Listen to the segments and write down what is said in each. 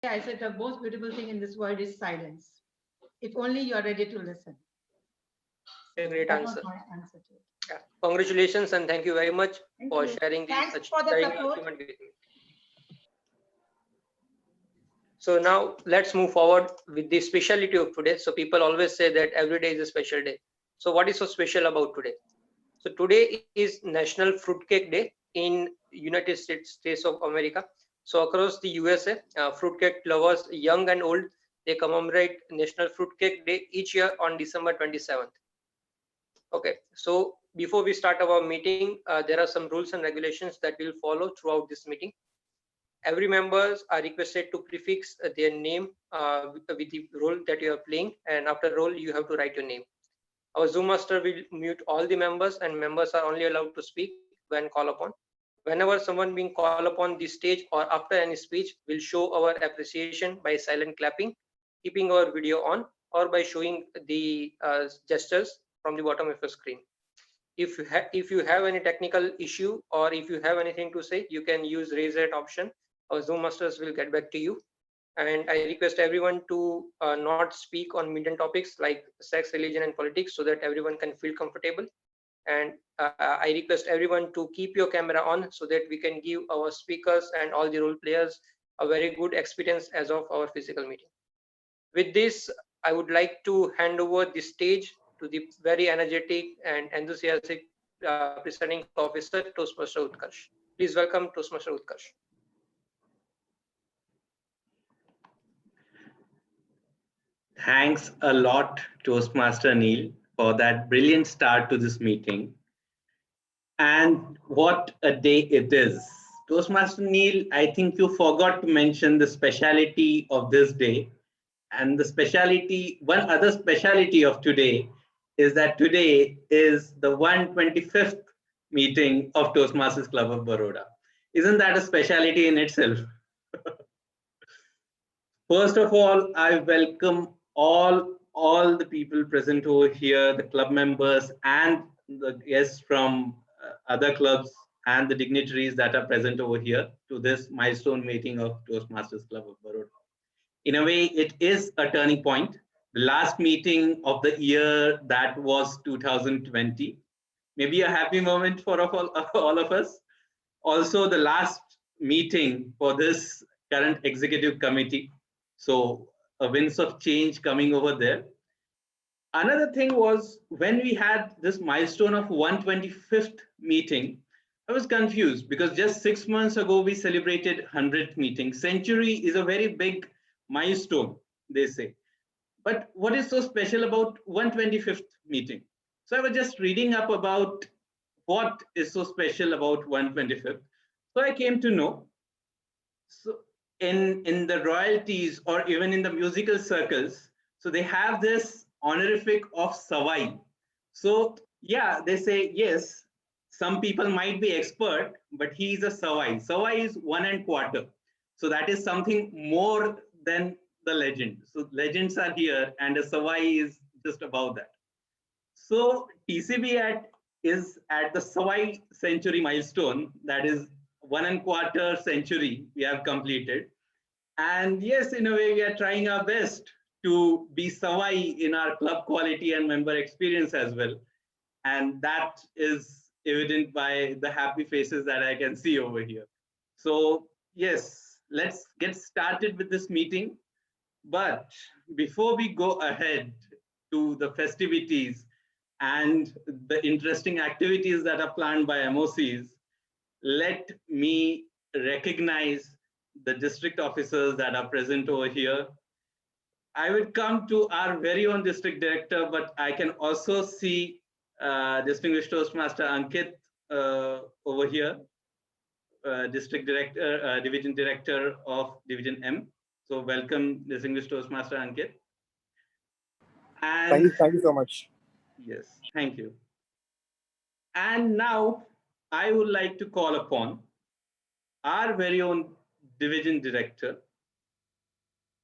Yeah, I said the most beautiful thing in this world is silence. If only you are ready to listen. A great That was answer. my answer to it. Yeah. Congratulations and thank you very much Thank for you. sharing Thanks such for the sharing your support. achievement with me. So now let's move forward with the speciality of today. So people always say that every day is a special day. So what is so special about today? So today is National Fruitcake Day in United States of America. So across the USA, fruitcake lovers, young and old, they commemorate National Fruitcake Day each year on December 27th. Okay, so before we start our meeting, there are some rules and regulations that we'll follow throughout this meeting. Every members are requested to prefix their name with the role that you are playing, and after role you have to write your name. Our Zoom master will mute all the members, and members are only allowed to speak when called upon. Whenever someone being called upon the stage or after any speech, will show our appreciation by silent clapping, keeping our video on, or by showing the gestures from the bottom of your screen. If you have any technical issue or if you have anything to say, you can use raise hand option. Our Zoom masters will get back to you. And I request everyone to not speak on medium topics like sex, religion, and politics, so that everyone can feel comfortable. And I request everyone to keep your camera on so that we can give our speakers and all the role players a very good experience as of our physical meeting. With this, I would like to hand over the stage to the very energetic and enthusiastic presiding officer, Toastmaster Utkarsh. Please welcome Toastmaster Utkarsh. Thanks a lot, Toastmaster Neil, for that brilliant start to this meeting. And what a day it is. Toastmaster Neil, I think you forgot to mention the speciality of this day. And the speciality, one other speciality of today is that today is the 125th meeting of Toastmasters Club of Baroda. Isn't that a speciality in itself? First of all, I welcome all the people present over here, the club members and the guests from other clubs and the dignitaries that are present over here to this milestone meeting of Toastmasters Club of Baroda. In a way, it is a turning point. The last meeting of the year, that was 2020. Maybe a happy moment for all of us. Also, the last meeting for this current executive committee. So a winds of change coming over there. Another thing was when we had this milestone of 125th meeting, I was confused because just 6 months ago we celebrated 100th meeting. Century is a very big milestone, they say. But what is so special about 125th meeting? So I was just reading up about what is so special about 125th. So I came to know. So in the royalties or even in the musical circles, so they have this honorific of Savai. So yeah, they say yes, some people might be expert, but he is a Savai. Savai is 1 1/4. So that is something more than the legend. So legends are here and a Savai is just above that. So TCB is at the Savai century milestone, that is 1 1/4 century we have completed. And yes, in a way, we are trying our best to be Savai in our club quality and member experience as well. And that is evident by the happy faces that I can see over here. So yes, let's get started with this meeting. But before we go ahead to the festivities and the interesting activities that are planned by MOCs, let me recognize the district officers that are present over here. I will come to our very own district director, but I can also see distinguished Toastmaster Ankit over here, district director, division director of Division M. So welcome, distinguished Toastmaster Ankit. And thank you so much. yes, thank you. And now I would like to call upon our very own division director,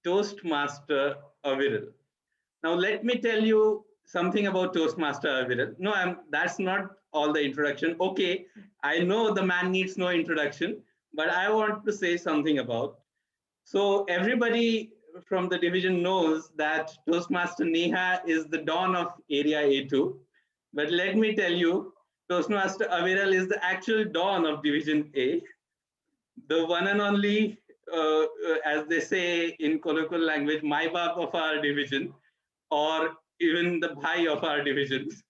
Toastmaster Aviral. Now, let me tell you something about Toastmaster Aviral. No, that's not all the introduction. Okay, I know the man needs no introduction, but I want to say something about. So everybody from the division knows that Toastmaster Neha is the dawn of Area A2. But let me tell you, Toastmaster Aviral is the actual dawn of Division A, the one and only, as they say in colloquial language, my bab of our division, or even the bhai of our divisions.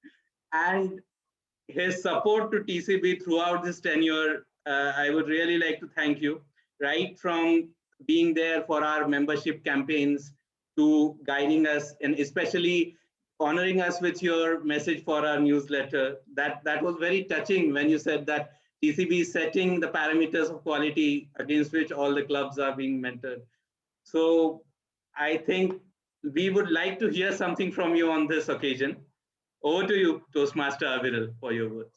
And his support to TCB throughout this tenure, I would really like to thank you, right from being there for our membership campaigns to guiding us, and especially honoring us with your message for our newsletter. That was very touching when you said that TCB is setting the parameters of quality against which all the clubs are being mentored. So I think we would like to hear something from you on this occasion. Over to you, Toastmaster Aviral, for your words.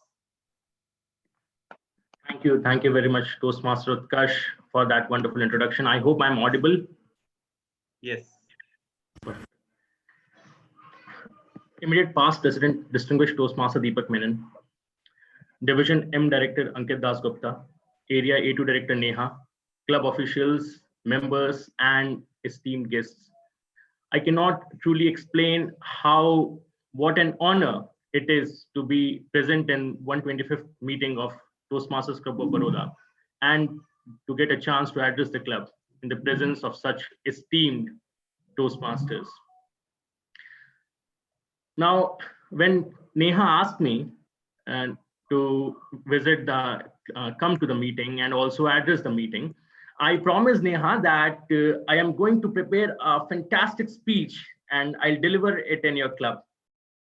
Thank you very much, Toastmaster Utkarsh, for that wonderful introduction. I hope I'm audible. Yes. Immediate past President, distinguished Toastmaster Deepak Menon, Division M Director Ankit Das Gupta, Area A2 Director Neha, club officials, members, and esteemed guests. I cannot truly explain what an honor it is to be present in 125th meeting of Toastmasters Club of Baroda and to get a chance to address the club in the presence of such esteemed Toastmasters. Now, when Neha asked me to visit come to the meeting and also address the meeting, I promised Neha that I am going to prepare a fantastic speech and I'll deliver it in your club.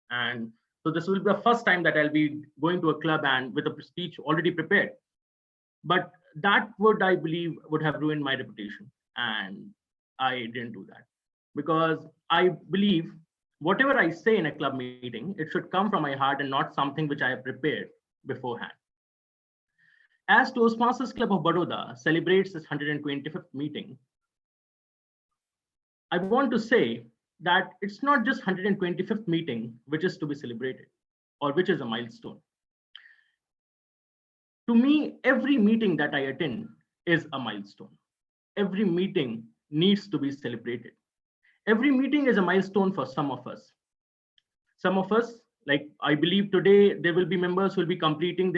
And so this will be the first time that I'll be going to a club and with a speech already prepared. But that would, I believe, would have ruined my reputation. And I didn't do that because I believe whatever I say in a club meeting, it should come from my heart and not something which I have prepared beforehand. As Toastmasters Club of Baroda celebrates its 125th meeting, I want to say that it's not just 125th meeting which is to be celebrated or which is a milestone. To me, every meeting that I attend is a milestone. Every meeting needs to be celebrated. Every meeting is a milestone for some of us. Some of us, like I believe today, there will be members who will be completing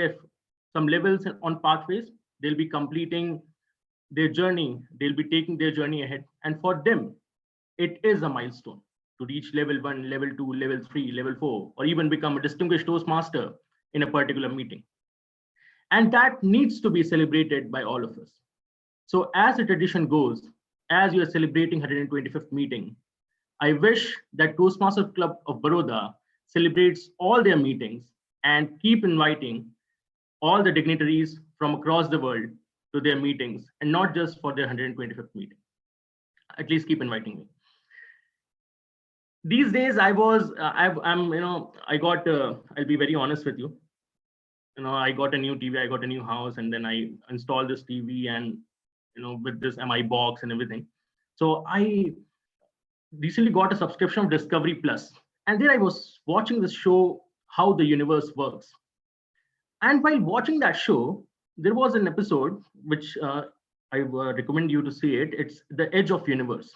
some levels on pathways. They'll be completing their journey. They'll be taking their journey ahead. And for them, it is a milestone to reach level 1, level 2, level 3, level 4, or even become a distinguished Toastmaster in a particular meeting. And that needs to be celebrated by all of us. So as the tradition goes, as you are celebrating 125th meeting, I wish that Toastmasters Club of Baroda celebrates all their meetings and keep inviting all the dignitaries from across the world to their meetings and not just for their 125th meeting. At least keep inviting me. These days I'll be very honest with you. I got a new TV, I got a new house, and then I installed this TV and, with this MI box and everything. So I recently got a subscription of Discovery Plus, and then I was watching this show, How the Universe Works. And while watching that show, there was an episode which I recommend you to see it. It's The Edge of Universe,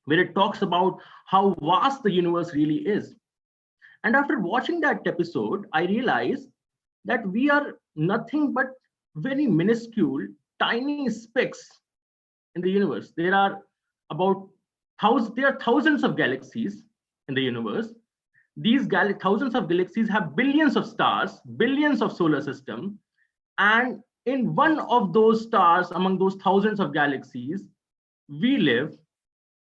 where it talks about how vast the universe really is. And after watching that episode, I realized that we are nothing but very minuscule, tiny specks in the universe. There are thousands of galaxies in the universe. These thousands of galaxies have billions of stars, billions of solar systems, and in one of those stars, among those thousands of galaxies, we live.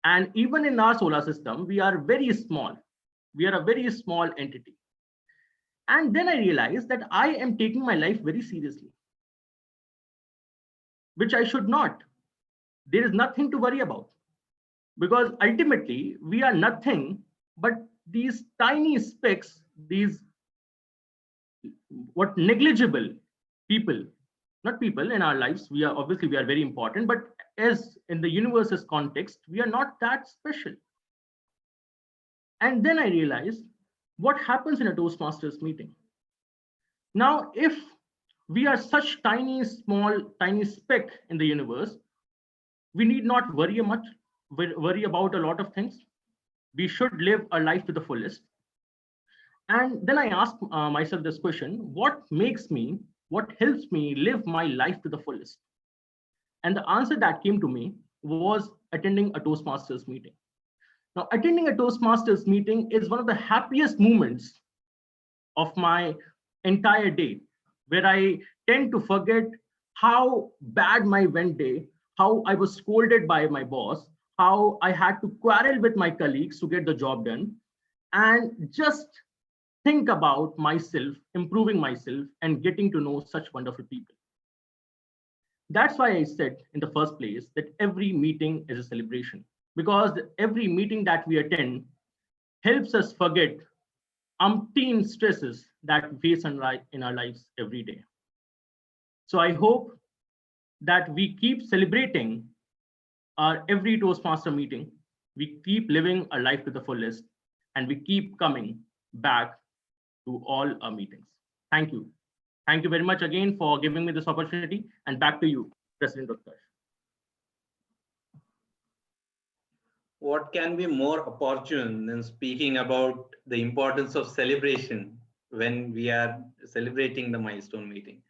And even in our solar system, we are very small. We are a very small entity. And then I realized that I am taking my life very seriously, which I should not. There is nothing to worry about, because ultimately we are nothing but these tiny specks, these negligible people, not people in our lives. We are very important, but as in the universe's context, we are not that special. And then I realized what happens in a Toastmasters meeting. Now, if we are such tiny speck in the universe, we need not worry about a lot of things. We should live a life to the fullest. And then I asked myself this question: what helps me live my life to the fullest? And the answer that came to me was attending a Toastmasters meeting. Now, attending a Toastmasters meeting is one of the happiest moments of my entire day, where I tend to forget how bad my went day, how I was scolded by my boss, how I had to quarrel with my colleagues to get the job done, and just think about myself, improving myself, and getting to know such wonderful people. That's why I said in the first place that every meeting is a celebration, because every meeting that we attend helps us forget umpteen stresses that we face in our lives every day. So I hope that we keep celebrating our every Toastmaster meeting, we keep living our life to the fullest, and we keep coming back to all our meetings. Thank you. Thank you very much again for giving me this opportunity, and back to you, President Utkarsh. What can be more opportune than speaking about the importance of celebration when we are celebrating the milestone meeting?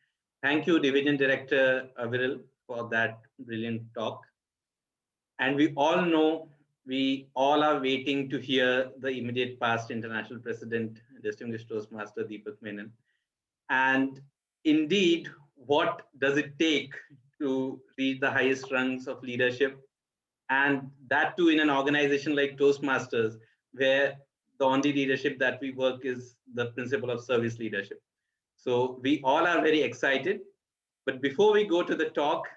Thank you, Division Director Aviral, for that brilliant talk. And we all know, we all are waiting to hear the immediate past International President, distinguished Toastmaster Deepak Menon. And indeed, what does it take to reach the highest rungs of leadership? And that too in an organization like Toastmasters, where the only leadership that we work is the principle of service leadership. So we all are very excited. But before we go to the talk,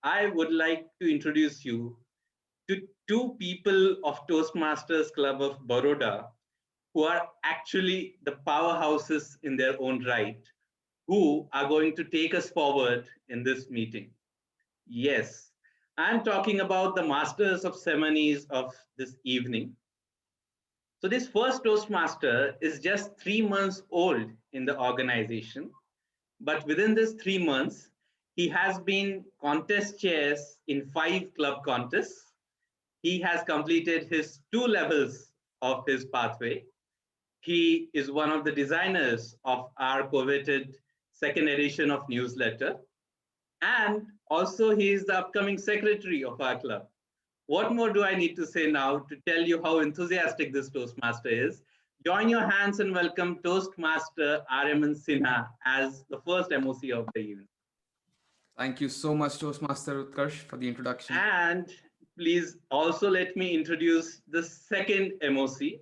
I would like to introduce you to two people of Toastmasters Club of Baroda, who are actually the powerhouses in their own right, who are going to take us forward in this meeting. Yes, I'm talking about the masters of ceremonies of this evening. So this first Toastmaster is just 3 months old in the organization, but within this 3 months, he has been contest chairs in 5 club contests. He has completed his 2 levels of his pathway. He is one of the designers of our coveted 2nd edition of newsletter. And also he is the upcoming secretary of our club. What more do I need to say now to tell you how enthusiastic this Toastmaster is? Join your hands and welcome Toastmaster Aryaman Sinha as the first MOC of the evening. Thank you so much, Toastmaster Utkarsh, for the introduction. And please also let me introduce the second MOC.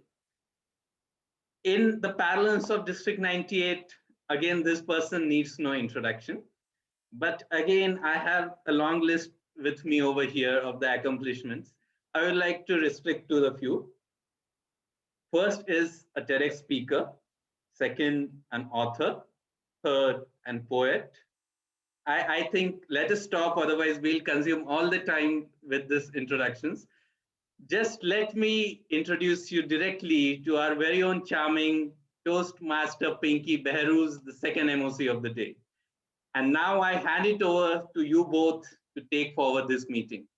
In the parlance of District 98, again, this person needs no introduction. But again, I have a long list with me over here of the accomplishments. I would like to restrict to the few. First is a TEDx speaker. Second, an author. Third, an poet. I think let us stop, otherwise we'll consume all the time with these introductions. Just let me introduce you directly to our very own charming Toastmaster Pinky Behrooz, the second MOC of the day. And now I hand it over to you both to take forward this meeting.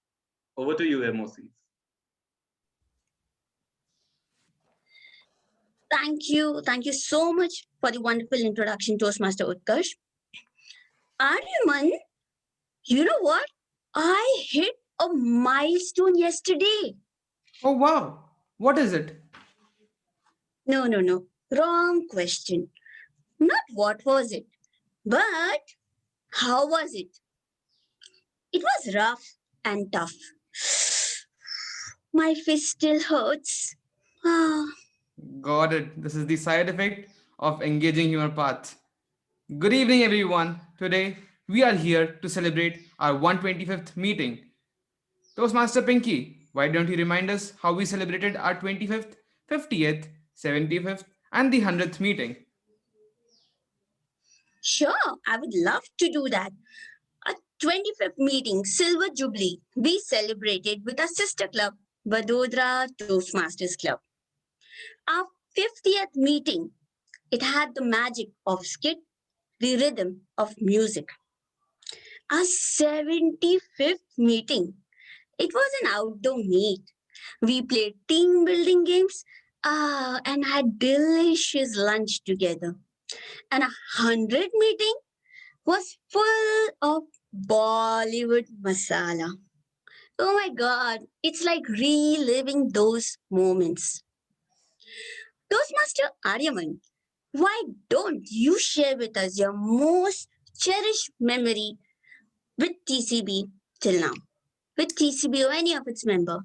Over to you, MOCs. Thank you. Thank you so much for the wonderful introduction, Toastmaster Utkarsh. Aryaman, you know what? I hit a milestone yesterday. Oh, wow. What is it? No. Wrong question. Not what was it, but how was it? It was rough and tough. My face still hurts. Got it. This is the side effect of engaging human path. Good evening, everyone. Today, we are here to celebrate our 125th meeting. Toastmaster Pinky, why don't you remind us how we celebrated our 25th, 50th, 75th, and the 100th meeting? Sure, I would love to do that. Our 25th meeting, Silver Jubilee, we celebrated with our sister club, Baroda Toastmasters Club. Our 50th meeting, it had the magic of skit, the rhythm of music. Our 75th meeting, It was an outdoor meet. We played team building games and had delicious lunch together. And 100 meeting was full of Bollywood masala. Oh my God, it's like reliving those moments. Toastmaster Aryaman, why don't you share with us your most cherished memory with TCB till now? With TCB or any of its member?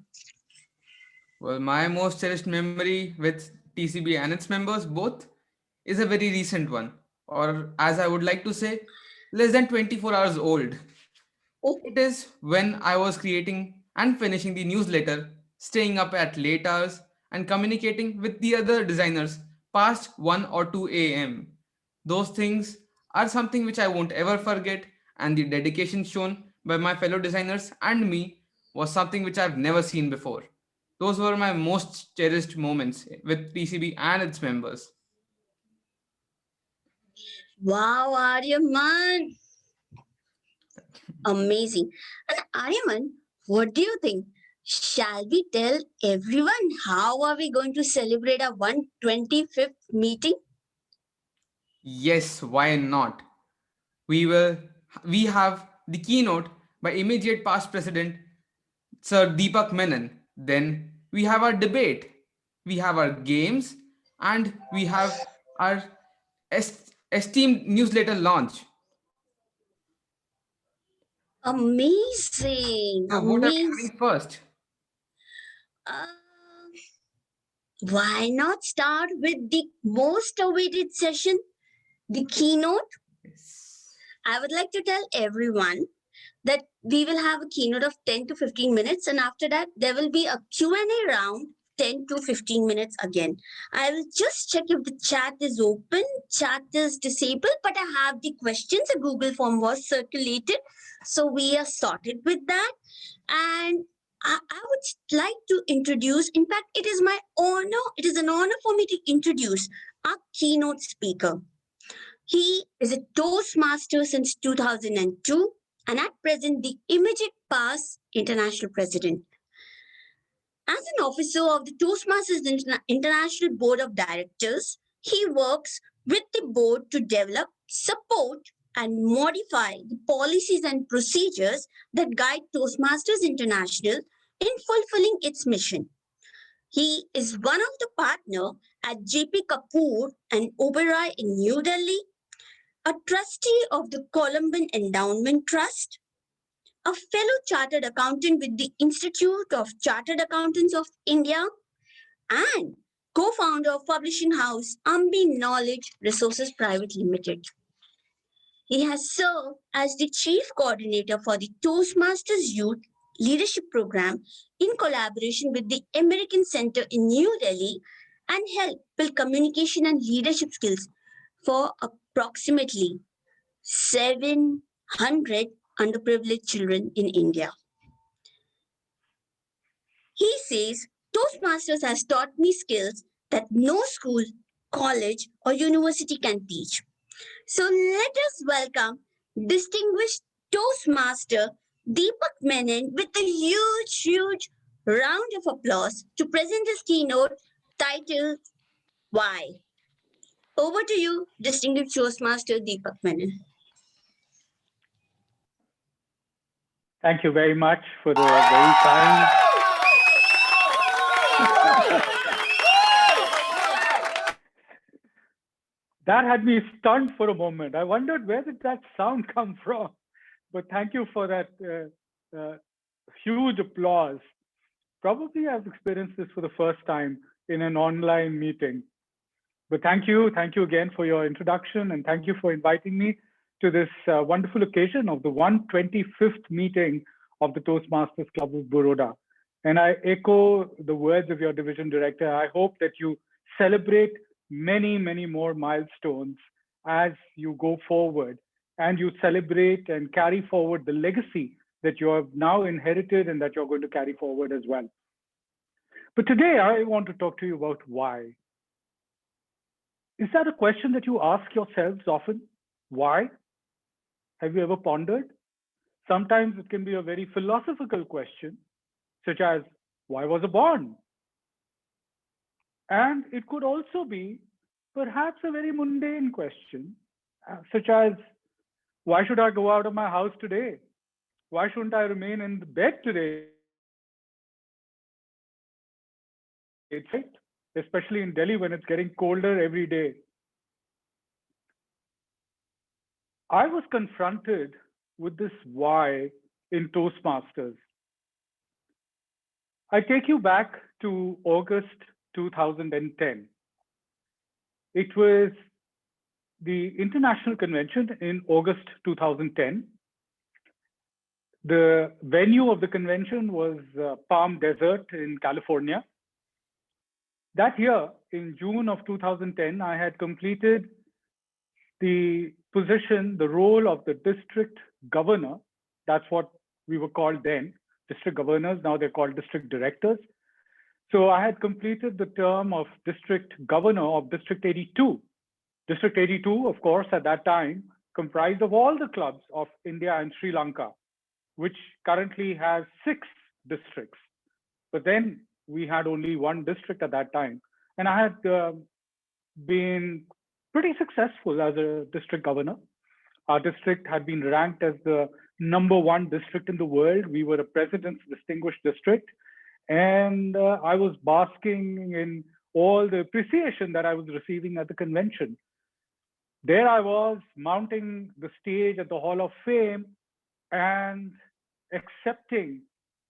Well, my most cherished memory with TCB and its members both is a very recent one, or as I would like to say, less than 24 hours old. Oh, It is when I was creating and finishing the newsletter, staying up at late hours, and communicating with the other designers past 1 or 2 a.m. Those things are something which I won't ever forget, and the dedication shown by my fellow designers and me was something which I've never seen before. Those were my most cherished moments with TCB and its members. wow, Aryaman. Amazing. And Aryaman, what do you think? Shall we tell everyone how are we going to celebrate our 125th meeting? Yes, why not? We will we have the keynote by immediate past president Sir Deepak Menon. Then we have our debate, we have our games, and we have our esteemed newsletter launch. Amazing. So what are we Amazing. having first? Uh, why not start with the most awaited session, the keynote? Yes. I would like to tell everyone that we will have a keynote of 10 to 15 minutes, and after that there will be a Q&A round 10 to 15 minutes again. I will just check if the chat is open. Chat is disabled, but I have the questions. A Google form was circulated, so we are sorted with that. And I would like to introduce, in fact, it is an honor for me to introduce our keynote speaker. He is a Toastmaster since 2002 and at present the immediate past international president. As an officer of the Toastmasters International Board of Directors, he works with the board to develop, support, and modify the policies and procedures that guide Toastmasters International in fulfilling its mission. He is one of the partners at JP Kapoor and Oberoi in New Delhi, a trustee of the Columban Endowment Trust, a fellow chartered accountant with the Institute of Chartered Accountants of India, and co-founder of publishing house Ambi Knowledge Resources Private Limited. He has served as the chief coordinator for the Toastmasters Youth Leadership Program in collaboration with the American Center in New Delhi and helped build communication and leadership skills for approximately 700 underprivileged children in India. He says, Toastmasters has taught me skills that no school, college, or university can teach. So let us welcome distinguished Toastmaster Deepak Menon with a huge round of applause to present his keynote titled Why. Over to you, distinguished Toastmaster Deepak Menon. Thank you very much for the very kind. That had me stunned for a moment. I wondered where did that sound come from? But thank you for that huge applause. Probably I've experienced this for the first time in an online meeting. But thank you again for your introduction, and thank you for inviting me to this wonderful occasion of the 125th meeting of the Toastmasters Club of Baroda. And I echo the words of your division director. I hope that you celebrate many more milestones as you go forward, and you celebrate and carry forward the legacy that you have now inherited and that you're going to carry forward as well. But today I want to talk to you about why. Is that a question that you ask yourselves often? Why? Have you ever pondered? Sometimes it can be a very philosophical question. such as, why was I born? And it could also be perhaps a very mundane question, such as, why should I go out of my house today? Why shouldn't I remain in the bed today? It's right, especially in Delhi when it's getting colder every day. I was confronted with this why in Toastmasters. I take you back to August 2010. It was the international convention in August 2010. The venue of the convention was Palm Desert in California. That year, in June of 2010, I had completed the position, the role of the district governor. That's what we were called then, district governors. Now they're called district directors. So I had completed the term of district governor of District 82. District 82, of course, at that time, comprised of all the clubs of India and Sri Lanka, which currently has 6 districts. But then we had only 1 district at that time. And I had been pretty successful as a district governor. Our district had been ranked as the #1 district in the world. We were a President's Distinguished District. And I was basking in all the appreciation that I was receiving at the convention. There I was mounting the stage at the Hall of Fame and accepting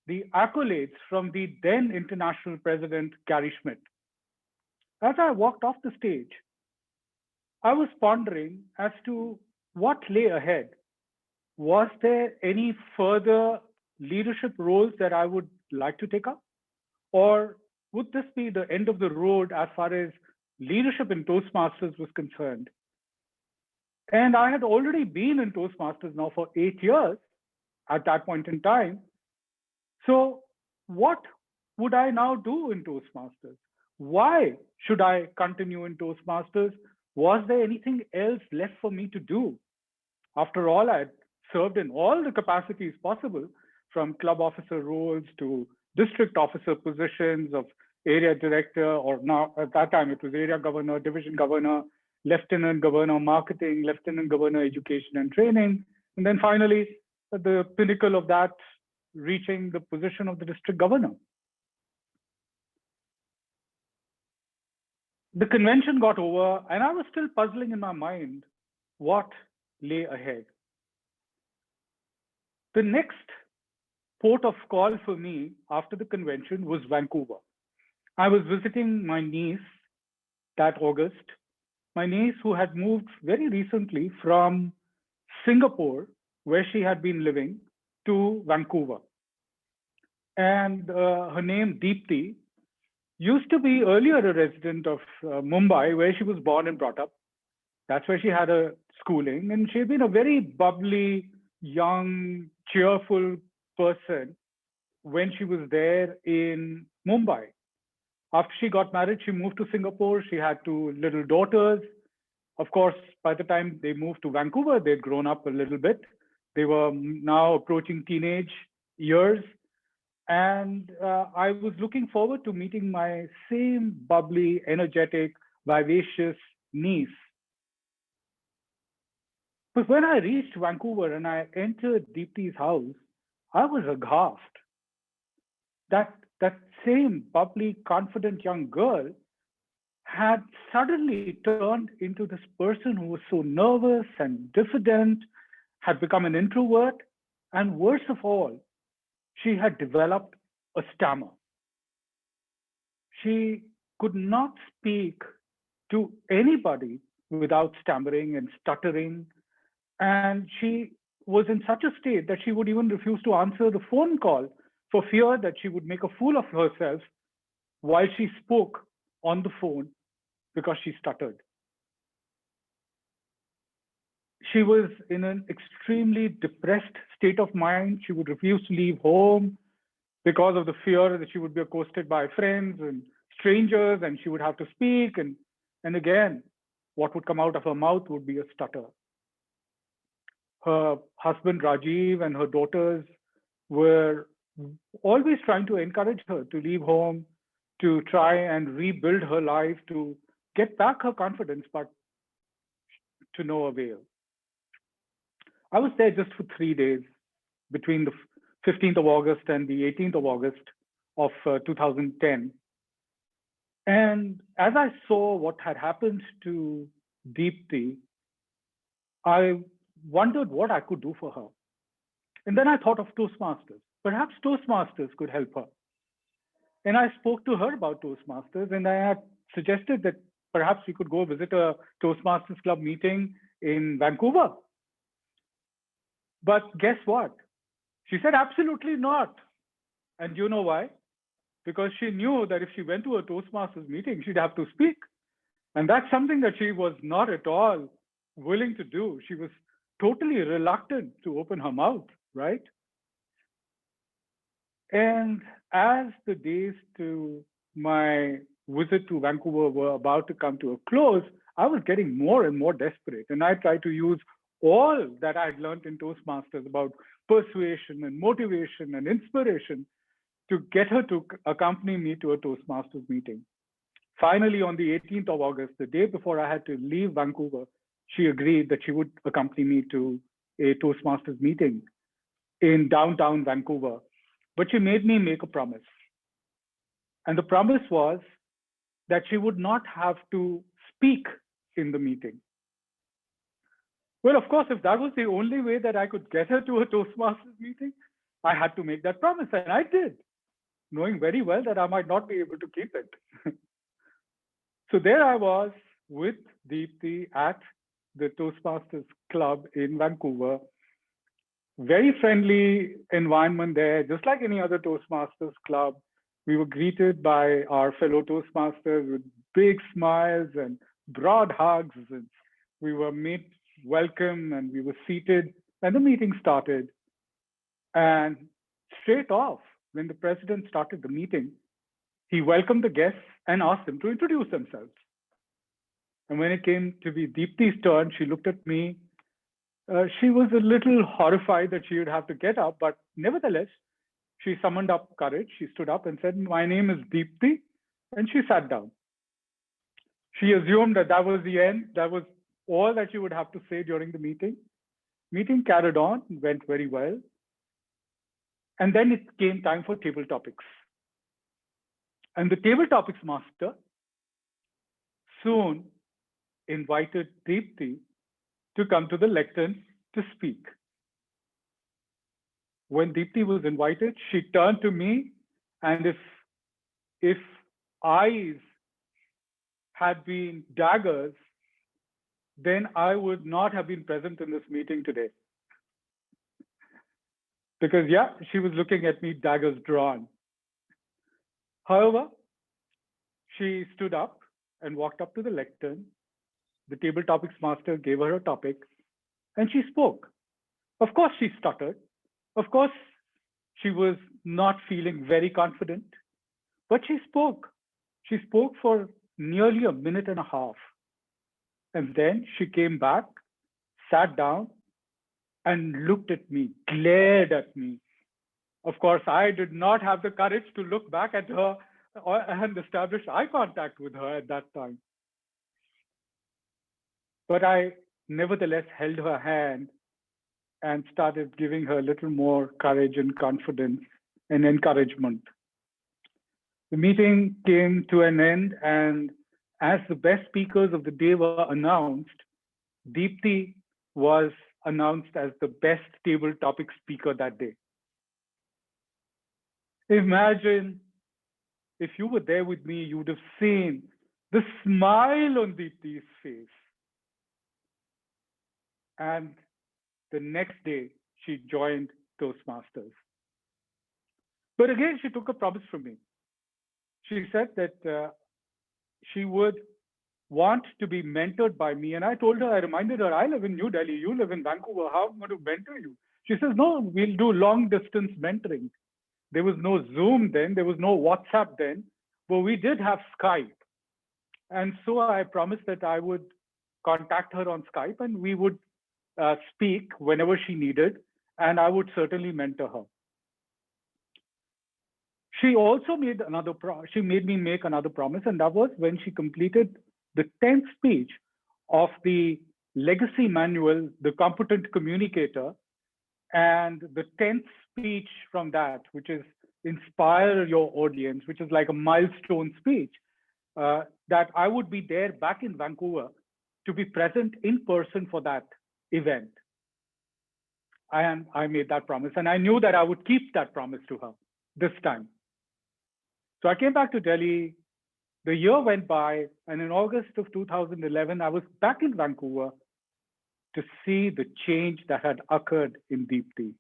the accolades from the then international president, Gary Schmidt. As I walked off the stage, I was pondering as to what lay ahead. Was there any further leadership roles that I would like to take up? Or would this be the end of the road as far as leadership in Toastmasters was concerned? And I had already been in Toastmasters now for 8 years at that point in time. So what would I now do in Toastmasters? Why should I continue in Toastmasters? Was there anything else left for me to do? After all, I had served in all the capacities possible, from club officer roles to district officer positions of area director, or now at that time it was area governor, division governor, lieutenant governor marketing, lieutenant governor education and training, and then finally at the pinnacle of that, reaching the position of the district governor. The convention got over and I was still puzzling in my mind what lay ahead. The next port of call for me after the convention was Vancouver. I was visiting my niece that August, my niece who had moved very recently from Singapore, where she had been living, to Vancouver. And her name, Deepti, used to be earlier a resident of Mumbai, where she was born and brought up. That's where she had her schooling. And she had been a very bubbly, young, cheerful person when she was there in Mumbai. After she got married, she moved to Singapore. She had 2 little daughters. Of course, by the time they moved to Vancouver, they'd grown up a little bit. They were now approaching teenage years. And I was looking forward to meeting my same bubbly, energetic, vivacious niece. But when I reached Vancouver and I entered Deepti's house, I was aghast. That same bubbly, confident young girl had suddenly turned into this person who was so nervous and diffident, had become an introvert, and worse of all, she had developed a stammer. She could not speak to anybody without stammering and stuttering. And she was in such a state that she would even refuse to answer the phone call for fear that she would make a fool of herself while she spoke on the phone because she stuttered. She was in an extremely depressed state of mind. She would refuse to leave home because of the fear that she would be accosted by friends and strangers and she would have to speak. And again, what would come out of her mouth would be a stutter. Her husband, Rajiv, and her daughters were always trying to encourage her to leave home, to try and rebuild her life, to get back her confidence, but to no avail. I was there just for 3 days between the 15th of August and the 18th of August of 2010. And as I saw what had happened to Deepti, I wondered what I could do for her. And then I thought of Toastmasters. Perhaps Toastmasters could help her. And I spoke to her about Toastmasters, and I had suggested that perhaps we could go visit a Toastmasters Club meeting in Vancouver. But guess what? She said, absolutely not. And you know why? Because she knew that if she went to a Toastmasters meeting, she'd have to speak. And that's something that she was not at all willing to do. She was totally reluctant to open her mouth, right? And as the days to my visit to Vancouver were about to come to a close, I was getting more and more desperate. And I tried to use all that I'd learned in Toastmasters about persuasion and motivation and inspiration to get her to accompany me to a Toastmasters meeting. Finally, on the 18th of August, the day before I had to leave Vancouver, she agreed that she would accompany me to a Toastmasters meeting in downtown Vancouver. But she made me make a promise. And the promise was that she would not have to speak in the meeting. Well, of course, if that was the only way that I could get her to a Toastmasters meeting, I had to make that promise, and I did, knowing very well that I might not be able to keep it. So there I was with Deepti at the Toastmasters Club in Vancouver. Very friendly environment there, just like any other Toastmasters club. We were greeted by our fellow Toastmasters with big smiles and broad hugs. And we were made welcome and we were seated and the meeting started. And straight off, when the president started the meeting, he welcomed the guests and asked them to introduce themselves. And when it came to be Deepti's turn, she looked at me. She was a little horrified that she would have to get up, but nevertheless, she summoned up courage. She stood up and said, "My name is Deepti," and she sat down. She assumed that that was the end. That was all that she would have to say during the meeting. Meeting carried on, went very well. And then it came time for table topics. And the table topics master soon invited Deepti to come to the lectern to speak. When Deepti was invited, she turned to me, and if eyes had been daggers, then I would not have been present in this meeting today. Because yeah, she was looking at me, daggers drawn. However, she stood up and walked up to the lectern. The table topics master gave her a topic and she spoke. Of course, she stuttered. Of course, she was not feeling very confident, but she spoke. She spoke for nearly a minute and a half. And then she came back, sat down, and looked at me, glared at me. Of course, I did not have the courage to look back at her and establish eye contact with her at that time. But I nevertheless held her hand and started giving her a little more courage and confidence and encouragement. The meeting came to an end, and as the best speakers of the day were announced, Deepti was announced as the best table topic speaker that day. Imagine if you were there with me, you would have seen the smile on Deepti's face. And the next day, she joined Toastmasters. But again, she took a promise from me. She said that she would want to be mentored by me. And I told her, I reminded her, I live in New Delhi, you live in Vancouver, how am I going to mentor you? She says, no, we'll do long distance mentoring. There was no Zoom then, there was no WhatsApp then, but we did have Skype. And so I promised that I would contact her on Skype and we would speak whenever she needed, and I would certainly mentor her. she also made she made me make another promise, and that was when she completed the 10th speech of the legacy manual, The Competent Communicator, and the 10th speech from that, which is Inspire Your Audience, which is like a milestone speech, that I would be there back in Vancouver to be present in person for that event. And I made that promise, and I knew that I would keep that promise to her this time. So I came back to Delhi, the year went by, and in August of 2011, I was back in Vancouver to see the change that had occurred in Deepti.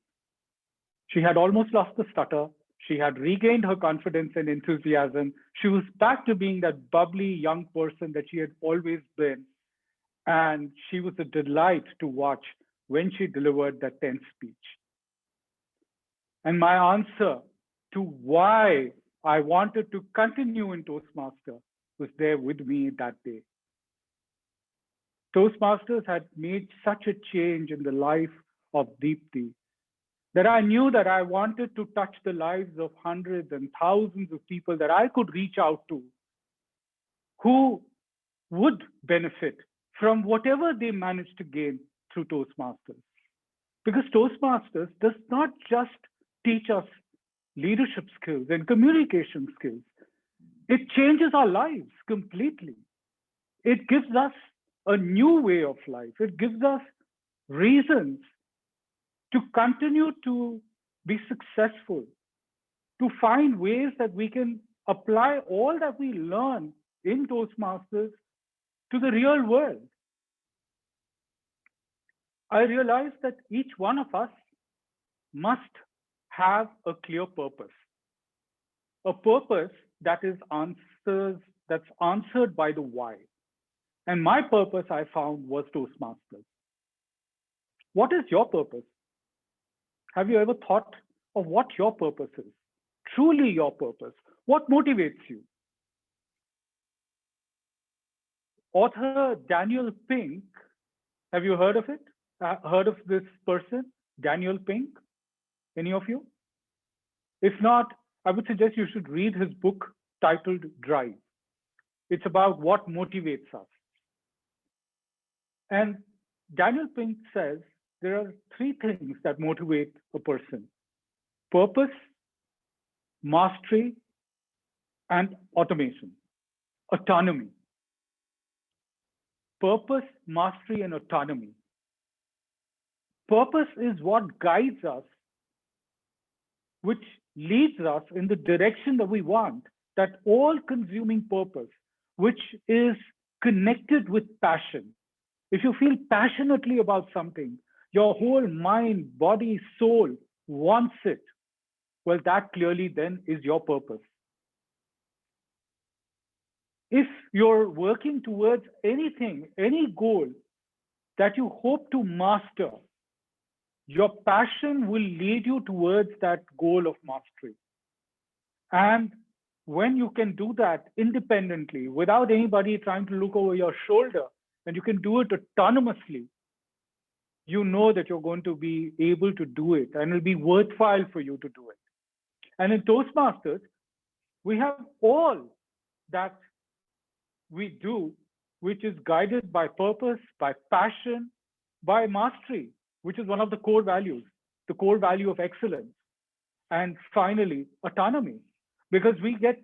She had almost lost the stutter. She had regained her confidence and enthusiasm. She was back to being that bubbly young person that she had always been. And she was a delight to watch when she delivered that 10th speech. And my answer to why I wanted to continue in Toastmaster was there with me that day. Toastmasters had made such a change in the life of Deepti that I knew that I wanted to touch the lives of hundreds and thousands of people that I could reach out to who would benefit from whatever they managed to gain through Toastmasters. Because Toastmasters does not just teach us leadership skills and communication skills. It changes our lives completely. It gives us a new way of life. It gives us reasons to continue to be successful, to find ways that we can apply all that we learn in Toastmasters to the real world. I realized that each one of us must have a clear purpose, a purpose that is that's answered by the why. And my purpose, I found, was Toastmasters. What is your purpose? Have you ever thought of what your purpose is? Truly your purpose. What motivates you? Author Daniel Pink, have you heard of it? Heard of this person, Daniel Pink? Any of you? If not, I would suggest you should read his book titled Drive. It's about what motivates us. And Daniel Pink says there are three things that motivate a person: purpose, mastery, and automation, autonomy. Purpose, mastery, and autonomy. Purpose is what guides us, which leads us in the direction that we want, that all-consuming purpose, which is connected with passion. If you feel passionately about something, your whole mind, body, soul wants it, well, that clearly then is your purpose. If you're working towards anything, any goal that you hope to master, your passion will lead you towards that goal of mastery. And when you can do that independently, without anybody trying to look over your shoulder, and you can do it autonomously, you know that you're going to be able to do it, and it'll be worthwhile for you to do it. And in Toastmasters, we have all that we do, which is guided by purpose, by passion, by mastery, which is one of the core values, the core value of excellence. And finally, autonomy, because we get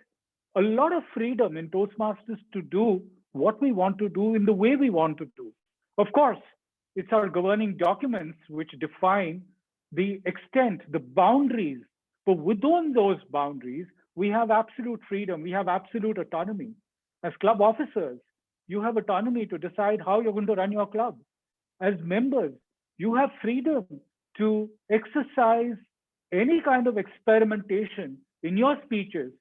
a lot of freedom in Toastmasters to do what we want to do in the way we want to do. Of course, it's our governing documents which define the extent, the boundaries, but within those boundaries, we have absolute freedom, we have absolute autonomy. As club officers, you have autonomy to decide how you're going to run your club. As members, you have freedom to exercise any kind of experimentation in your speeches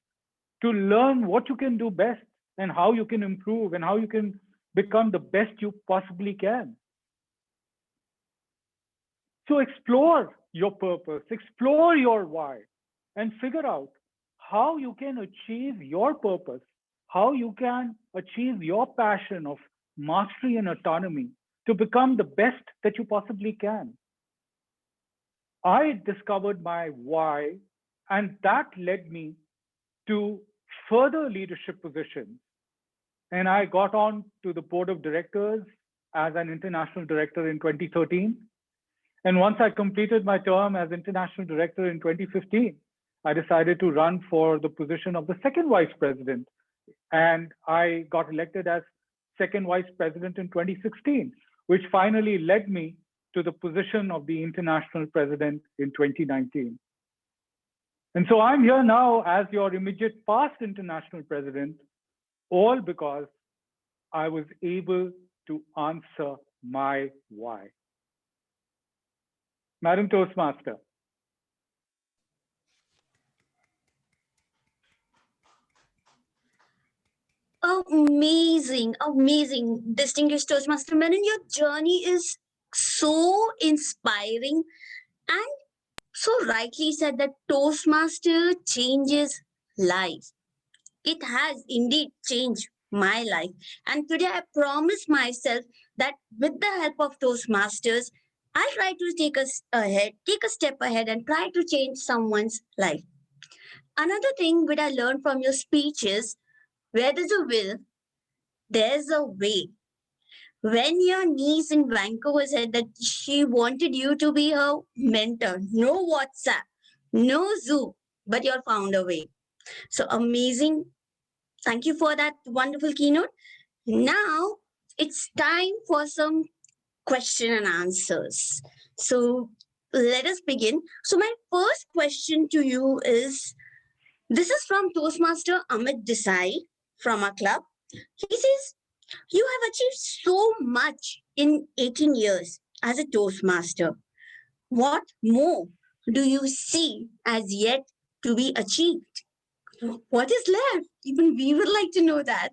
to learn what you can do best and how you can improve and how you can become the best you possibly can. So explore your purpose, explore your why, and figure out how you can achieve your purpose, how you can achieve your passion of mastery and autonomy to become the best that you possibly can. I discovered my why, and that led me to further leadership positions. And I got on to the board of directors as an international director in 2013. And once I completed my term as international director in 2015, I decided to run for the position of the second vice president. And I got elected as second vice president in 2016, which finally led me to the position of the international president in 2019. And so I'm here now as your immediate past international president, all because I was able to answer my why. Madam Toastmaster. Amazing, amazing. Distinguished Toastmaster Menon, your journey is so inspiring and so rightly said that Toastmaster changes lives. It has indeed changed my life. And today I promise myself that with the help of Toastmasters, I try to take a step ahead and try to change someone's life. Another thing that I learned from your speech is where there's a will, there's a way. When your niece in Vancouver said that she wanted you to be her mentor, no WhatsApp, no Zoom, but you found a way. So amazing. Thank you for that wonderful keynote. Now it's time for some question and answers. So let us begin. So my first question to you is, this is from Toastmaster Amit Desai from our club. He says, you have achieved so much in 18 years as a Toastmaster. What more do you see as yet to be achieved? What is left? Even we would like to know that.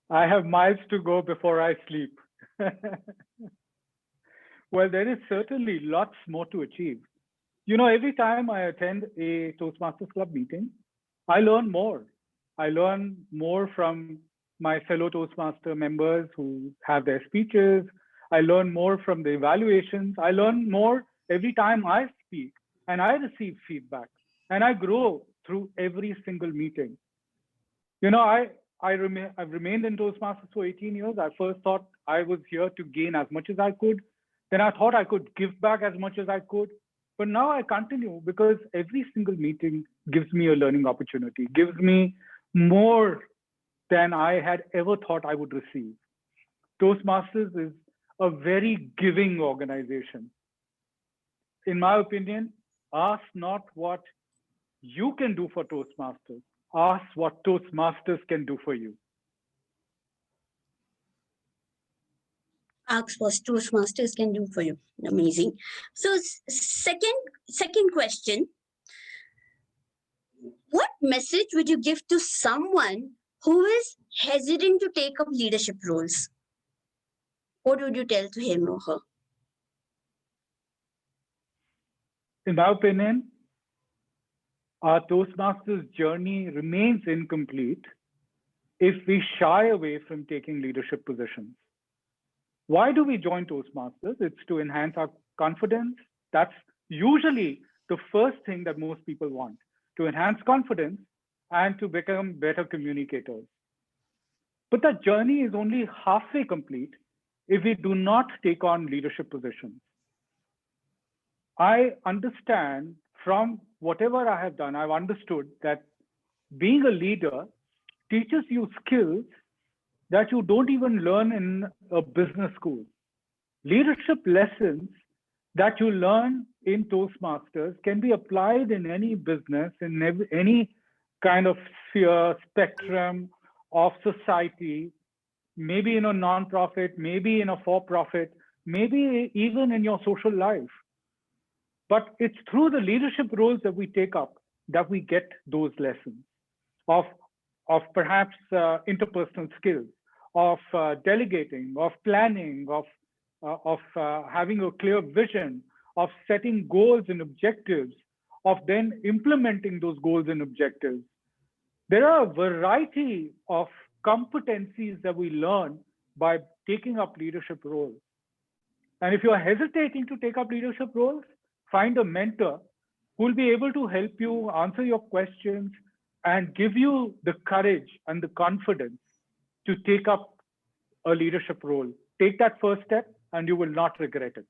I have miles to go before I sleep. Well, there is certainly lots more to achieve. You know, every time I attend a Toastmasters Club meeting, I learn more. I learn more from my fellow Toastmaster members who have their speeches. I learn more from the evaluations. I learn more every time I speak and I receive feedback. And I grow through every single meeting. You know, I've remained in Toastmasters for 18 years. I first thought I was here to gain as much as I could. Then I thought I could give back as much as I could. But now I continue because every single meeting gives me a learning opportunity, gives me more than I had ever thought I would receive. Toastmasters is a very giving organization. In my opinion, ask not what you can do for Toastmasters. Ask what Toastmasters can do for you. Ask what Toastmasters can do for you. Amazing. So second question. What message would you give to someone who is hesitant to take up leadership roles? What would you tell to him or her? In my opinion, our Toastmasters journey remains incomplete if we shy away from taking leadership positions. Why do we join Toastmasters? It's to enhance our confidence. That's usually the first thing that most people want, to enhance confidence and to become better communicators. But that journey is only halfway complete if we do not take on leadership positions. I understand from whatever I have done, I've understood that being a leader teaches you skills that you don't even learn in a business school. Leadership lessons that you learn in Toastmasters can be applied in any business, in any kind of sphere, spectrum of society, maybe in a non-profit, maybe in a for-profit, maybe even in your social life. But it's through the leadership roles that we take up that we get those lessons of perhaps interpersonal skills, of delegating, of planning, of having a clear vision, of setting goals and objectives, of then implementing those goals and objectives. There are a variety of competencies that we learn by taking up leadership roles. And if you're hesitating to take up leadership roles, find a mentor who will be able to help you answer your questions and give you the courage and the confidence to take up a leadership role. Take that first step and you will not regret it.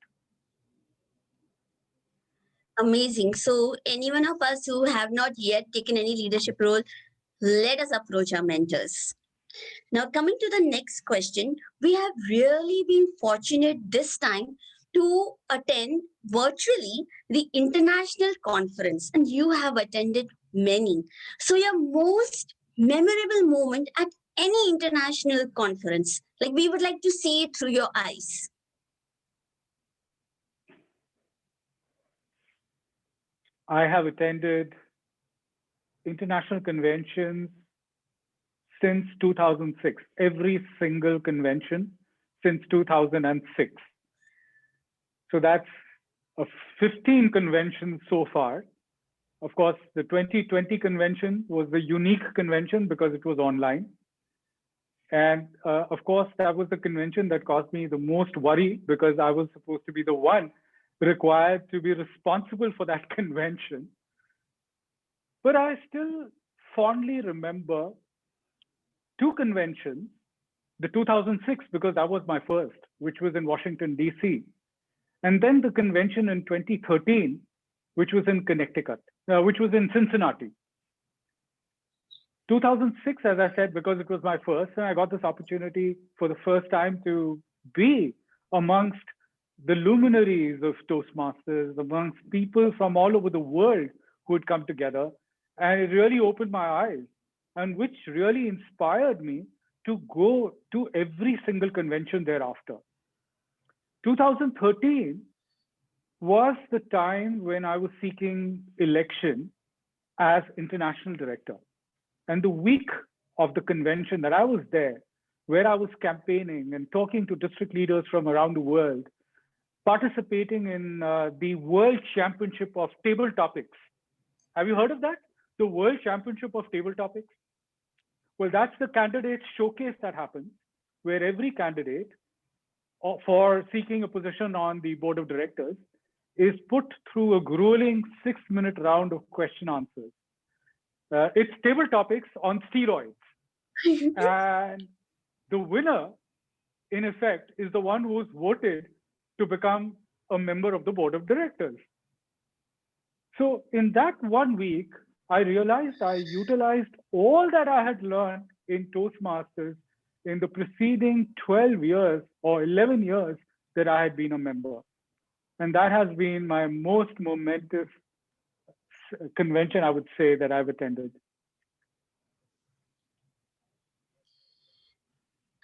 Amazing. So any one of us who have not yet taken any leadership role, let us approach our mentors. Now, coming to the next question, we have really been fortunate this time to attend virtually the international conference, and you have attended many. So your most memorable moment at any international conference, like we would like to see it through your eyes. I have attended international conventions since 2006, every single convention since 2006. So that's 15 conventions so far. Of course, the 2020 convention was the unique convention because it was online. And of course, that was the convention that caused me the most worry because I was supposed to be the one required to be responsible for that convention. But I still fondly remember two conventions, the 2006, because that was my first, which was in Washington, DC. And then the convention in 2013, which was in Connecticut, which was in Cincinnati. 2006, as I said, because it was my first, and I got this opportunity for the first time to be amongst the luminaries of Toastmasters, amongst people from all over the world who had come together. And it really opened my eyes, and which really inspired me to go to every single convention thereafter. 2013 was the time when I was seeking election as international director. And the week of the convention that I was there, where I was campaigning and talking to district leaders from around the world, participating in the World Championship of Table Topics. Have you heard of that? The World Championship of Table Topics? Well, that's the candidate showcase that happens, where every candidate for seeking a position on the board of directors is put through a grueling 6-minute round of question answers. It's table topics on steroids. And the winner, in effect, is the one who's voted to become a member of the board of directors. So in that 1 week, I realized I utilized all that I had learned in Toastmasters in the preceding 12 years or 11 years that I had been a member. And that has been my most momentous convention, I would say, that I've attended.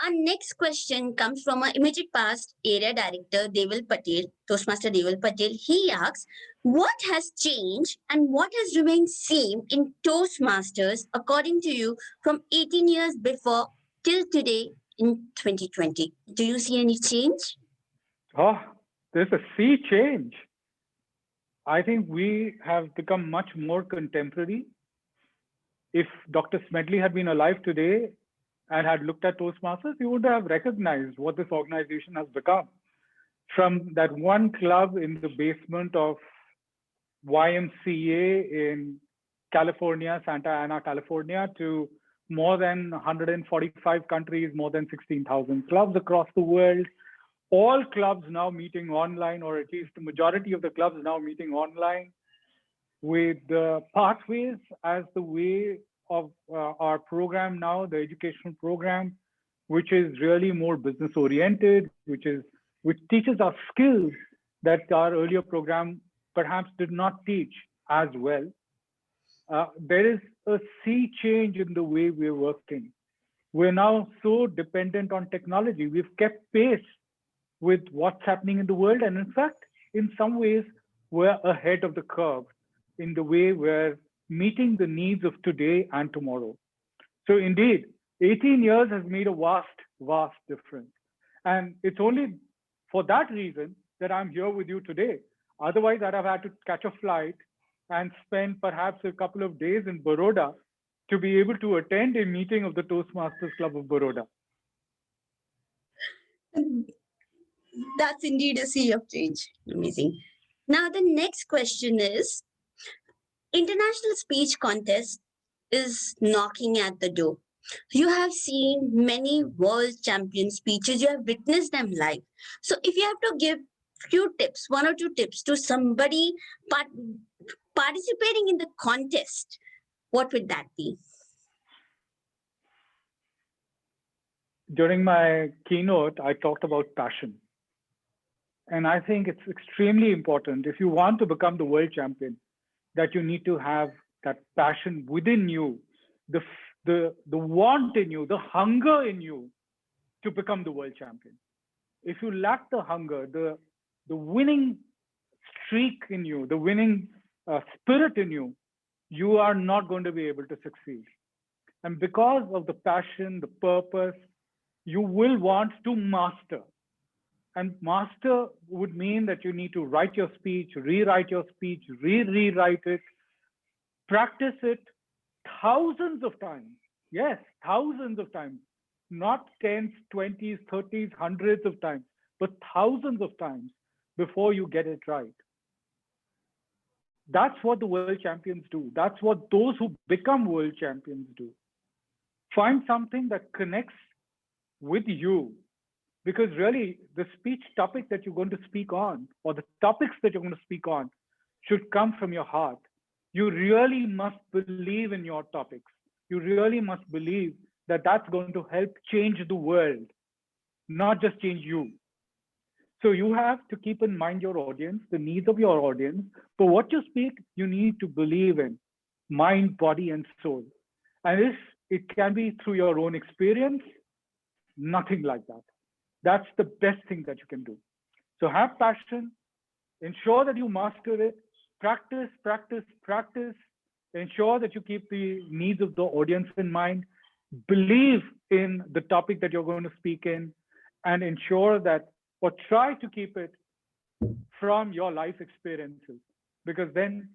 Our next question comes from our immediate past area director, Deval Patel, Toastmaster Deval Patel. He asks, what has changed and what has remained same in Toastmasters, according to you, from 18 years before till today in 2020? Do you see any change? Oh, there's a sea change. I think we have become much more contemporary. If Dr. Smedley had been alive today and had looked at Toastmasters, he would have recognized what this organization has become. From that one club in the basement of YMCA in California, Santa Ana, California, to more than 145 countries, more than 16,000 clubs across the world. All clubs now meeting online, or at least the majority of the clubs now meeting online, with the pathways as the way of our program now, the educational program, which is really more business oriented, which teaches us skills that our earlier program perhaps did not teach as well. There is a sea change in the way we're working. We're now so dependent on technology. We've kept pace with what's happening in the world. And in fact, in some ways, we're ahead of the curve in the way we're meeting the needs of today and tomorrow. So indeed, 18 years has made a vast, vast difference. And it's only for that reason that I'm here with you today. Otherwise, I'd have had to catch a flight and spend perhaps a couple of days in Baroda to be able to attend a meeting of the Toastmasters Club of Baroda. That's indeed a sea of change. Amazing. Now, the next question is, International speech contest is knocking at the door. You have seen many world champion speeches, you have witnessed them live. So if you have to give few tips, 1 or 2 tips to somebody participating in the contest, what would that be? During my keynote, I talked about passion. And I think it's extremely important if you want to become the world champion, that you need to have that passion within you, the want in you, the hunger in you to become the world champion. If you lack the hunger, the winning streak in you, the winning spirit in you, you are not going to be able to succeed. And because of the passion, the purpose, you will want to master. And master would mean that you need to write your speech, rewrite your speech, rewrite it, practice it thousands of times. Yes, thousands of times. Not tens, 20s, 30s, hundreds of times, but thousands of times before you get it right. That's what the world champions do. That's what those who become world champions do. Find something that connects with you. Because really, the speech topic that you're going to speak on, or the topics that you're going to speak on, should come from your heart. You really must believe in your topics. You really must believe that that's going to help change the world, not just change you. So you have to keep in mind your audience, the needs of your audience. For what you speak, you need to believe in mind, body, and soul. And if it can be through your own experience, nothing like that. That's the best thing that you can do. So have passion, ensure that you master it, practice, practice, practice, ensure that you keep the needs of the audience in mind, believe in the topic that you're going to speak in, and ensure that, or try to keep it from your life experiences, because then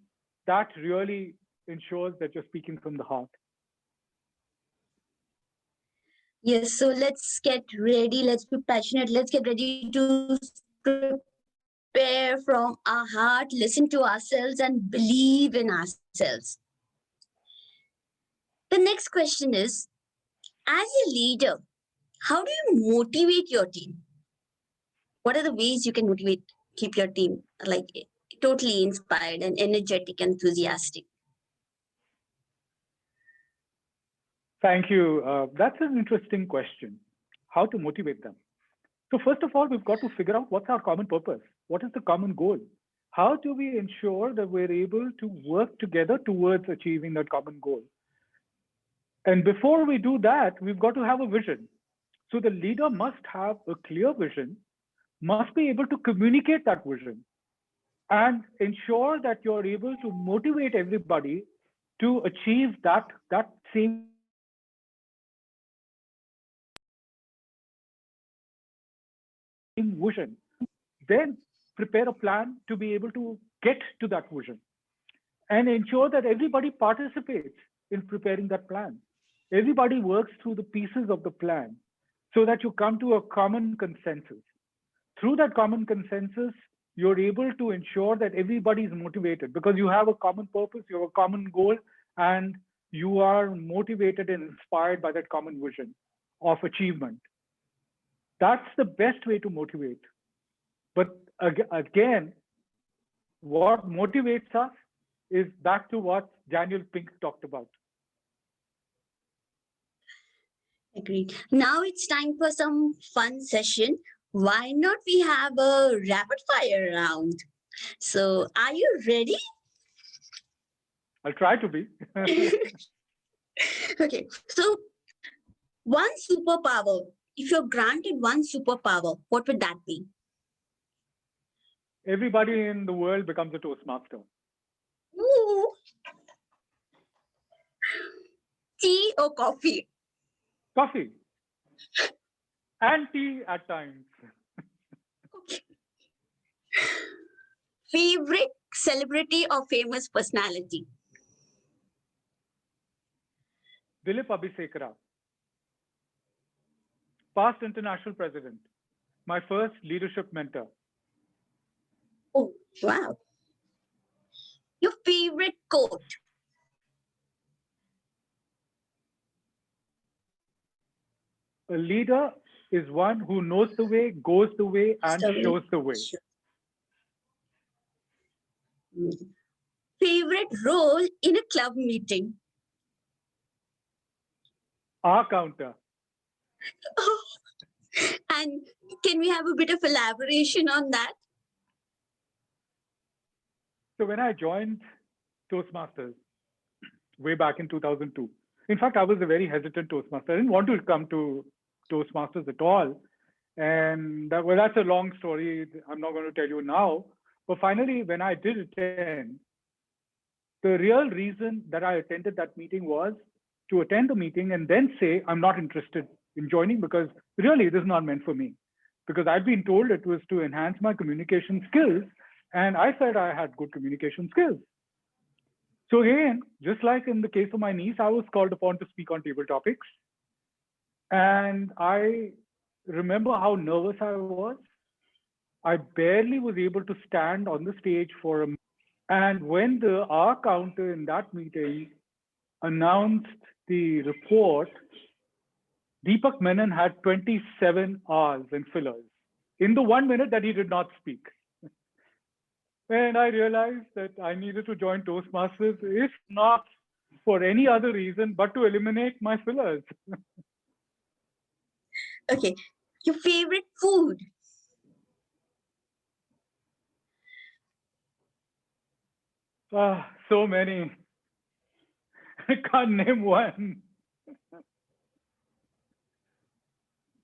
that really ensures that you're speaking from the heart. Yes, so let's get ready, let's be passionate, let's get ready to prepare from our heart, listen to ourselves, and believe in ourselves. The next question is, as a leader, how do you motivate your team? What are the ways you can motivate, keep your team like totally inspired and energetic, enthusiastic? Thank you. That's an interesting question. How to motivate them? So first of all, we've got to figure out what's our common purpose. What is the common goal? How do we ensure that we're able to work together towards achieving that common goal? And before we do that, we've got to have a vision. So the leader must have a clear vision, must be able to communicate that vision, and ensure that you're able to motivate everybody to achieve that same vision. Then prepare a plan to be able to get to that vision, and ensure that everybody participates in preparing that plan. Everybody works through the pieces of the plan so that you come to a common consensus. Through that common consensus, you're able to ensure that everybody is motivated because you have a common purpose, you have a common goal, and you are motivated and inspired by that common vision of achievement. That's the best way to motivate. But again, what motivates us is back to what Daniel Pink talked about. Agreed. Now it's time for some fun session. Why not we have a rapid fire round? So are you ready? I'll try to be. Okay, so one superpower, if you're granted one superpower, what would that be? Everybody in the world becomes a Toastmaster. Ooh. Tea or coffee? Coffee. And tea at times. Favorite celebrity or famous personality? Dilip Abhisekara. Past international president. My first leadership mentor. Oh, wow. Your favorite quote. A leader is one who knows the way, goes the way, and shows the way. Favorite role in a club meeting? Our counter. And can we have a bit of elaboration on that? So when I joined Toastmasters way back in 2002, in fact, I was a very hesitant Toastmaster. I didn't want to come to Toastmasters at all. And well, that's a long story. I'm not going to tell you now. But finally, when I did attend, the real reason that I attended that meeting was to attend the meeting and then say, I'm not interested in joining because really this is not meant for me. Because I'd been told it was to enhance my communication skills. And I said I had good communication skills. So again, just like in the case of my niece, I was called upon to speak on table topics. And I remember how nervous I was. I barely was able to stand on the stage for a minute. And when the R counter in that meeting announced the report, Deepak Menon had 27 R's and fillers in the 1 minute that he did not speak. And I realized that I needed to join Toastmasters, if not for any other reason, but to eliminate my fillers. Okay, your favorite food? So many. I can't name one.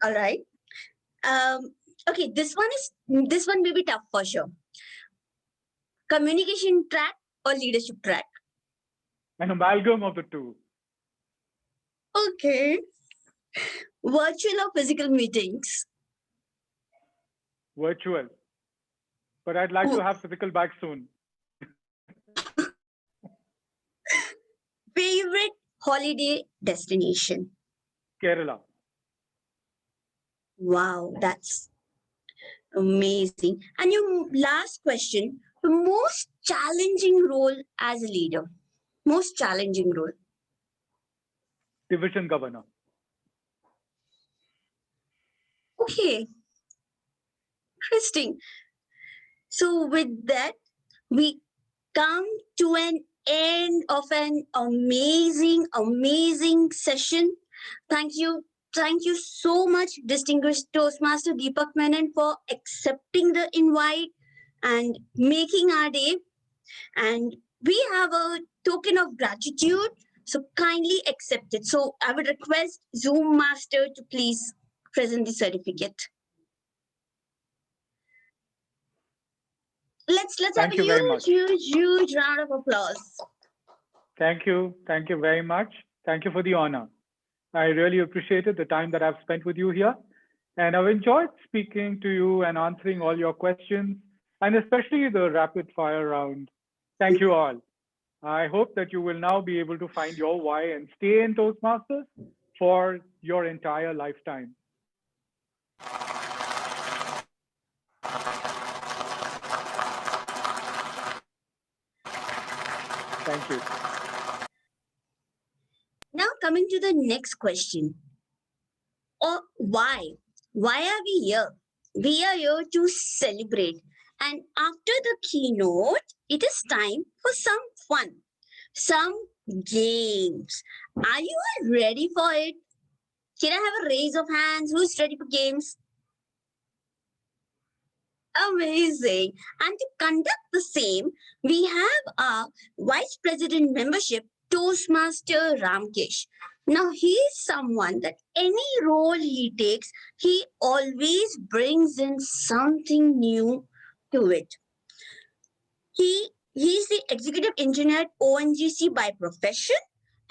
All right. Okay, this one may be tough for sure. Communication track or leadership track? An amalgam of the two. Okay. Virtual or physical meetings? Virtual. But I'd like to have physical back soon. Favorite holiday destination? Kerala. Wow, that's amazing. And your last question, the most challenging role as a leader? Most challenging role? Division governor. Okay. Interesting. So with that, we come to an end of an amazing, amazing session. Thank you. Thank you so much, distinguished Toastmaster Deepak Menon, for accepting the invite and making our day. And we have a token of gratitude, so kindly accept it. So I would request Zoom Master to please present the certificate. Let's have Thank a you very much. huge round of applause. Thank you. Thank you very much. Thank you for the honor. I really appreciated the time that I've spent with you here. And I've enjoyed speaking to you and answering all your questions, and especially the rapid fire round. Thank you all. I hope that you will now be able to find your why and stay in Toastmasters for your entire lifetime. Thank you. Now coming to the next question. Or why? Why are we here? We are here to celebrate. And after the keynote, it is time for some fun, some games. Are you all ready for it? Can I have a raise of hands? Who's ready for games? Amazing. And to conduct the same, we have our Vice President membership, Toastmaster Ramkesh. Now, he is someone that any role he takes, he always brings in something new to it. He's the executive engineer at ONGC by profession,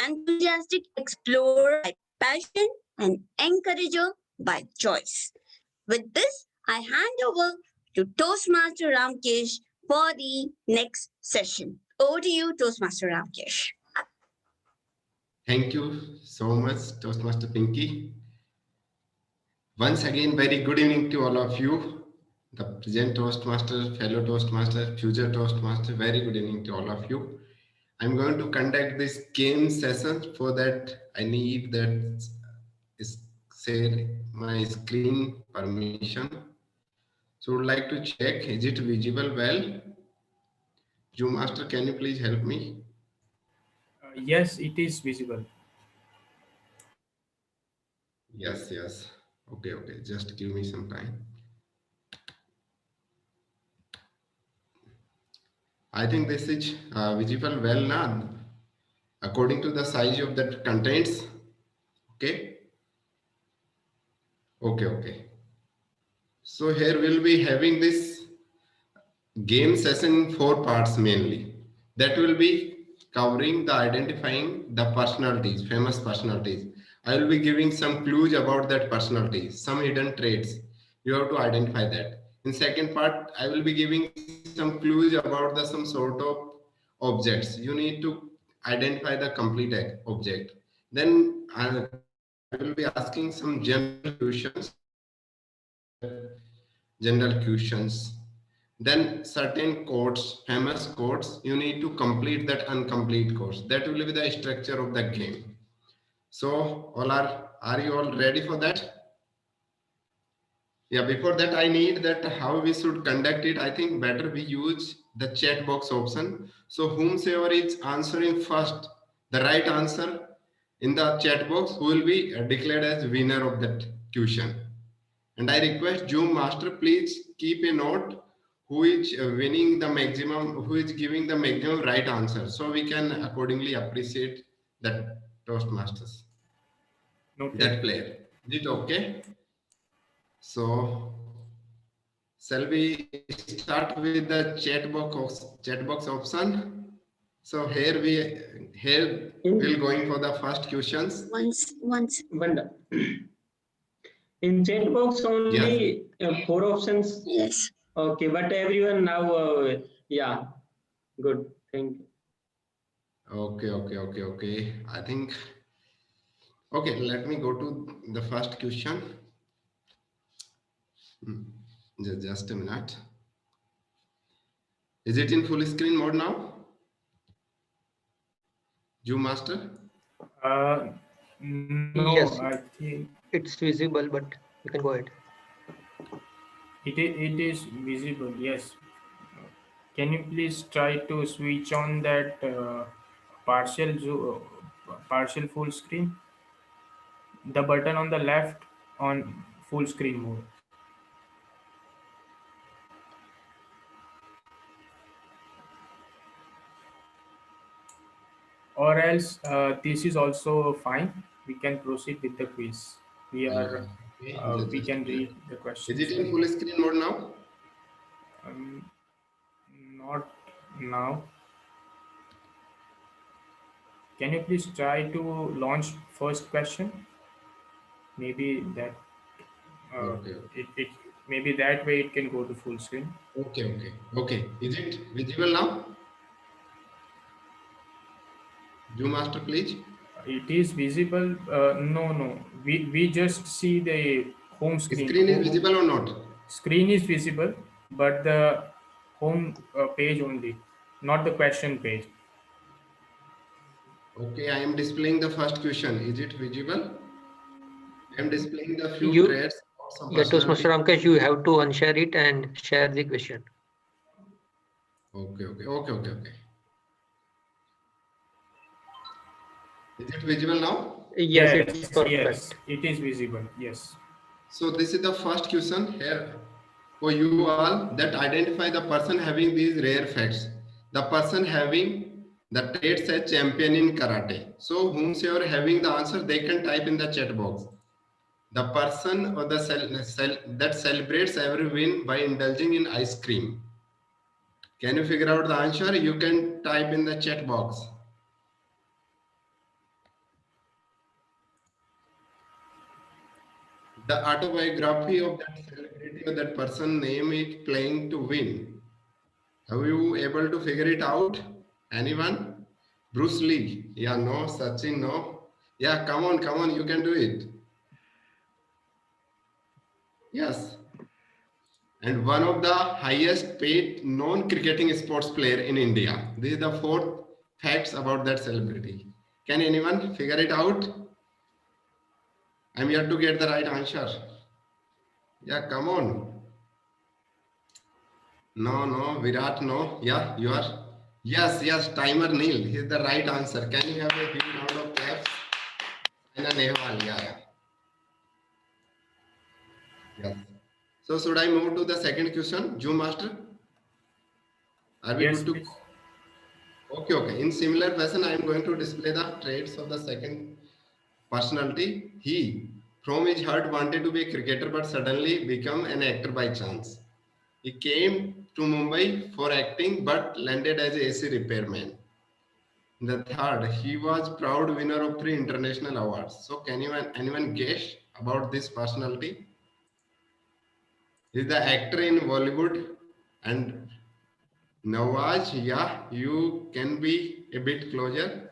enthusiastic explorer by passion, and encourager by choice. With this, I hand over to Toastmaster Ramkesh for the next session. Over to you, Toastmaster Ramkesh. Thank you so much, Toastmaster Pinky. Once again, very good evening to all of you, the present Toastmaster, fellow Toastmaster, future Toastmaster. Very good evening to all of you. I'm going to conduct this game session. For that, I need that share my screen permission. So would like to check, is it visible well? Zoom Master, can you please help me? Yes, it is visible. Yes, yes. Okay, okay. Just give me some time. I think this is visible well now, according to the size of that contents. Okay. Okay, okay. So here we'll be having this game session in 4 parts mainly. That will be covering the identifying the personalities, famous personalities. I will be giving some clues about that personalities, some hidden traits. You have to identify that. In second part, I will be giving some clues about the some sort of objects. You need to identify the complete object. Then I will be asking some general questions. Then certain codes, famous codes, you need to complete that incomplete codes. That will be the structure of the game. So all are you all ready for that? Yeah, before that I need that how we should conduct it. I think better we use the chat box option. So whomsoever is answering first the right answer in the chat box who will be declared as winner of that question. And I request Zoom Master, please keep a note who is winning the maximum, who is giving the maximum right answer. So we can accordingly appreciate that Toastmasters, Noted. that player. Is it okay? So shall we start with the chat box option? So here we'll going for the first questions. Once. Vanda. In chat box only 4 options. Yes. Okay, but everyone now, yeah, good. Thank you. Okay. I think, okay, let me go to the first question. Just a minute. Is it in full screen mode now? Zoom Master? No, Yes. I think It's visible, but you can go ahead. it is visible. Yes. Can you please try to switch on that partial full screen? The button on the left on full screen mode. Or else this is also fine. We can proceed with the quiz. We are Okay, we just can a minute. read the Is questions. it in full screen mode now? Um, not now. Can you please try to launch first question? Maybe that Okay. it maybe that way it can go to full screen. Okay. Is it visible now? Zoom Master, please. It is visible. No. We just see the home screen. Screen is visible or not? Screen is visible, but the home page only, not the question page. Okay, I am displaying the first question. Is it visible? I am displaying the few You, traits of some yeah, personality. Toastmaster Ramkesh, you have to unshare it and share the question. Okay. Is it visible now? Yes, it's perfect. Yes, it is visible. Yes. So this is the first question here for you all, that identify the person having these rare facts. The person having the traits as champion in karate. So whomsoever having the answer, they can type in the chat box. The person or the cell that celebrates every win by indulging in ice cream. Can you figure out the answer? You can type in the chat box. The autobiography of that celebrity or that person name is playing to win. Are you able to figure it out? Anyone? Bruce Lee? Yeah, no. Sachin, no. Yeah, come on, you can do it. Yes. And one of the highest paid non-cricketing sports player in India. This is the fourth facts about that celebrity. Can anyone figure it out? I'm here to get the right answer. Yeah, come on. No, Virat, no. Yeah, you are. Yes, timer Neil. Here's the right answer. Can you have a huge round of claps? And a Nehwal, yeah. Yes. So should I move to the second question? Joe Master? Are we Yes, good to please. Okay. In similar fashion, I am going to display the traits of the second personality. He, from his heart, wanted to be a cricketer, but suddenly become an actor by chance. He came to Mumbai for acting, but landed as a AC repairman. The third, he was proud winner of 3 international awards. So can anyone guess about this personality? He's the actor in Bollywood and Nawaz. Yeah, you can be a bit closer.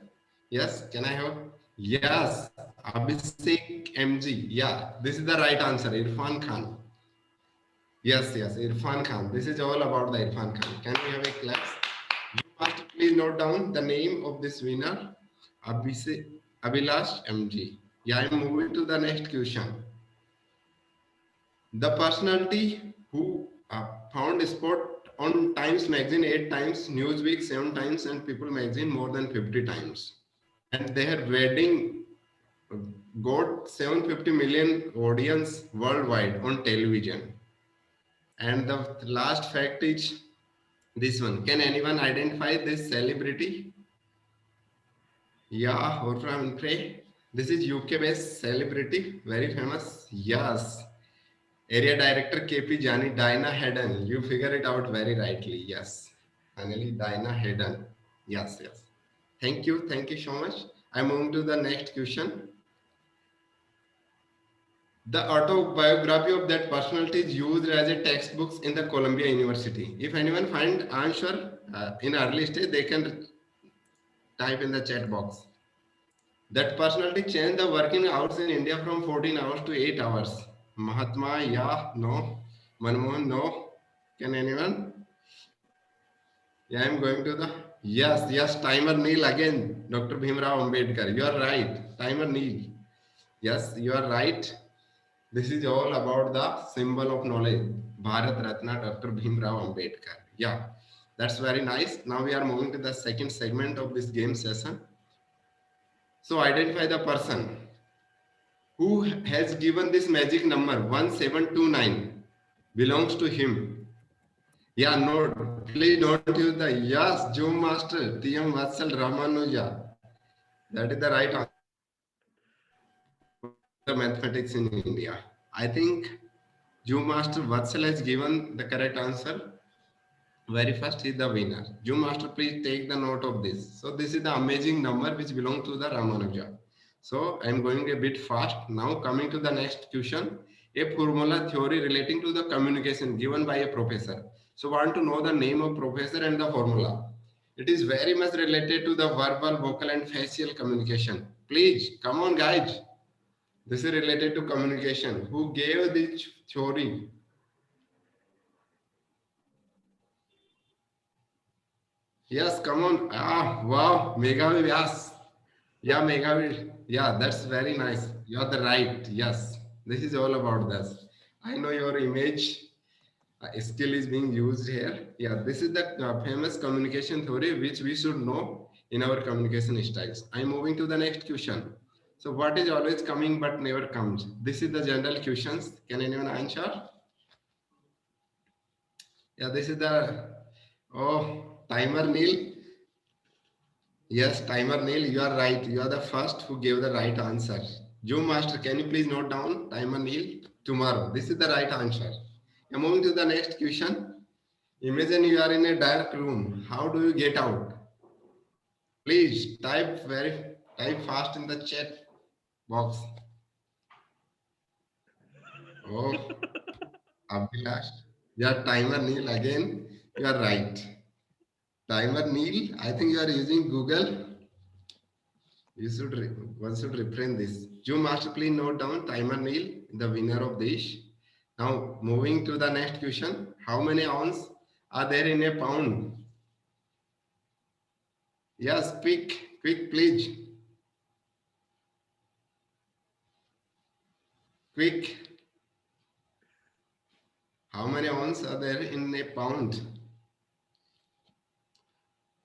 Yes, can I have? Yes, Abhishek MG. Yeah, this is the right answer. Irfan Khan. Yes, Irfan Khan. This is all about the Irfan Khan. Can we have a class? You must please note down the name of this winner, Abhishek Abhilash MG. Yeah, I'm moving to the next question. The personality who found spot on Times Magazine 8 times, Newsweek 7 times, and People Magazine more than 50 times. And their wedding got 750 million audience worldwide on television. And the last fact is this one. Can anyone identify this celebrity? Yeah, Oprah Winfrey. This is UK-based celebrity, very famous. Yes. Area Director KP Jani, Dinah Hedden. You figure it out very rightly. Yes. Finally, Dinah Hedden. Yes. Thank you so much. I move to the next question. The autobiography of that personality is used as a textbook in the Columbia University. If anyone find answer in early stage, they can type in the chat box. That personality changed the working hours in India from 14 hours to 8 hours. Mahatma, yeah, no. Manmohan, no. Can anyone? Yeah, I'm going to the... Yes, Timer Neil again. Dr. Bhimrao Ambedkar. You are right. Timer Neil. Yes, you are right. This is all about the symbol of knowledge. Bharat Ratna Dr. Bhimrao Ambedkar. Yeah, that's very nice. Now we are moving to the second segment of this game session. So identify the person who has given this magic number 1729 belongs to him. Yeah, no, please don't use the yes, Joe Master, TM Vatsal Ramanuja. That is the right answer. The mathematics in India. I think Joe Master Vatsal has given the correct answer. Very first is the winner. Joe Master, please take the note of this. So this is the amazing number which belongs to the Ramanuja. So I'm going a bit fast. Now coming to the next question. A formula theory relating to the communication given by a professor. So want to know the name of professor and the formula. It is very much related to the verbal, vocal and facial communication. Please, come on guys. This is related to communication. Who gave this theory? Yes, come on. Ah, wow. Meghavir, yes. Yeah, Meghavir. Yeah, that's very nice. You're the right. Yes. This is all about this. I know your image skill is being used here. Yeah, this is the famous communication theory which we should know in our communication styles. I'm moving to the next question. So what is always coming but never comes? This is the general questions. Can anyone answer? Yeah, this is the timer Neil. Yes, timer Neil, you are right. You are the first who gave the right answer. Joe Master, can you please note down timer Neil? Tomorrow. This is the right answer. Moving to the next question. Imagine you are in a dark room. How do you get out? Please type fast in the chat box. Oh, Abhilash. Yeah, timer Neil again. You are right. Timer Neil, I think you are using Google. One should refrain this. Joe Master, please note down timer Neil, the winner of this. Now moving to the next question. How many ounces are there in a pound? Yes, quick, please. Quick. How many ounces are there in a pound?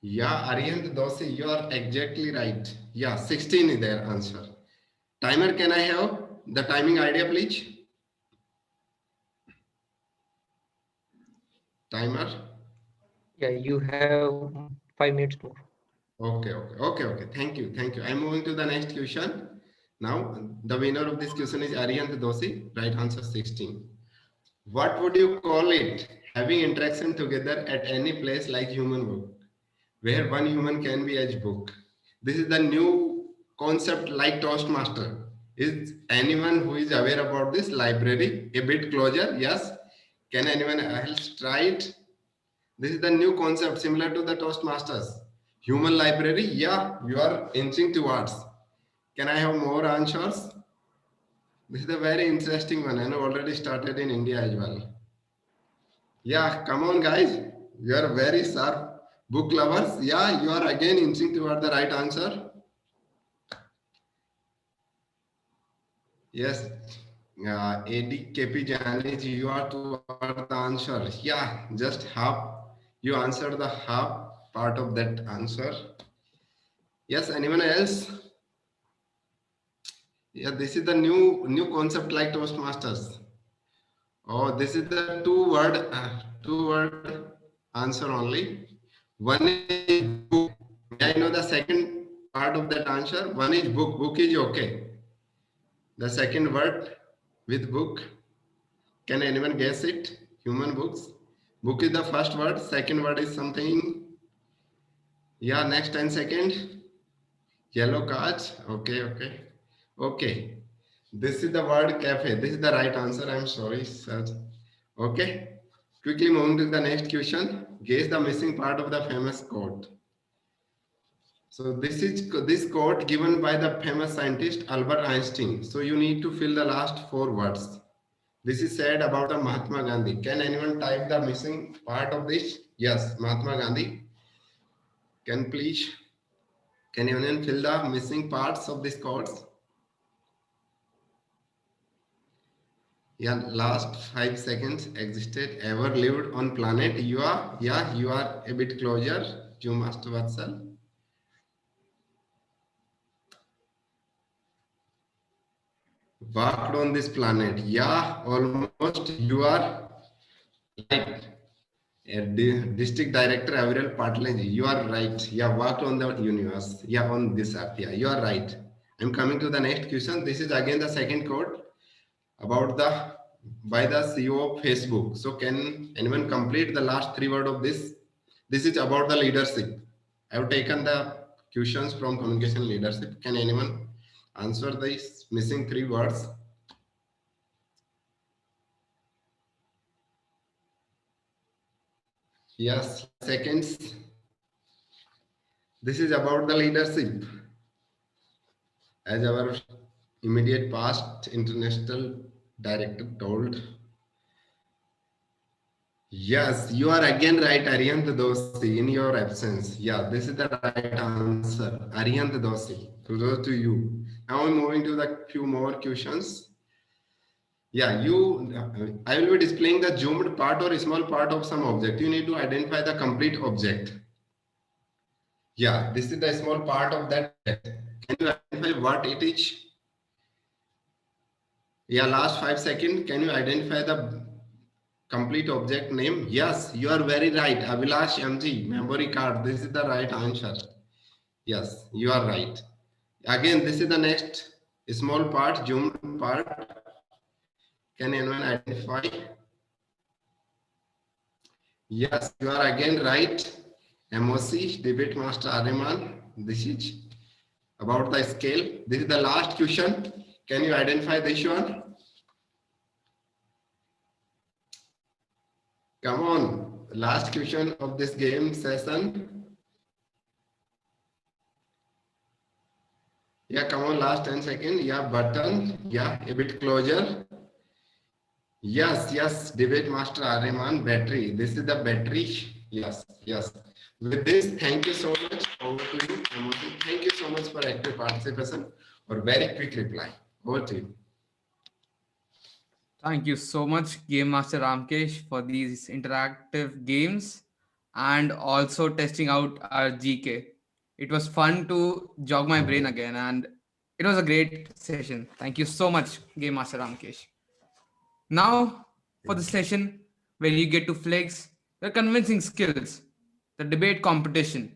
Yeah, Arihant Dosi, you are exactly right. Yeah, 16 is their answer. Timer, can I have the timing idea, please? Timer. Yeah, you have 5 minutes more. Okay. Thank you. I'm moving to the next question. Now, the winner of this question is Arihant Dosi. Right answer 16. What would you call it? Having interaction together at any place like human book, where one human can be each book. This is the new concept like Toastmaster. Is anyone who is aware about this library? A bit closer, yes. Can anyone else try it? This is the new concept similar to the Toastmasters. Human library, yeah, you are inching towards. Can I have more answers? This is a very interesting one and already started in India as well. Yeah, come on guys. You are very sharp book lovers. Yeah, you are again inching toward the right answer. Yes. ADKP Janish, you are toward the answer. Yeah, just half. You answered the half part of that answer. Yes, anyone else? Yeah, this is the new concept like Toastmasters. Oh, this is the two word answer only. One is book. May I know the second part of that answer? One is book. Book is okay. The second word with book. Can anyone guess it? Human books. Book is the first word. Second word is something. Yeah, next 10 seconds. Yellow cards. Okay. This is the word cafe. This is the right answer. I'm sorry, sir. Okay. Quickly moving to the next question. Guess the missing part of the famous quote. So this quote given by the famous scientist Albert Einstein. So you need to fill the last 4 words. This is said about the Mahatma Gandhi. Can anyone type the missing part of this? Yes, Mahatma Gandhi. Can anyone fill the missing parts of this quotes? Yeah, last 5 seconds. Existed, ever lived on planet. You are a bit closer. You must Vatsal. Walked on this planet. Yeah, almost. You are right. District Director Avril Patlaji. You are right. Yeah, walked on the universe. Yeah, on this earth. Yeah, you are right. I'm coming to the next question. This is again the second quote about by the CEO of Facebook. So can anyone complete the last 3 words of this? This is about the leadership. I have taken the questions from communication leadership. Can anyone answer these missing 3 words? Yes, seconds. This is about the leadership. As our immediate past international director told. Yes, you are again right, Arihant Dosi, in your absence. Yeah, this is the right answer. Arihant Dosi, kudos to you. Now I'm moving to the few more questions. Yeah, I will be displaying the zoomed part or small part of some object. You need to identify the complete object. Yeah, this is the small part of that. Can you identify what it is? Yeah, last 5 seconds. Can you identify the complete object name? Yes, you are very right. Abhilash MG, memory card. This is the right answer. Yes, you are right. Again, this is the next small part, zoomed part. Can anyone identify? Yes, you are again right. MOC, Debate Master Areman. This is about the scale. This is the last question. Can you identify this one? Come on, last question of this game session. Yeah, come on, last 10 seconds. Yeah, button. Yeah, a bit closer. Yes, Debate Master Areman, battery. This is the battery. Yes. With this, thank you so much. over to you. Thank you so much for active participation or very quick reply. Over to you. Thank you so much, Game Master Ramkesh, for these interactive games and also testing out our GK. It was fun to jog my brain again, and it was a great session. Thank you so much, Game Master Ramkesh. Now, for the session where you get to flex your convincing skills, the debate competition.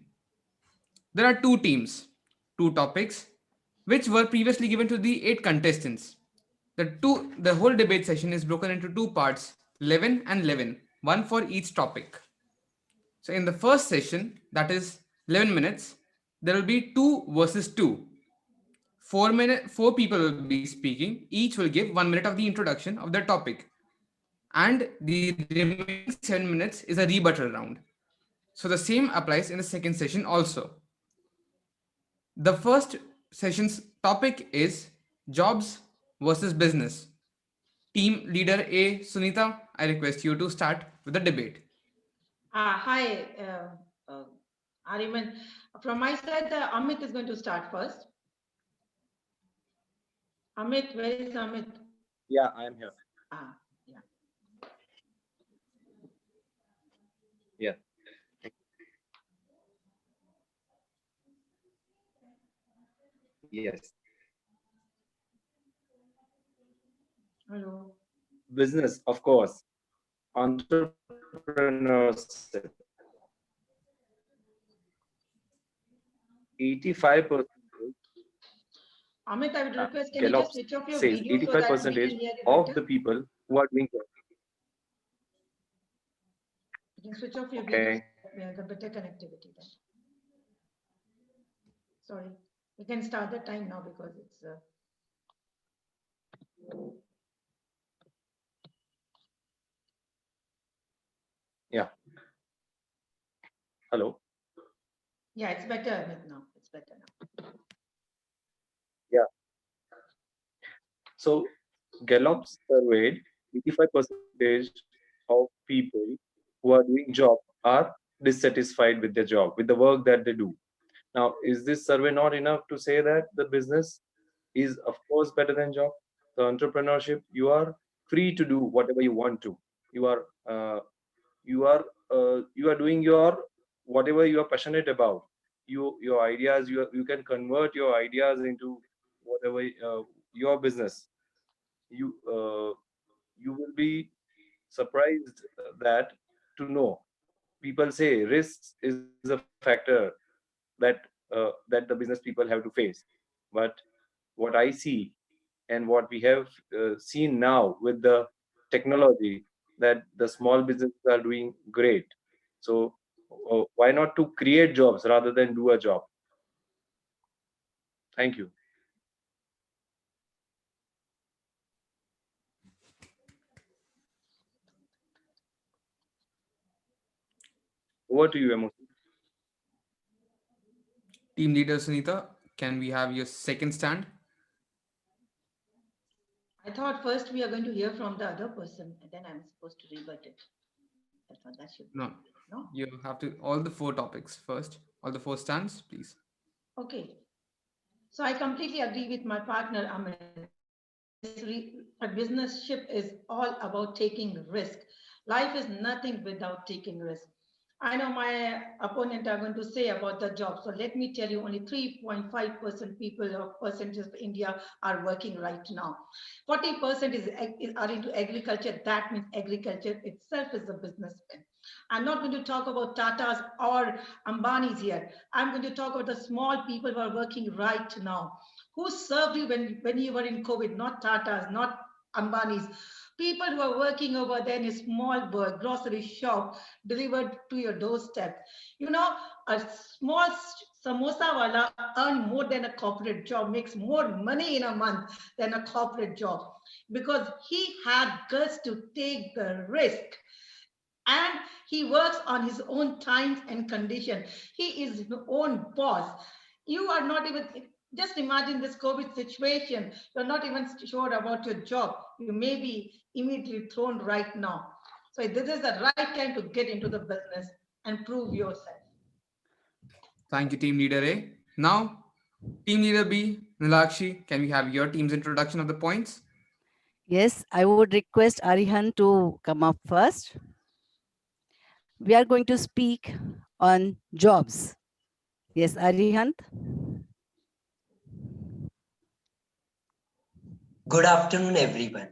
There are two teams, two topics, which were previously given to the 8 contestants. The whole debate session is broken into two parts, 11 and 11, one for each topic. So in the first session, that is 11 minutes, there will be 2 versus 2. 4 people will be speaking. Each will give 1 minute of the introduction of their topic. And the remaining 7 minutes is a rebuttal round. So the same applies in the second session also. The first session's topic is jobs versus business. Team leader A, Sunita, I request you to start with the debate. Hi, Ariman. From my side, Amit is going to start first. Amit, where is Amit? Yeah, I am here. Yeah. Yeah. Yes. Hello. Business, of course. Entrepreneurship. 85%. Amit, I would request, can you Gallup just switch off your says video so that we can 85% hear it of better? the people who are doing that. You can switch off your video. Okay. We have a better connectivity then. Sorry. We can start the time now because it's... Yeah. Hello. Yeah, it's better, Amit, now. It's better now. Yeah. So Gallup surveyed 85% of people who are doing job are dissatisfied with their job, with the work that they do. Now, is this survey not enough to say that the business is, of course, better than job? The entrepreneurship, you are free to do whatever you want to. You are doing your whatever you are passionate about. Your ideas, you can convert your ideas into whatever your business. You will be surprised that to know. People say risks is a factor that that the business people have to face, but what I see and what we have seen now with the technology, that the small businesses are doing great. So why not to create jobs rather than do a job? Thank you. Over to you, Amos. Team leader Sunita, can we have your second stand? I thought first we are going to hear from the other person and then I'm supposed to rebut it. I thought that should be. No. No? You have to, all the 4 topics first, all the 4 stands, please. Okay. So I completely agree with my partner, Amit. A business ship is all about taking risk. Life is nothing without taking risk. I know my opponent are going to say about the job. So let me tell you, only 3.5% people of percentage of India are working right now. 40% are into agriculture. That means agriculture itself is a business. I'm not going to talk about Tatas or Ambanis here. I'm going to talk about the small people who are working right now. Who served you when you were in COVID? Not Tatas, not Ambanis. People who are working over there in a small grocery shop delivered to your doorstep. You know, a small samosa wala earn more than a corporate job, makes more money in a month than a corporate job because he had guts to take the risk. And he works on his own times and condition. He is his own boss. You are not even, just imagine this COVID situation. You're not even sure about your job. You may be immediately thrown right now. So this is the right time to get into the business and prove yourself. Thank you, Team Leader A. Now, Team Leader B, Nilakshi, can we have your team's introduction of the points? Yes, I would request Arihan to come up first. We are going to speak on jobs. Yes, Arihant. Good afternoon, everyone.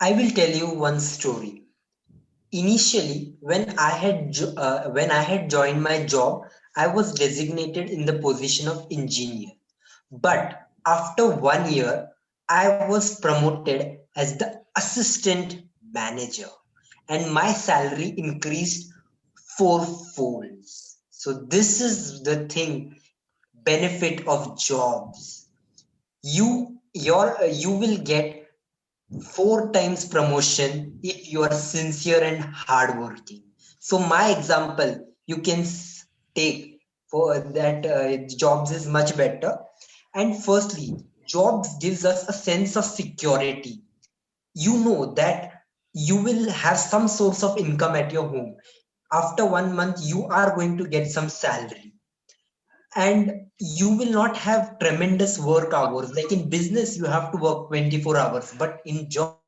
I will tell you one story. Initially, when I had joined my job, I was designated in the position of engineer. But after 1 year, I was promoted as the assistant manager, and my salary increased fourfold. So this is the thing, benefit of jobs. You will get 4 times promotion if you are sincere and hardworking. So my example you can take for that, jobs is much better. And firstly, jobs gives us a sense of security. You know that you will have some source of income at your home. After 1 month, you are going to get some salary, and you will not have tremendous work hours. Like in business, you have to work 24 hours, but in job,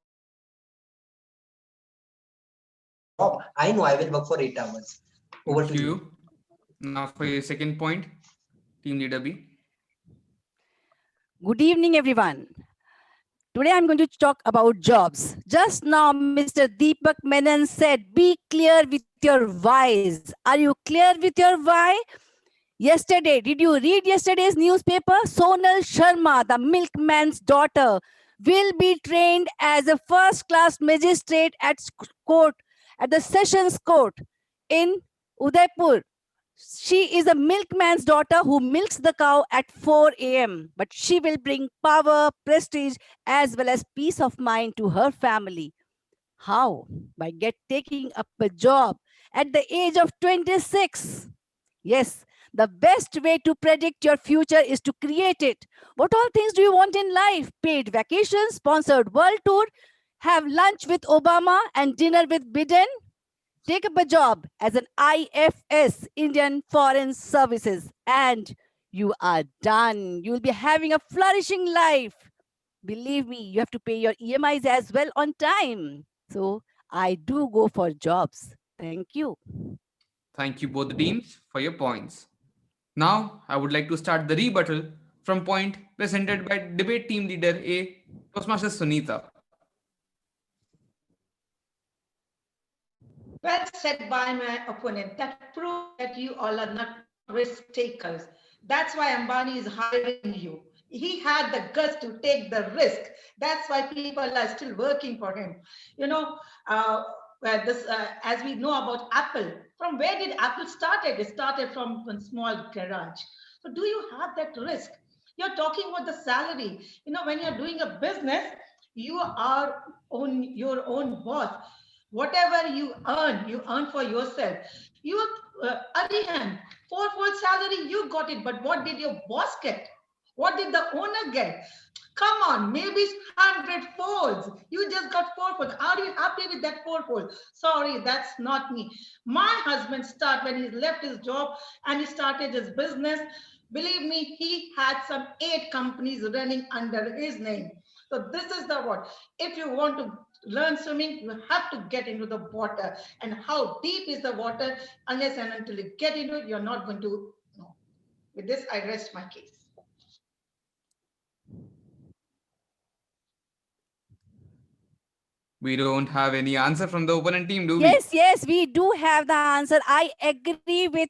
I know I will work for 8 hours. Over Thank to you. you. Now, for your second point, Team Leader B. Good evening, everyone. Today I'm going to talk about jobs. Just now, Mr. Deepak Menon said, be clear with your whys. Are you clear with your why? Yesterday, did you read yesterday's newspaper? Sonal Sharma, the milkman's daughter, will be trained as a first-class magistrate at court, at the Sessions Court in Udaipur. She is a milkman's daughter who milks the cow at 4 a.m. But she will bring power, prestige, as well as peace of mind to her family. How? By taking up a job at the age of 26. Yes, the best way to predict your future is to create it. What all things do you want in life? Paid vacation, sponsored world tour, have lunch with Obama and dinner with Biden? Take up a job as an IFS, Indian Foreign Services, and you are done. You'll be having a flourishing life. Believe me, you have to pay your EMIs as well on time. So I do go for jobs. Thank you. Thank you both the teams for your points. Now, I would like to start the rebuttal from point presented by debate team leader A, Toastmasters Sunita. Well said by my opponent. That proves that you all are not risk takers. That's why Ambani is hiring you. He had the guts to take the risk. That's why people are still working for him. You know, as we know about Apple, from where did Apple started? It started from a small garage. So do you have that risk? You're talking about the salary. You know, when you're doing a business, you are your own boss. Whatever you earn for yourself. You, Arihan, fourfold salary, you got it, but what did your boss get? What did the owner get? Come on, maybe 100 folds. You just got fourfold. Are you happy with that fourfold? Sorry, that's not me. My husband when he left his job and he started his business. Believe me, he had some 8 companies running under his name. So this is the what. If you want to learn swimming, you have to get into the water. And how deep is the water? Unless and until you get into it, you're not going to know. With this, I rest my case. We don't have any answer from the opponent team, do we? Yes, we do have the answer. I agree with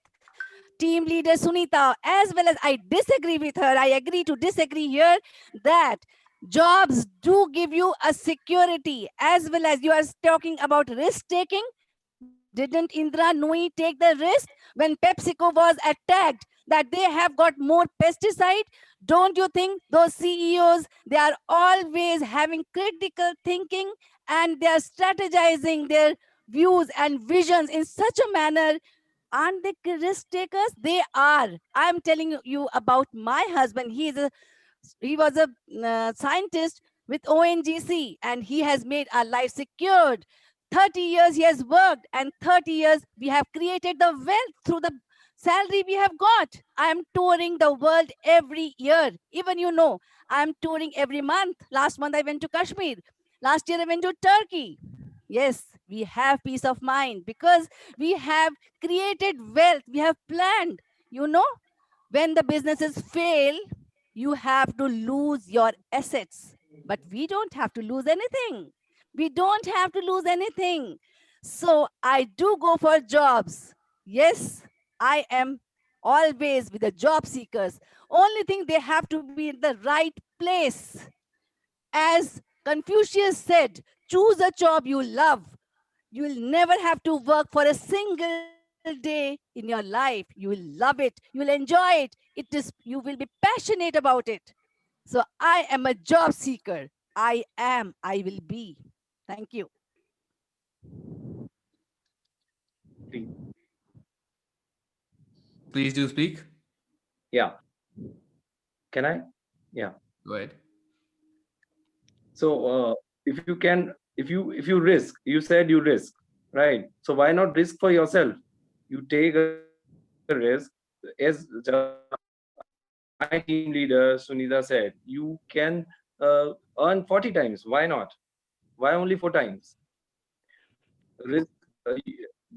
team leader Sunita, as well as I disagree with her. I agree to disagree here that jobs do give you a security, as well as you are talking about risk taking. Didn't Indra Nooyi take the risk when PepsiCo was attacked that they have got more pesticide? Don't you think those CEOs, they are always having critical thinking and they are strategizing their views and visions in such a manner? Aren't they risk takers? They are. I'm telling you about my husband. He was a scientist with ONGC and he has made our life secured. 30 years he has worked and 30 years we have created the wealth through the salary we have got. I am touring the world every year. Even I am touring every month. Last month I went to Kashmir. Last year I went to Turkey. Yes, we have peace of mind because we have created wealth. We have planned. When the businesses fail, you have to lose your assets. But we don't have to lose anything. We don't have to lose anything. So I do go for jobs. Yes, I am always with the job seekers. Only thing they have to be in the right place. As Confucius said, choose a job you love. You will never have to work for a single day in your life. You will love it. You will enjoy it. You will be passionate about it. So I am a job seeker. I will be. Thank you. Please do speak. Yeah. Can I? Yeah. Go ahead. So if you can, if you risk, you said you risk, right? So why not risk for yourself? You take a risk. As my team leader Sunita said, you can earn 40 times. Why not? Why only 4 times? Risk.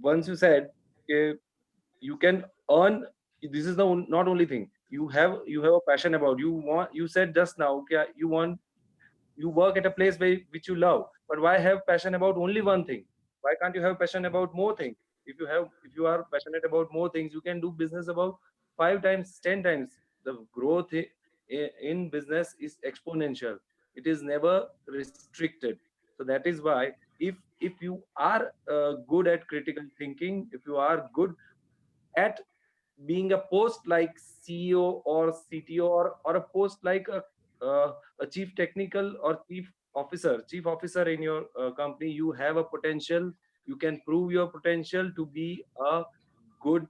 Once you said you can earn. This is the not only thing you have a passion about. You said just now, okay, you work at a place which you love, but why have passion about only one thing? Why can't you have passion about more things? If you are passionate about more things, you can do business about 5 times, 10 times. The growth in business is exponential. It is never restricted. So that is why if you are good at critical thinking, if you are good at being a post like CEO or CTO, or a post like a chief technical or chief officer in your company, you have a potential. You can prove your potential to be a good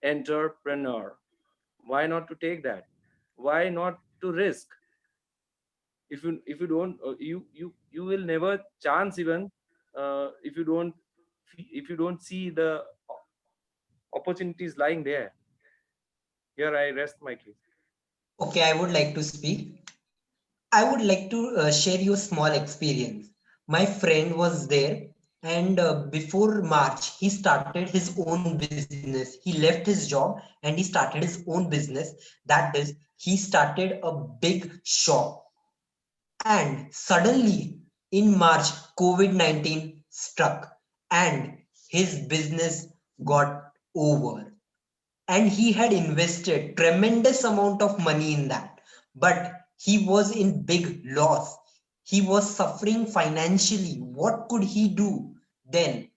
entrepreneur. Why not to take that? Why not to risk? If you don't, you will never chance even if you don't see the opportunities lying there. Here I rest my case. Okay, I would like to speak. I would like to share you a small experience. My friend was there, and before March, he started his own business. He left his job and he started his own business. That is, he started a big shop. And suddenly, in March, COVID-19 struck, and his business got over. And he had invested tremendous amount of money in that, but he was in big loss. He was suffering financially. What could he do? Then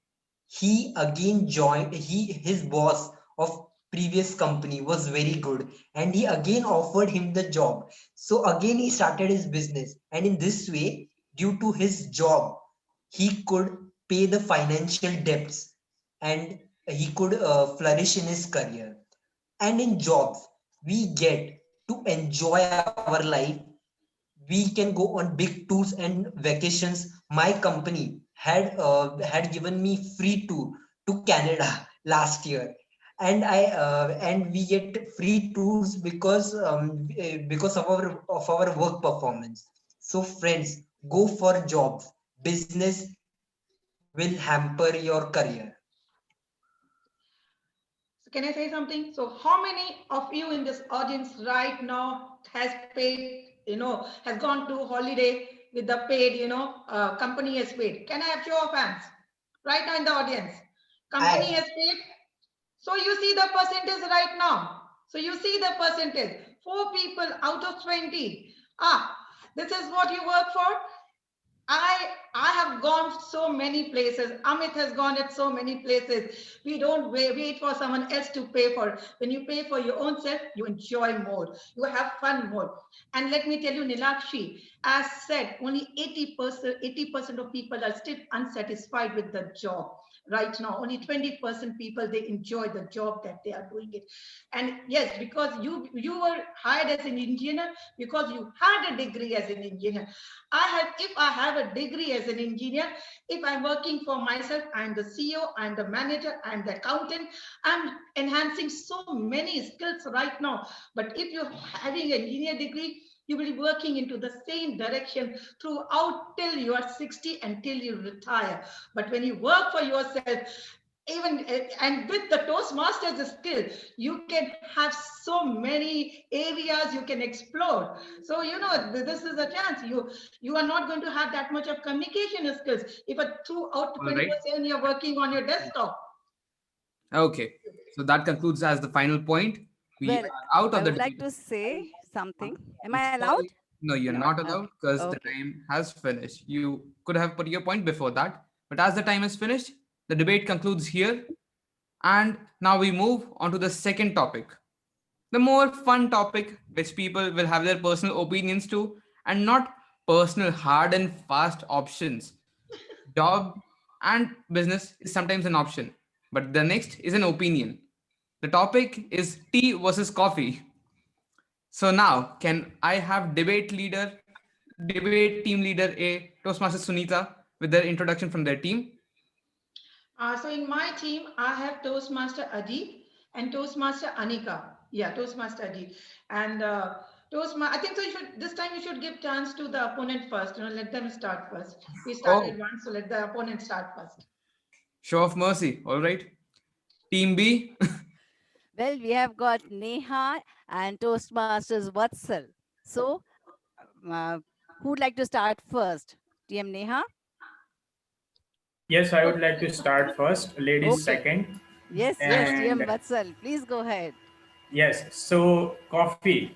he again joined. His boss of previous company was very good, and he again offered him the job. So again he started his business, and in this way, due to his job, he could pay the financial debts, and he could flourish in his career. And in jobs, we get to enjoy our life. We can go on big tours and vacations. My company had given me free tour to Canada last year, and we get free tours because of our work performance. So friends, go for jobs. Business will hamper your career. So can I say something? So how many of you in this audience right now has paid, has gone to holiday with the paid, company has paid? Can I have show of hands? Right now in the audience. Company has paid. So you see the percentage right now. So you see the percentage. 4 people out of 20. This is what you work for. I have gone so many places. Amit has gone at so many places. We don't wait for someone else to pay for. When you pay for your own self, you enjoy more. You have fun more. And let me tell you, Nilakshi, as said, only 80% of people are still unsatisfied with the job. Right now, only 20% people, they enjoy the job that they are doing it. And yes, because you were hired as an engineer because you had a degree as an engineer. If I have a degree as an engineer, engineer. If I'm working for myself, I'm the CEO, I'm the manager, I'm the accountant. I'm enhancing so many skills right now. But if you're having an engineer degree, you will be working into the same direction throughout till you are 60 until you retire. But when you work for yourself, even and with the Toastmasters skill, you can have so many areas you can explore. So this is a chance. You are not going to have that much of communication skills if throughout All right. 24/7 you're working on your desktop. Okay. So that concludes as the final point. We Well, are out of I the would like debate. to say something. Am I'm I allowed? sorry. No, you're No. not allowed because the Okay. time has finished. You could have put your point before that, but as the time is finished, the debate concludes here. And now we move on to the second topic, the more fun topic, which people will have their personal opinions to, and not personal hard and fast options. Job and business is sometimes an option, but the next is an opinion. The topic is tea versus coffee. So now, can I have debate team leader A, Toastmaster Sunita, with their introduction from their team? So in my team, I have Toastmaster Adi and Toastmaster Anika. Yeah, Toastmaster Adi. And I think so this time you should give chance to the opponent first. Let them start first. We started Oh, once, so let the opponent start first. show of mercy. All right. Team B. Well, we have got Neha and Toastmasters Vatsal. So, uh, who would like to start first? TM Neha? Yes, I would like to start first, ladies Okay. second. Yes, TM And Vatsal. Please go ahead. yes, so coffee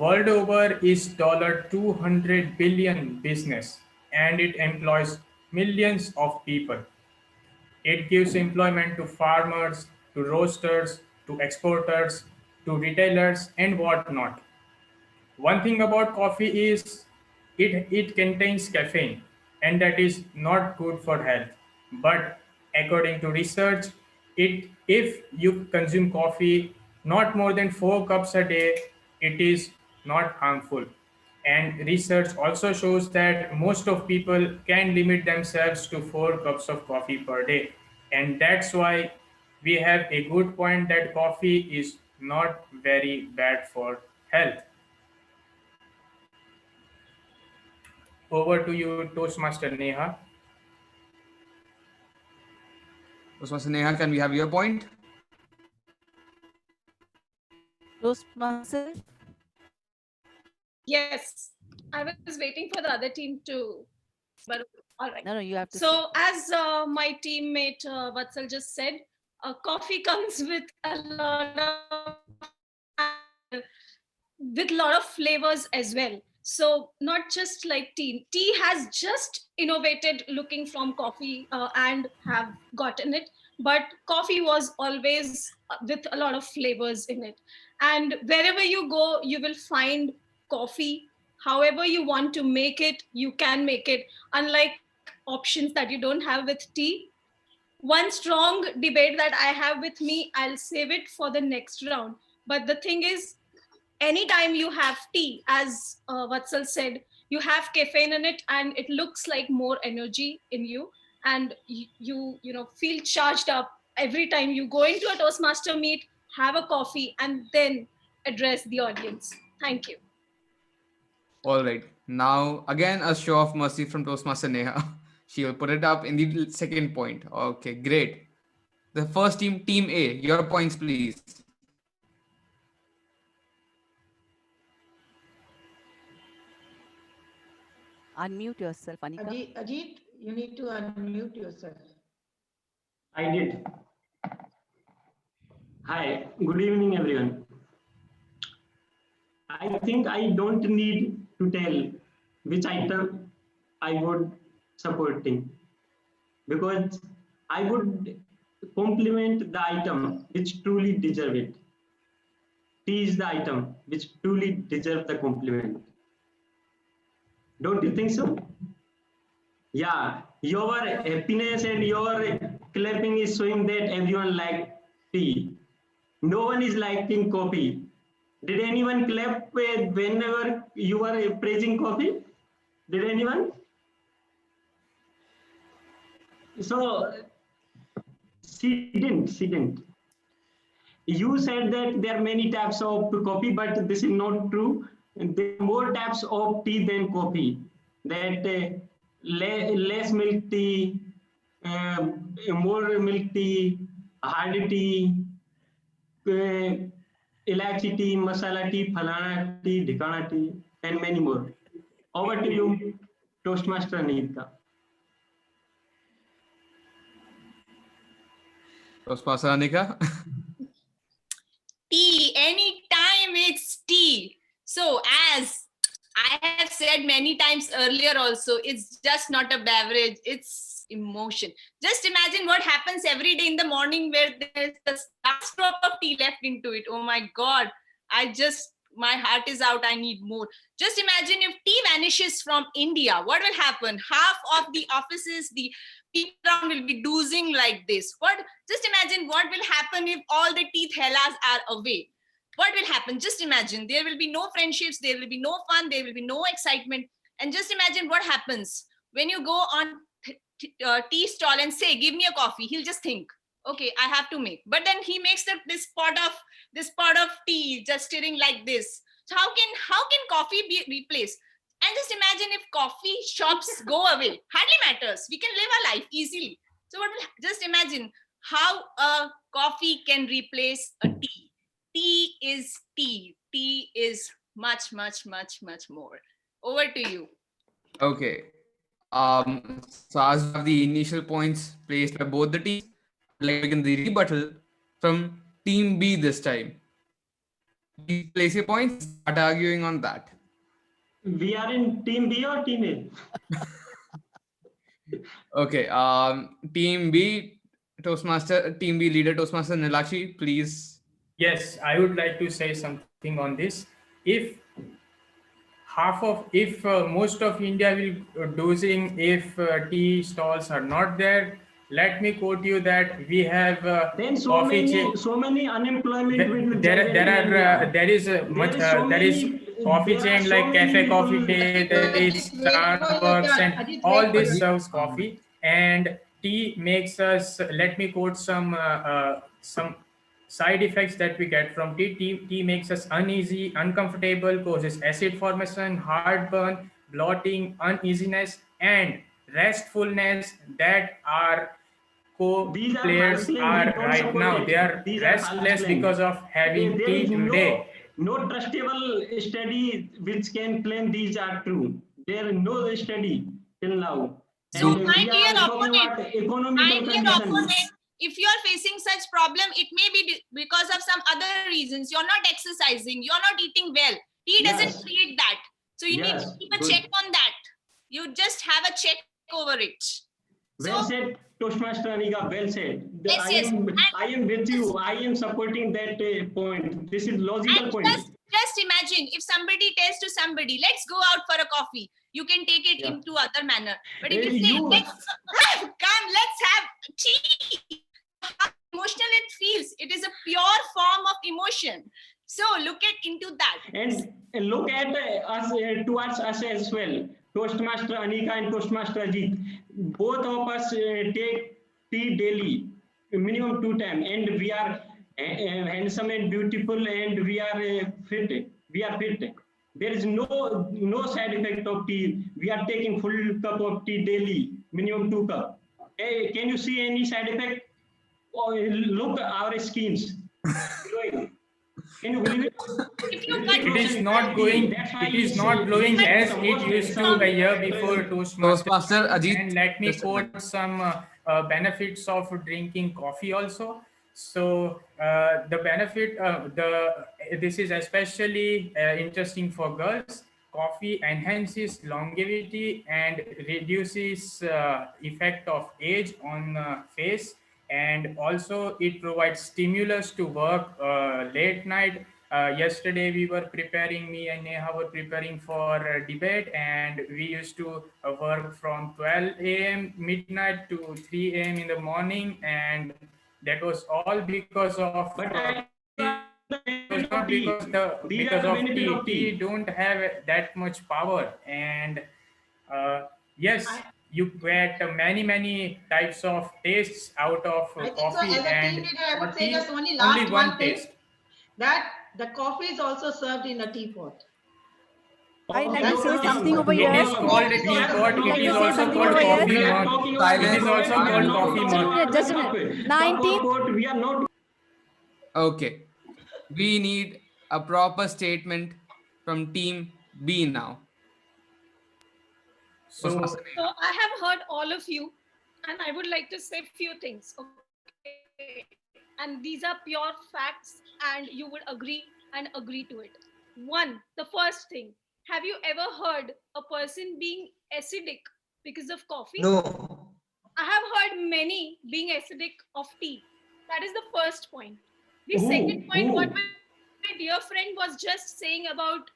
world over is $200 billion business, and it employs millions of people. It gives employment to farmers, to roasters, to exporters, to retailers, and whatnot. One thing about coffee is it contains caffeine, and that is not good for health. But according to research, if you consume coffee not more than 4 cups a day, it is not harmful. And research also shows that most of people can limit themselves to 4 cups of coffee per day. And that's why we have a good point that coffee is not very bad for health. Over to you, Toastmaster Neha. Toastmaster Neha, can we have your point? Toastmaster? Yes, I was waiting for the other team to, but all right. No, you have to. So, as my teammate Vatsal just said, coffee comes with a lot of flavors as well. So, not just like tea. Tea has just innovated looking from coffee and have gotten it. But coffee was always with a lot of flavors in it. And wherever you go, you will find coffee. However you want to make it, you can make it. Unlike options that you don't have with tea. One strong debate that I have with me, I'll save it for the next round. But the thing is, anytime you have tea, as Vatsal said, you have caffeine in it and it looks like more energy in you, and you feel charged up every time you go into a Toastmaster meet, have a coffee, and then address the audience. Thank you. All right. Now, again, a show of mercy from Toastmaster Neha. She will put it up in the second point. Okay, great. The first team, Team A, your points, please. Unmute yourself, Anika. Ajit, you need to unmute yourself. I did. Hi, good evening, everyone. I think I don't need to tell which item I would supporting, because I would compliment the item which truly deserve it. Tea is the item which truly deserve the compliment. Don't you think so? Yeah, your happiness and your clapping is showing that everyone like tea. No one is liking coffee. Did anyone clap whenever you were praising coffee? Did anyone? So she didn't. You said that there are many types of coffee, but this is not true. There are more types of tea than coffee. That less milk tea, more milk tea, hard tea, elaichi tea, masala tea, falana tea, dhikana tea, and many more. Over to you, Toastmaster Anita. Toastmaster Anika. Tea, anytime it's tea. So as I have said many times earlier also, it's just not a beverage, it's emotion. Just imagine what happens every day in the morning where there's the last drop of tea left into it. Oh my God, my heart is out, I need more. Just imagine if tea vanishes from India, what will happen? Half of the offices, the people around will be doozing like this. Just imagine what will happen if all the tea thellas are away. What will happen? Just imagine. There will be no friendships, there will be no fun, there will be no excitement. And just imagine what happens when you go on tea stall and say, give me a coffee. He'll just think, okay, I have to make. But then he makes this pot of tea just stirring like this. So how can coffee be replaced? And just imagine if coffee shops go away. Hardly matters. We can live our life easily. So just imagine how a coffee can replace a tea. Tea is tea. Tea is much, much, much, much more. Over to you. Okay. So as we have the initial points placed by both the teams, I'd like to begin the rebuttal from Team B this time. Please place your points. Start arguing on that. We are in Team B or Team A? Okay. Team B, Team B leader Toastmaster Nilakshi, please. Yes, I would like to say something on this. If most of India will dozing if tea stalls are not there, let me quote you that we have then so many unemployment there is coffee chain like Cafe Coffee Day, there is Starbucks, and all this serves coffee, and tea makes us, let me quote some side effects that we get from tea. Tea makes us uneasy, uncomfortable, causes acid formation, heartburn, bloating, uneasiness, and restfulness that are co-players are right now. They are restless because of having tea today. No trustable study which can claim these are true. There is no study till now. So my dear opponent, if you are facing such problem, it may be because of some other reasons. You're not exercising, you're not eating well. Tea doesn't create that. So you need to keep a check on that. You just have a check over it. Well said, Toastmaster Anika, well said. Yes, I am with you. I am supporting that point. This is logical point. Just imagine if somebody tells to somebody, let's go out for a coffee. You can take it into other manner. But if you say, let's have tea, how emotional it feels. It is a pure form of emotion. So look into that. And look at us, towards us as well. Toastmaster Anika and Toastmaster Ajit. Both of us take tea daily, minimum 2 times, and we are handsome and beautiful, and we are fit. We are fit. There is no side effect of tea. We are taking full cup of tea daily, minimum 2 cups. Hey, can you see any side effect? Oh, look our skins glowing. Can you believe it? It is not glowing as it used to a year before Toastmaster Ajit. And let me quote some benefits of drinking coffee also. So the benefit, this is especially interesting for girls. Coffee enhances longevity and reduces effect of age on face. And also it provides stimulus to work late night. Yesterday me and Neha were preparing for debate, and we used to work from 12 a.m. midnight to 3 a.m. in the morning, and that was all because of because of tea. Tea don't have that much power, and yes, you get many types of tastes out of I think so. coffee, As a team and leader, I for would say tea, just only only last one one thing, taste. that the coffee is also served in a teapot. I'd like to That's say the something over It here. is called Coffee is also teapot. I'd It like is to say also something called over here. coffee We are mug. talking about It is teapot, also we are called not coffee talking mug. about Just a cup. minute. Cup 19. or pot, we are not. Okay. We need a proper statement from team B now. So So I have heard all of you, and I would like to say few things. Okay, and these are pure facts, and you would agree and agree to it. One, the first thing: have you ever heard a person being acidic because of coffee? No. I have heard many being acidic of tea. That is the first point. The second Who? point, what Who? my dear friend was just saying about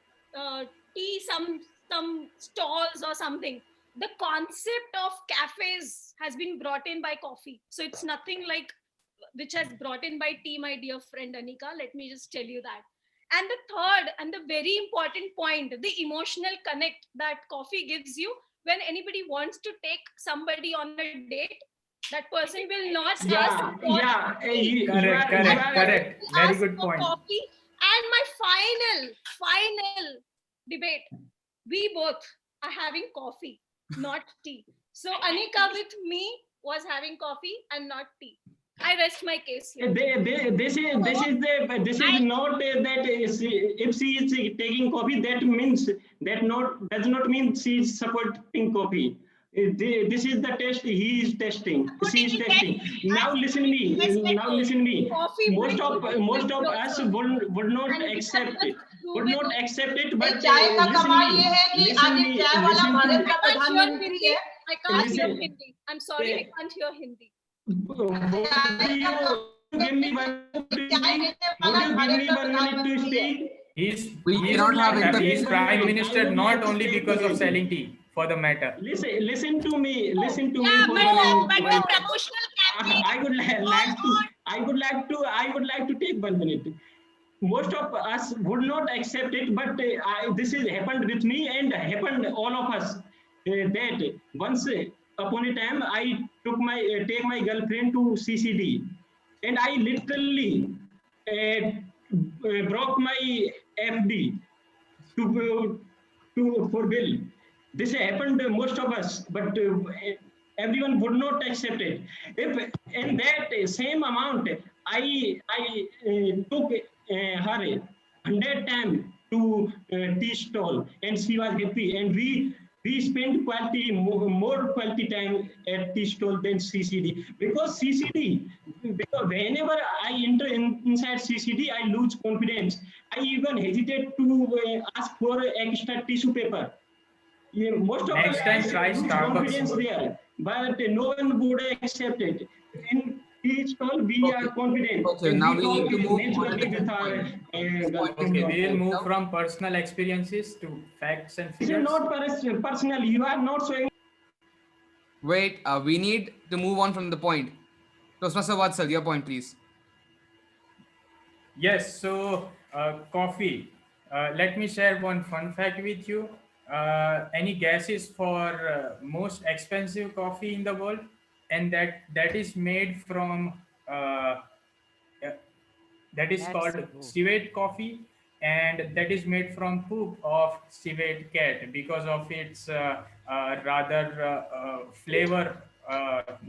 tea, some stalls or something. The concept of cafes has been brought in by coffee, so it's nothing like which has brought in by tea, my dear friend Anika. Let me just tell you that. And the third and the very important point, the emotional connect that coffee gives you. When anybody wants to take somebody on a date, that person will not ask Yeah, for yeah. tea. correct. Very Ask good for point. coffee. And my final debate: we both are having coffee, not tea. So Anika with me was having coffee and not tea. I rest my case here. This is not that if she is taking coffee, that means that not does not mean she is supporting coffee. This is the test he is testing. She is testing. Now listen me. Now listen me. Most of us would not accept it. Would not accept it. But चाय का listen कमाल me. ये है कि Listen आज me. एक चाय वाला Listen भारत to. का I can't hear प्रधानमंत्री Hindi. है. I can't hear Listen. Hindi. I'm sorry, I can't hear Hindi. Give me 1 minute. Would you give me 1 minute to speak? We cannot have He's prime minister I would not like to only speak because to of him. selling tea, for the matter. Listen to me. Listen to me Yeah, for but my. the promotional campaign. I would like to take 1 minute. Most of us would not accept it, but this is happened with me and happened all of us. That once upon a time I took my take my girlfriend to CCD, and I literally broke my FD to for bill. This happened most of us, but everyone would not accept it. If in that same amount, I took her 100 times to tea stall, and she was happy, and we spent more quality time at tea stall than CCD, because whenever I enter inside CCD, I lose confidence. I even hesitate to ask for extra tissue paper. Yeah, most of Next time try lose Starbucks. confidence there, but no one would accept it. In each call, we are confident. Okay, and now we we talk need to move on to naturally the with next our point. Okay, we will move Now- from personal experiences to facts and This is figures. not personal. You are not showing. Wait, we need to move on from the point. Toastmaster Vatsal, your point, please. Yes, so coffee. Let me share one fun fact with you. Any guesses for most expensive coffee in the world? And that is made from that is called civet coffee, and that is made from poop of civet cat because of its rather flavor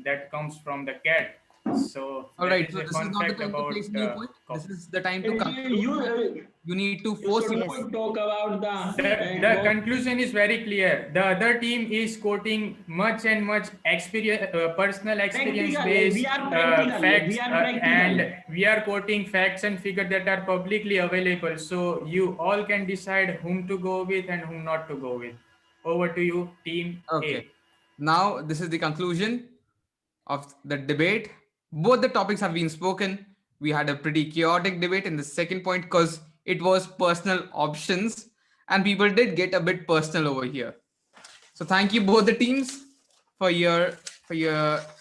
that comes from the cat. So All that right, is so a this is fun not the fact time to about place new point. This coffee. is the time to conclude. You need to You force should your not point. talk about The conclusion is very clear. The other team is quoting much and much experience, personal experience based We are practical. facts, We are practical. and we are quoting facts and figures that are publicly available. So you all can decide whom to go with and whom not to go with. Over to you, team Okay. Now this is the conclusion of the debate. Both the topics have been spoken. We had a pretty chaotic debate in the second point because it was personal options and people did get a bit personal over here. So thank you both the teams for your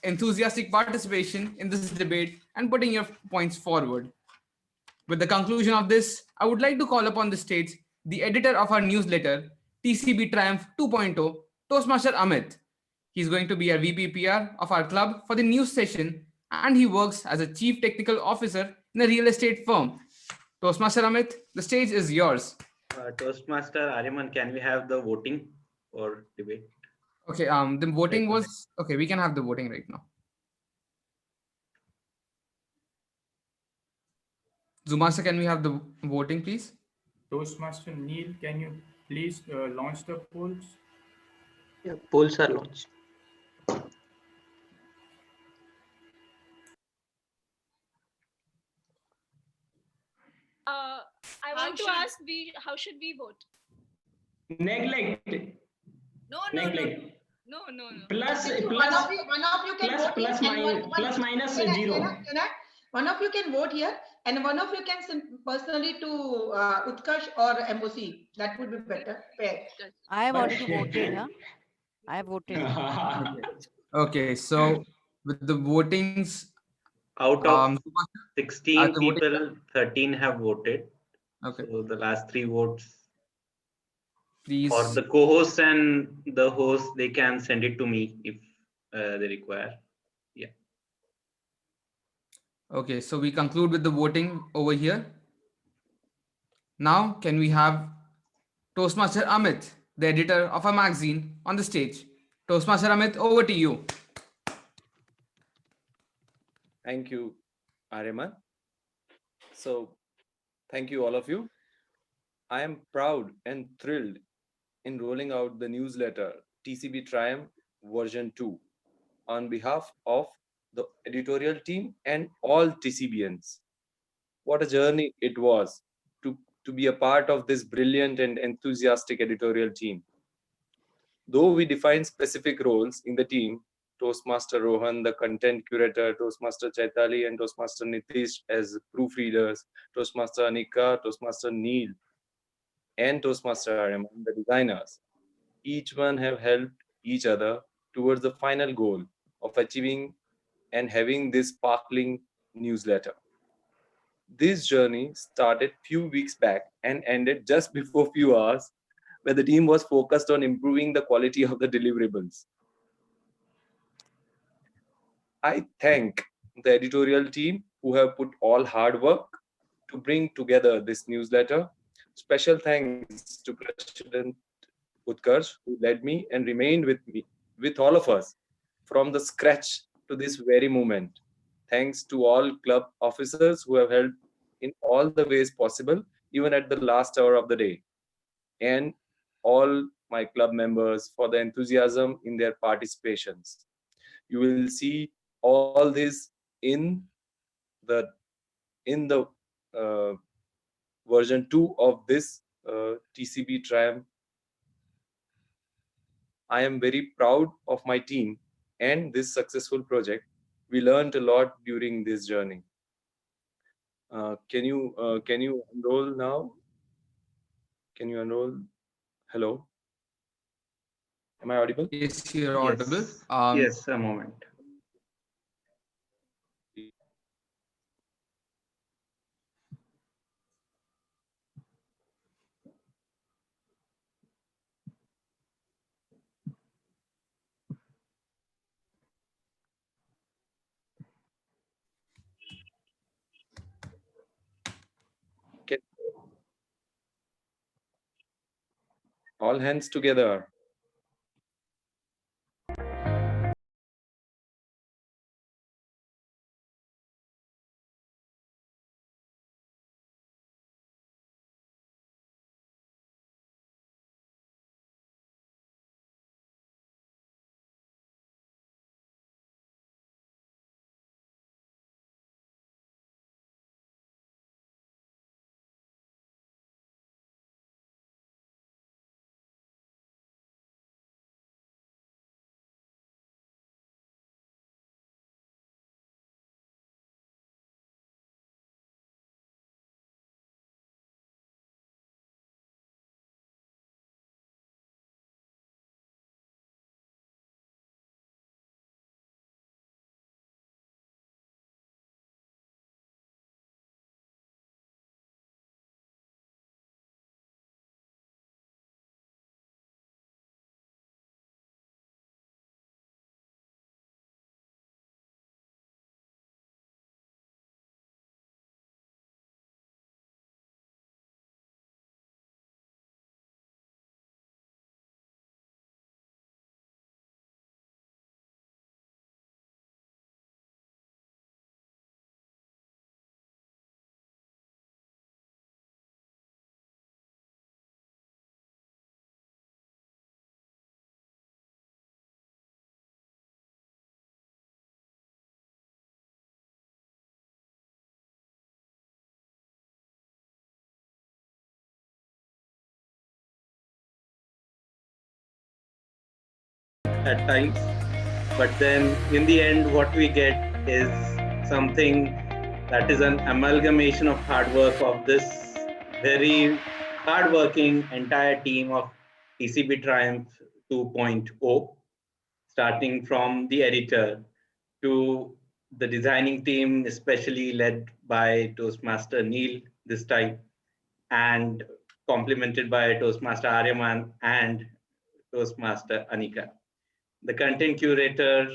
enthusiastic participation in this debate and putting your points forward. With the conclusion of this, I would like to call upon the stage the editor of our newsletter, TCB Triumph 2.0, Toastmaster Amit. He's going to be a VP PR of our club for the news session, and he works as a chief technical officer in a real estate firm. Toastmaster Amit, the stage is yours. Toastmaster Ariman, can we have the voting or debate? Okay, the voting Right. was okay. We can have the voting right now. Zumasa, can we have the voting, please? Toastmaster Neil, can you please launch the polls? Yeah, polls are launched. I want to ask, how should we vote? Neglect. No. Plus, One of you can vote plus here and plus minus can I- 0. can I- one of you can vote here and one of you can send personally to Utkarsh or MOC. That would be better. Fair. I have But- already voted, huh? I have voted. Okay, so with the votings, Out of the 16 voting- people, 13 have voted. Okay. So the last 3 votes Please. for the co-host and the host, they can send it to me if they require. Yeah. Okay, so we conclude with the voting over here. Now, can we have Toastmaster Amit, the editor of a magazine, on the stage? Toastmaster Amit, over to you. Thank you, Ariman. So, thank you, all of you. I am proud and thrilled in rolling out the newsletter TCB Triumph version 2 on behalf of the editorial team and all TCBians. What a journey it was to be a part of this brilliant and enthusiastic editorial team. Though we define specific roles in the team, Toastmaster Rohan, the content curator, Toastmaster Chaitali, and Toastmaster Nitish as proofreaders, Toastmaster Anika, Toastmaster Neil, and Toastmaster Ariman, the designers. Each one have helped each other towards the final goal of achieving and having this sparkling newsletter. This journey started few weeks back and ended just before few hours, where the team was focused on improving the quality of the deliverables. I thank the editorial team who have put all hard work to bring together this newsletter. Special thanks to President Utkarsh, who led me and remained with all of us from the scratch to this very moment. Thanks to all club officers who have helped in all the ways possible, even at the last hour of the day. And all my club members for the enthusiasm in their participations. You will see all this in the version 2 of this TCB Triumph. I am very proud of my team and this successful project. We learned a lot during this journey. Can you enroll now? Can you enroll? Hello? Am I audible? Yes, you're audible. Yes, a moment. All hands together. at times. But then in the end, what we get is something that is an amalgamation of hard work of this very hardworking entire team of TCB Triumph 2.0, starting from the editor to the designing team, especially led by Toastmaster Neil this time, and complemented by Toastmaster Aryaman and Toastmaster Anika. The content curator,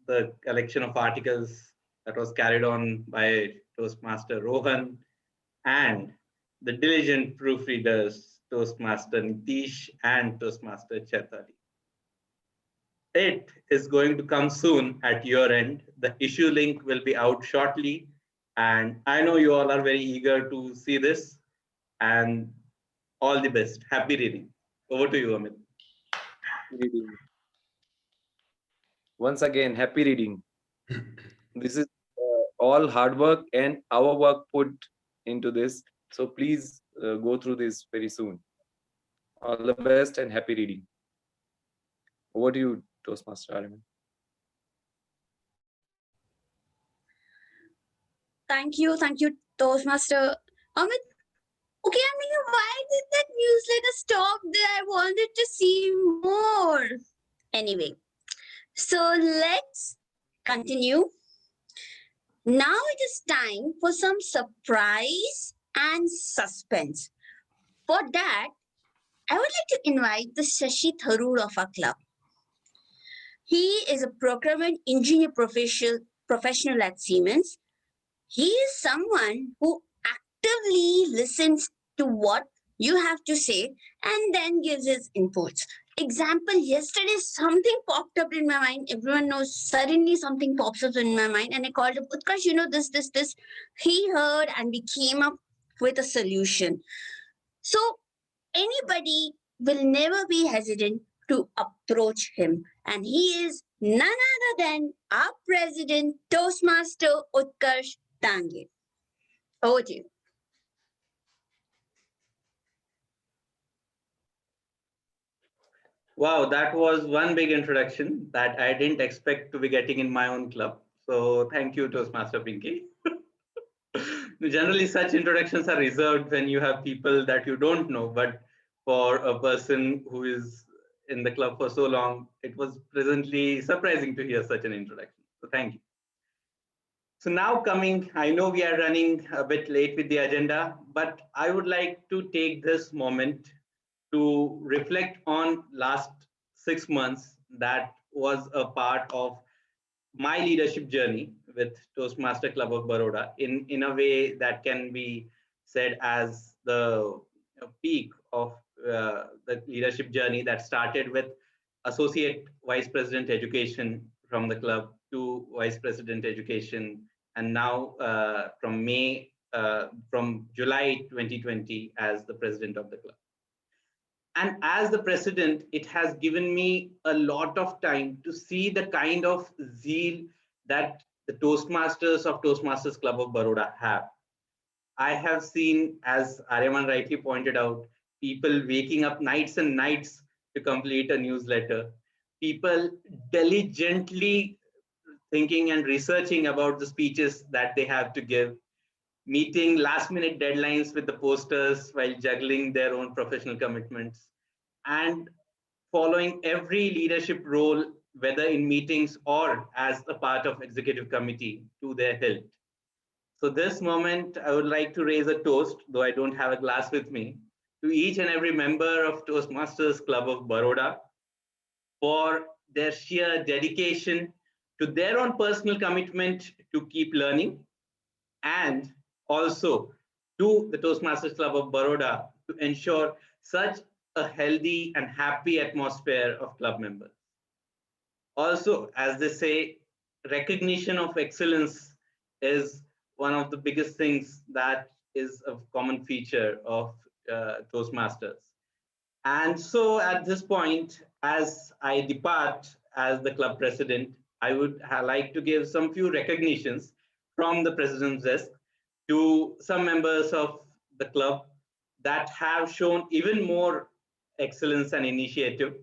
the collection of articles that was carried on by Toastmaster Rohan, and the diligent proofreaders, Toastmaster Nitish and Toastmaster Chaitali. It is going to come soon at your end. The issue link will be out shortly. And I know you all are very eager to see this. And all the best. Happy reading. Over to you, Amit. Reading. Once again, happy reading. This is all hard work and our work put into this. So please go through this very soon. All the best and happy reading. Over to you, Toastmaster Aryaman. Thank you, Toastmaster Amit. Okay, I mean, why did that newsletter stop there? I wanted to see more. Anyway, so let's continue. Now it is time for some surprise and suspense. For that, I would like to invite the Shashi Tharoor of our club. He is a procurement engineer professional at Siemens. He is someone who actively listens to what you have to say and then gives his inputs. Example, yesterday something popped up in my mind. Everyone knows suddenly something pops up in my mind and I called him, Utkarsh, you know, this. He heard and we came up with a solution. So anybody will never be hesitant to approach him. And he is none other than our president, Toastmaster Utkarsh Tange. Over to you. Wow, that was one big introduction that I didn't expect to be getting in my own club. So thank you, Toastmaster Pinky. Generally, such introductions are reserved when you have people that you don't know, but for a person who is in the club for so long, it was pleasantly surprising to hear such an introduction. So thank you. So now coming, I know we are running a bit late with the agenda, but I would like to take this moment to reflect on last 6 months that was a part of my leadership journey with Toastmaster Club of Baroda in a way that can be said as the peak of the leadership journey that started with Associate Vice President Education from the club to Vice President Education, and now from July 2020 as the President of the club. And as the president, it has given me a lot of time to see the kind of zeal that the Toastmasters of Toastmasters Club of Baroda have. I have seen, as Aryaman rightly pointed out, people waking up nights and nights to complete a newsletter, people diligently thinking and researching about the speeches that they have to give, meeting last minute deadlines with the posters while juggling their own professional commitments, and following every leadership role, whether in meetings or as a part of executive committee, to their hilt. So this moment, I would like to raise a toast, though I don't have a glass with me, to each and every member of Toastmasters Club of Baroda for their sheer dedication to their own personal commitment to keep learning, and also to the Toastmasters Club of Baroda to ensure such a healthy and happy atmosphere of club members. Also, as they say, recognition of excellence is one of the biggest things that is a common feature of Toastmasters. And so at this point, as I depart as the club president, I would like to give some few recognitions from the president's desk to some members of the club that have shown even more excellence and initiative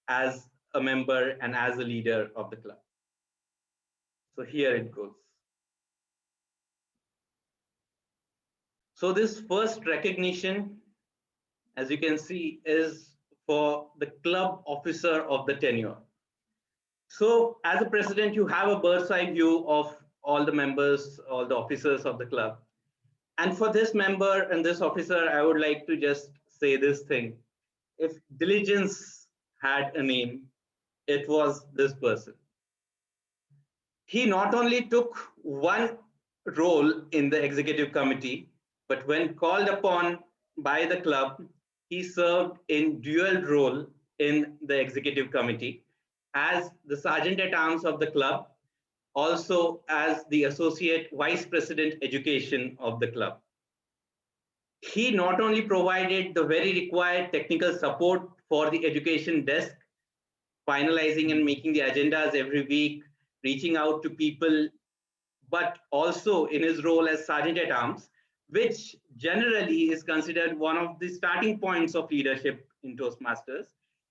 as a member and as a leader of the club. So here it goes. So this first recognition, as you can see, is for the club officer of the tenure. So as a president, you have a bird's eye view of all the members, all the officers of the club. And for this member and this officer, I would like to just say this thing. If diligence had a name, it was this person. He not only took one role in the executive committee, but when called upon by the club, he served in dual role in the executive committee as the sergeant at arms of the club, also as the associate vice president education of the club. He not only provided the very required technical support for the education desk, finalizing and making the agendas every week, reaching out to people, but also in his role as sergeant at arms, which generally is considered one of the starting points of leadership in Toastmasters.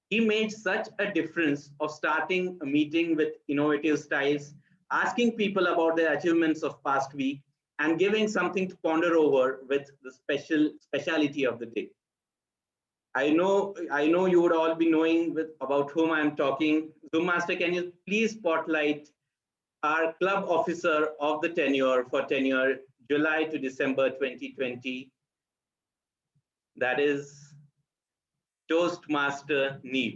He made such a difference of starting a meeting with innovative styles, asking people about their achievements of past week, and giving something to ponder over with the speciality of the day. I know you would all be knowing about whom I am talking. Zoom Master, can you please spotlight our club officer of the tenure for tenure July to December 2020? That is Toastmaster Neil.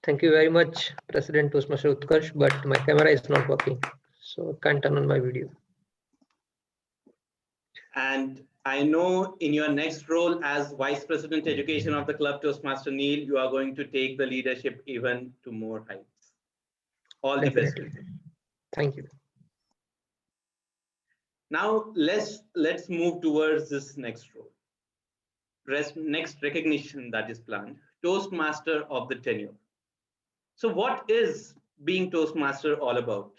Thank you very much, President Toastmaster Utkarsh, but my camera is not working, so I can't turn on my video. And I know in your next role as Vice President Education of the club, Toastmaster Neil, you are going to take the leadership even to more heights. All the best. Thank you. Now let's move towards this next role. Next recognition that is planned, Toastmaster of the tenure. So what is being Toastmaster all about?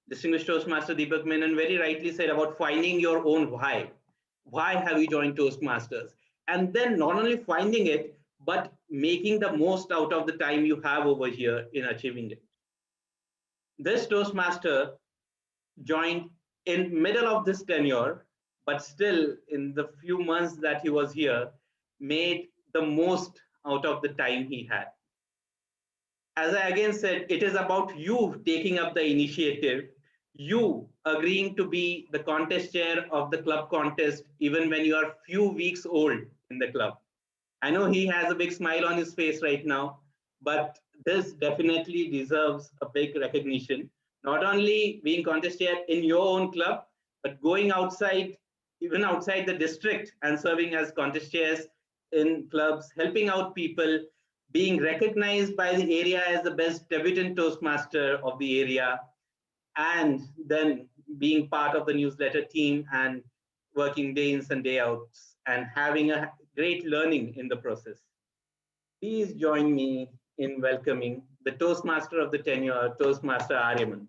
Distinguished Toastmaster Deepak Menon very rightly said about finding your own why. Why have you joined Toastmasters? And then not only finding it, but making the most out of the time you have over here in achieving it. This Toastmaster joined in middle of this tenure, but still in the few months that he was here, made the most out of the time he had. As I again said, it is about you taking up the initiative, you agreeing to be the contest chair of the club contest, even when you are few weeks old in the club. I know he has a big smile on his face right now, but this definitely deserves a big recognition. Not only being contest chair in your own club, but going outside, even outside the district and serving as contest chairs in clubs, helping out people, being recognized by the area as the best debutant Toastmaster of the area, and then being part of the newsletter team and working day ins and day outs and having a great learning in the process. Please join me in welcoming the Toastmaster of the tenure, Toastmaster Aryaman.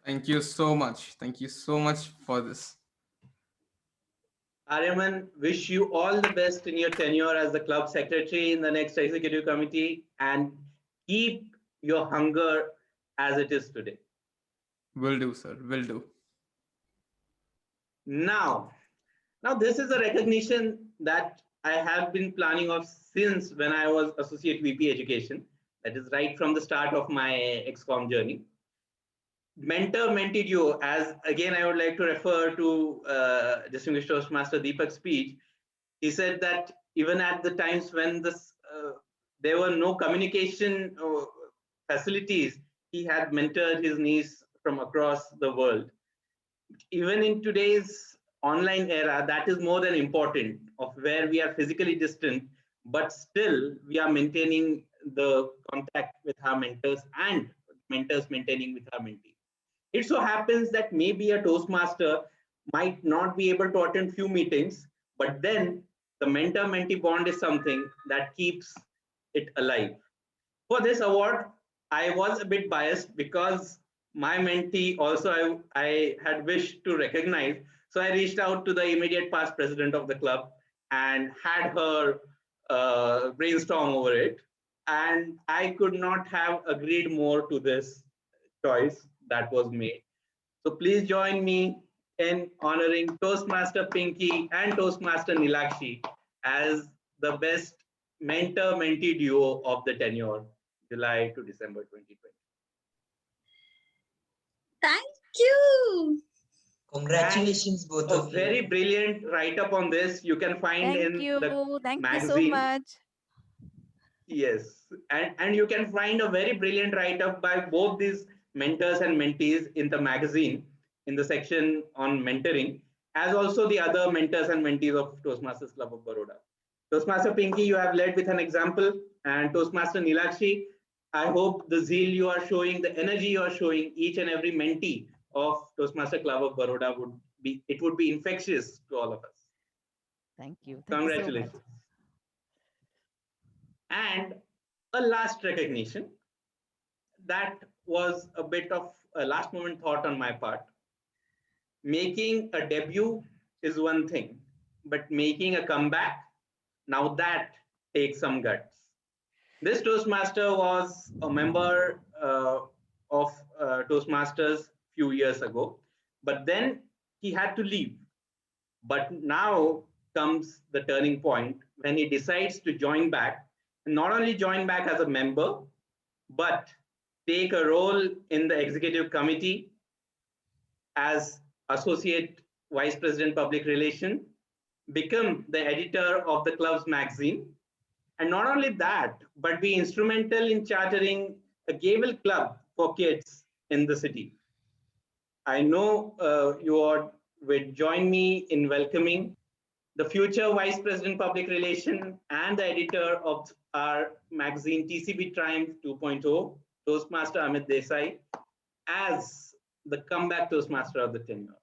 Thank you so much. Thank you so much for this. Aryaman, wish you all the best in your tenure as the club secretary in the next executive committee, and keep your hunger as it is today. Will do, sir. Will do. Now this is a recognition that I have been planning of since when I was Associate VP Education. That is right from the start of my XCOM journey. Mentor-mentee duo, as again I would like to refer to Distinguished Toastmaster Deepak's speech. He said that even at the times when there were no communication facilities, he had mentored his niece from across the world. Even in today's online era, that is more than important, of where we are physically distant, but still we are maintaining the contact with our mentors and mentors maintaining with our mentees. It so happens that maybe a Toastmaster might not be able to attend few meetings, but then the mentor-mentee bond is something that keeps it alive. For this award, I was a bit biased because my mentee also I had wished to recognize. So I reached out to the immediate past president of the club, and had her brainstorm over it. And I could not have agreed more to this choice that was made. So please join me in honoring Toastmaster Pinky and Toastmaster Nilakshi as the best mentor-mentee duo of the tenure, July to December 2020. Thank you. Congratulations, both A of you. very brilliant write-up on this you can find Thank in you. the Thank you so magazine. much. Yes, and you can find a very brilliant write-up by both these mentors and mentees in the magazine in the section on mentoring, as also the other mentors and mentees of Toastmasters Club of Baroda. Toastmaster Pinky, you have led with an example, and Toastmaster Nilakshi, I hope the zeal you are showing, the energy you are showing each and every mentee of Toastmaster Club of Baroda would be infectious to all of us. Thank you. Congratulations. So much. And a last recognition, that was a bit of a last moment thought on my part. Making a debut is one thing, but making a comeback, now that takes some guts. This Toastmaster was a member of Toastmasters few years ago, but then he had to leave. But now comes the turning point when he decides to join back, and not only join back as a member, but take a role in the executive committee as associate vice president public relation, become the editor of the club's magazine, and not only that, but be instrumental in chartering a Gable club for kids in the city. I know you all would join me in welcoming the future Vice President Public Relation and the editor of our magazine TCB Triumph 2.0, Toastmaster Amit Desai, as the comeback Toastmaster of the tenure.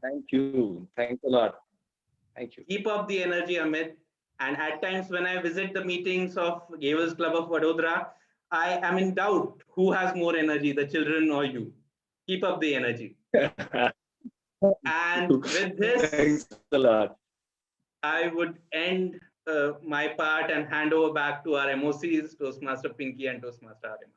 Thank you. Thanks a lot. Thank you. Keep up the energy, Amit. And at times when I visit the meetings of Gavels Club of Vadodara, I am in doubt who has more energy, the children or you. Keep up the energy. And with this, thanks a lot. I would end my part and hand over back to our MOCs, Toastmaster Pinky and Toastmaster Arima.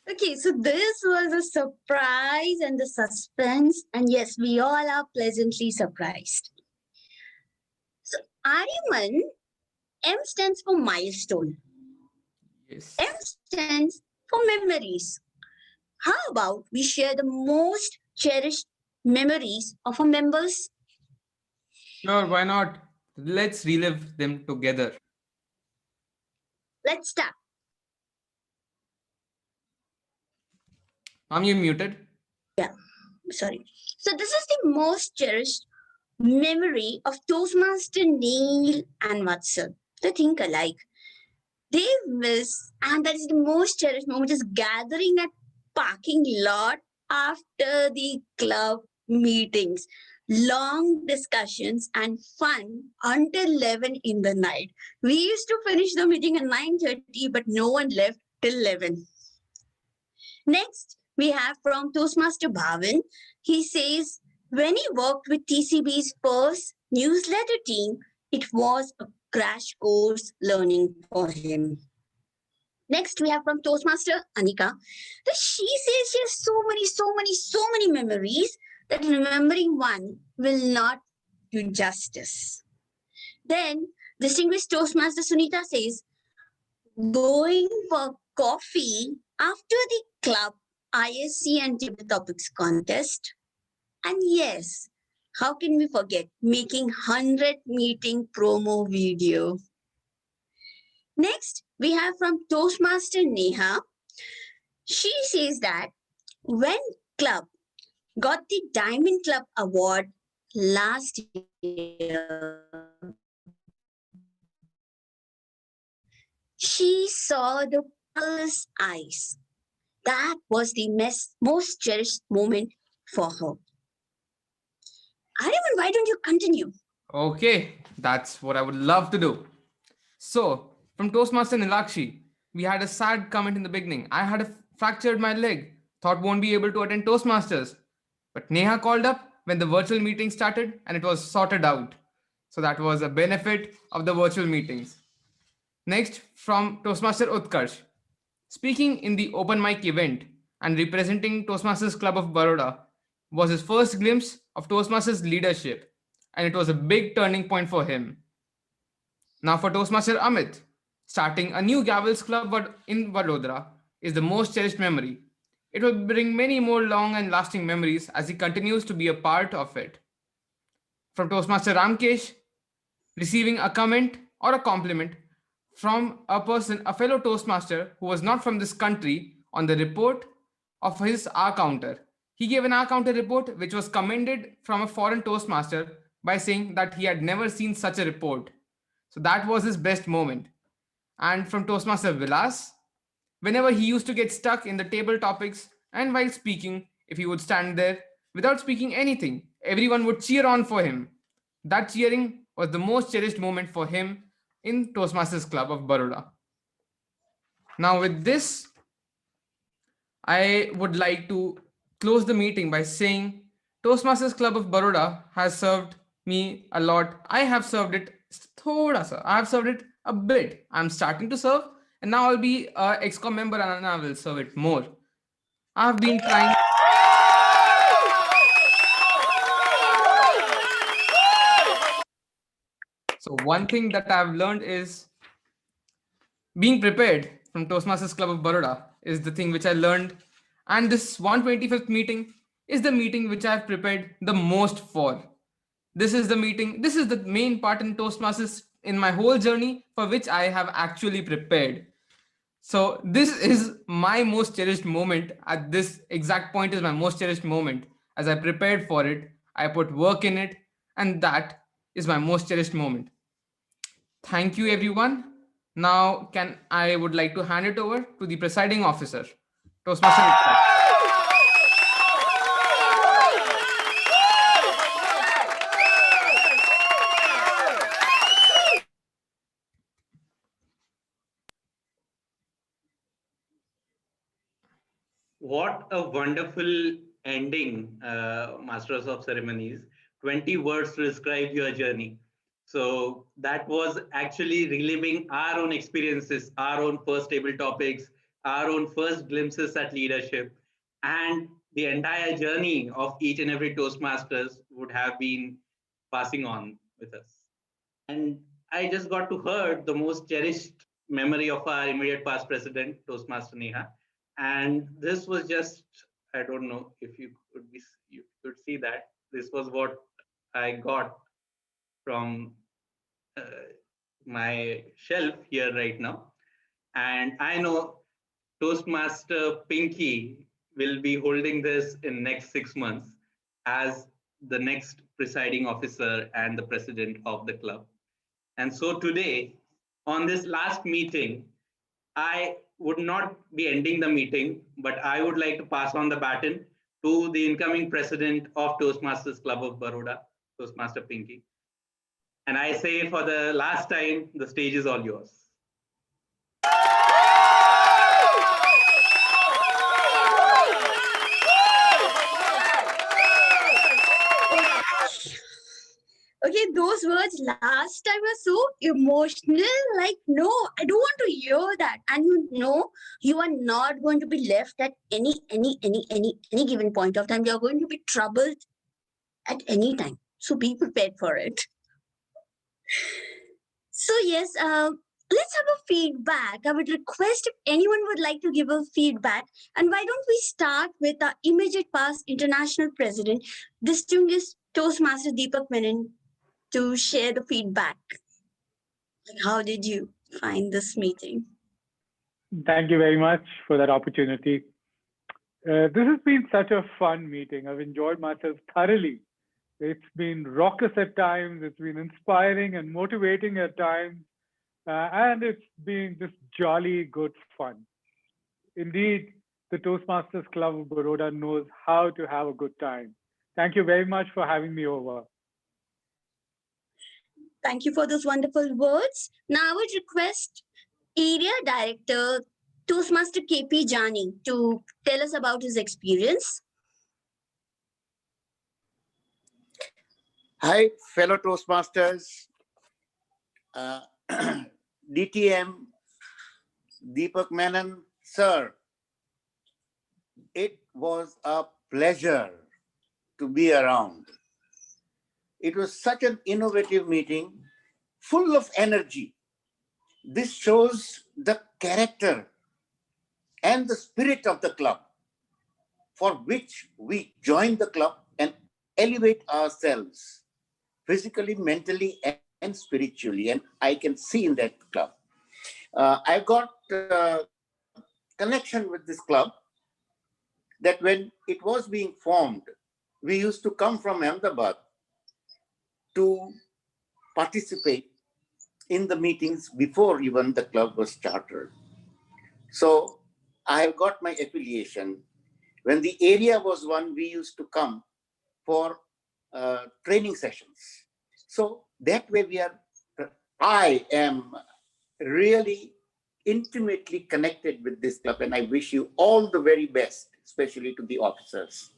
Okay, so this was a surprise and the suspense. And yes, we all are pleasantly surprised. So Ariman, M stands for milestone. Yes. M stands for memories. How about we share the most cherished memories of our members? Sure, why not? Let's relive them together. Let's start. Ma'am, you muted? Yeah, sorry. So this is the most cherished memory of Toastmaster Neil and Vatsal. They think alike. They miss, and that is the most cherished moment, is gathering at parking lot after the club meetings. Long discussions and fun until 11 in the night. We used to finish the meeting at 9:30, but no one left till 11. Next, we have from Toastmaster Bhavan. He says, when he worked with TCB's first newsletter team, it was a crash course learning for him. Next, we have from Toastmaster Anika. She says she has so many memories that remembering one will not do justice. Then, distinguished Toastmaster Sunita says, going for coffee after the club ISC and table topics contest. And yes, how can we forget making 100 meeting promo video? Next, we have from Toastmaster Neha. She says that when club got the Diamond Club Award last year, she saw the pulse eyes. That was the most cherished moment for her. Ariman, why don't you continue? Okay, that's what I would love to do. So, from Toastmaster Nilakshi, we had a sad comment in the beginning. I had fractured my leg. thought won't be able to attend Toastmasters. But Neha called up when the virtual meeting started and it was sorted out. So that was a benefit of the virtual meetings. Next, from Toastmaster Utkarsh. Speaking in the open mic event and representing Toastmasters Club of Baroda was his first glimpse of Toastmasters leadership, and it was a big turning point for him. Now for Toastmaster Amit, starting a new Gavels Club in Vadodara is the most cherished memory. It will bring many more long and lasting memories as he continues to be a part of it. From Toastmaster Ramkesh, receiving a comment or a compliment from a fellow Toastmaster who was not from this country on the report of his R counter. He gave an R counter report which was commended from a foreign Toastmaster by saying that he had never seen such a report. So that was his best moment. And from Toastmaster Vilas, whenever he used to get stuck in the table topics and while speaking, if he would stand there without speaking anything, everyone would cheer on for him. That cheering was the most cherished moment for him in Toastmasters Club of Baroda. Now with this, I would like to close the meeting by saying Toastmasters Club of Baroda has served me a lot. I have served it I have served it a bit. I'm starting to serve and now I'll be an ExCom member and I will serve it more. I've been trying. So one thing that I've learned is being prepared from Toastmasters Club of Baroda is the thing which I learned. And this 125th meeting is the meeting which I've prepared the most for. This is the meeting, this is the main part in Toastmasters in my whole journey for which I have actually prepared. So this is my most cherished moment at this exact point is my most cherished moment. As I prepared for it, I put work in it, and that is my most cherished moment. Thank you, everyone. Now, I would like to hand it over to the presiding officer, Toastmaster. What a wonderful ending, Masters of Ceremonies. 20 words to describe your journey. So that was actually reliving our own experiences, our own first table topics, our own first glimpses at leadership, and the entire journey of each and every Toastmasters would have been passing on with us. And I just got to hear the most cherished memory of our immediate past president, Toastmaster Neha. And this was just, I don't know if you could see that. This was what I got from my shelf here right now. And I know Toastmaster Pinky will be holding this in next 6 months as the next presiding officer and the president of the club. And so today, on this last meeting, I would not be ending the meeting, but I would like to pass on the baton to the incoming president of Toastmasters Club of Baroda, Toastmaster Pinky. And I say for the last time, the stage is all yours. Okay, those words last time were so emotional. Like, no, I don't want to hear that. And you know, you are not going to be left at any given point of time. You are going to be troubled at any time. So be prepared for it. So yes, let's have a feedback. I would request if anyone would like to give a feedback. And why don't we start with our immediate past international president, distinguished Toastmaster Deepak Menon, to share the feedback. How did you find this meeting? Thank you very much for that opportunity. This has been such a fun meeting. I've enjoyed myself thoroughly. It's been raucous at times. It's been inspiring and motivating at times. And it's been just jolly good fun. Indeed, the Toastmasters Club of Baroda knows how to have a good time. Thank you very much for having me over. Thank you for those wonderful words. Now I would request Area Director Toastmaster KP Jani to tell us about his experience. Hi, fellow Toastmasters. DTM, Deepak Menon, sir. It was a pleasure to be around. It was such an innovative meeting, full of energy. This shows the character and the spirit of the club, for which we join the club and elevate ourselves physically, mentally, and spiritually. And I can see in that club. I've got connection with this club that when it was being formed, we used to come from Ahmedabad to participate in the meetings before even the club was chartered. So I have got my affiliation. When the area was one, we used to come for training sessions. So that way I am really intimately connected with this club, and I wish you all the very best, especially to the officers.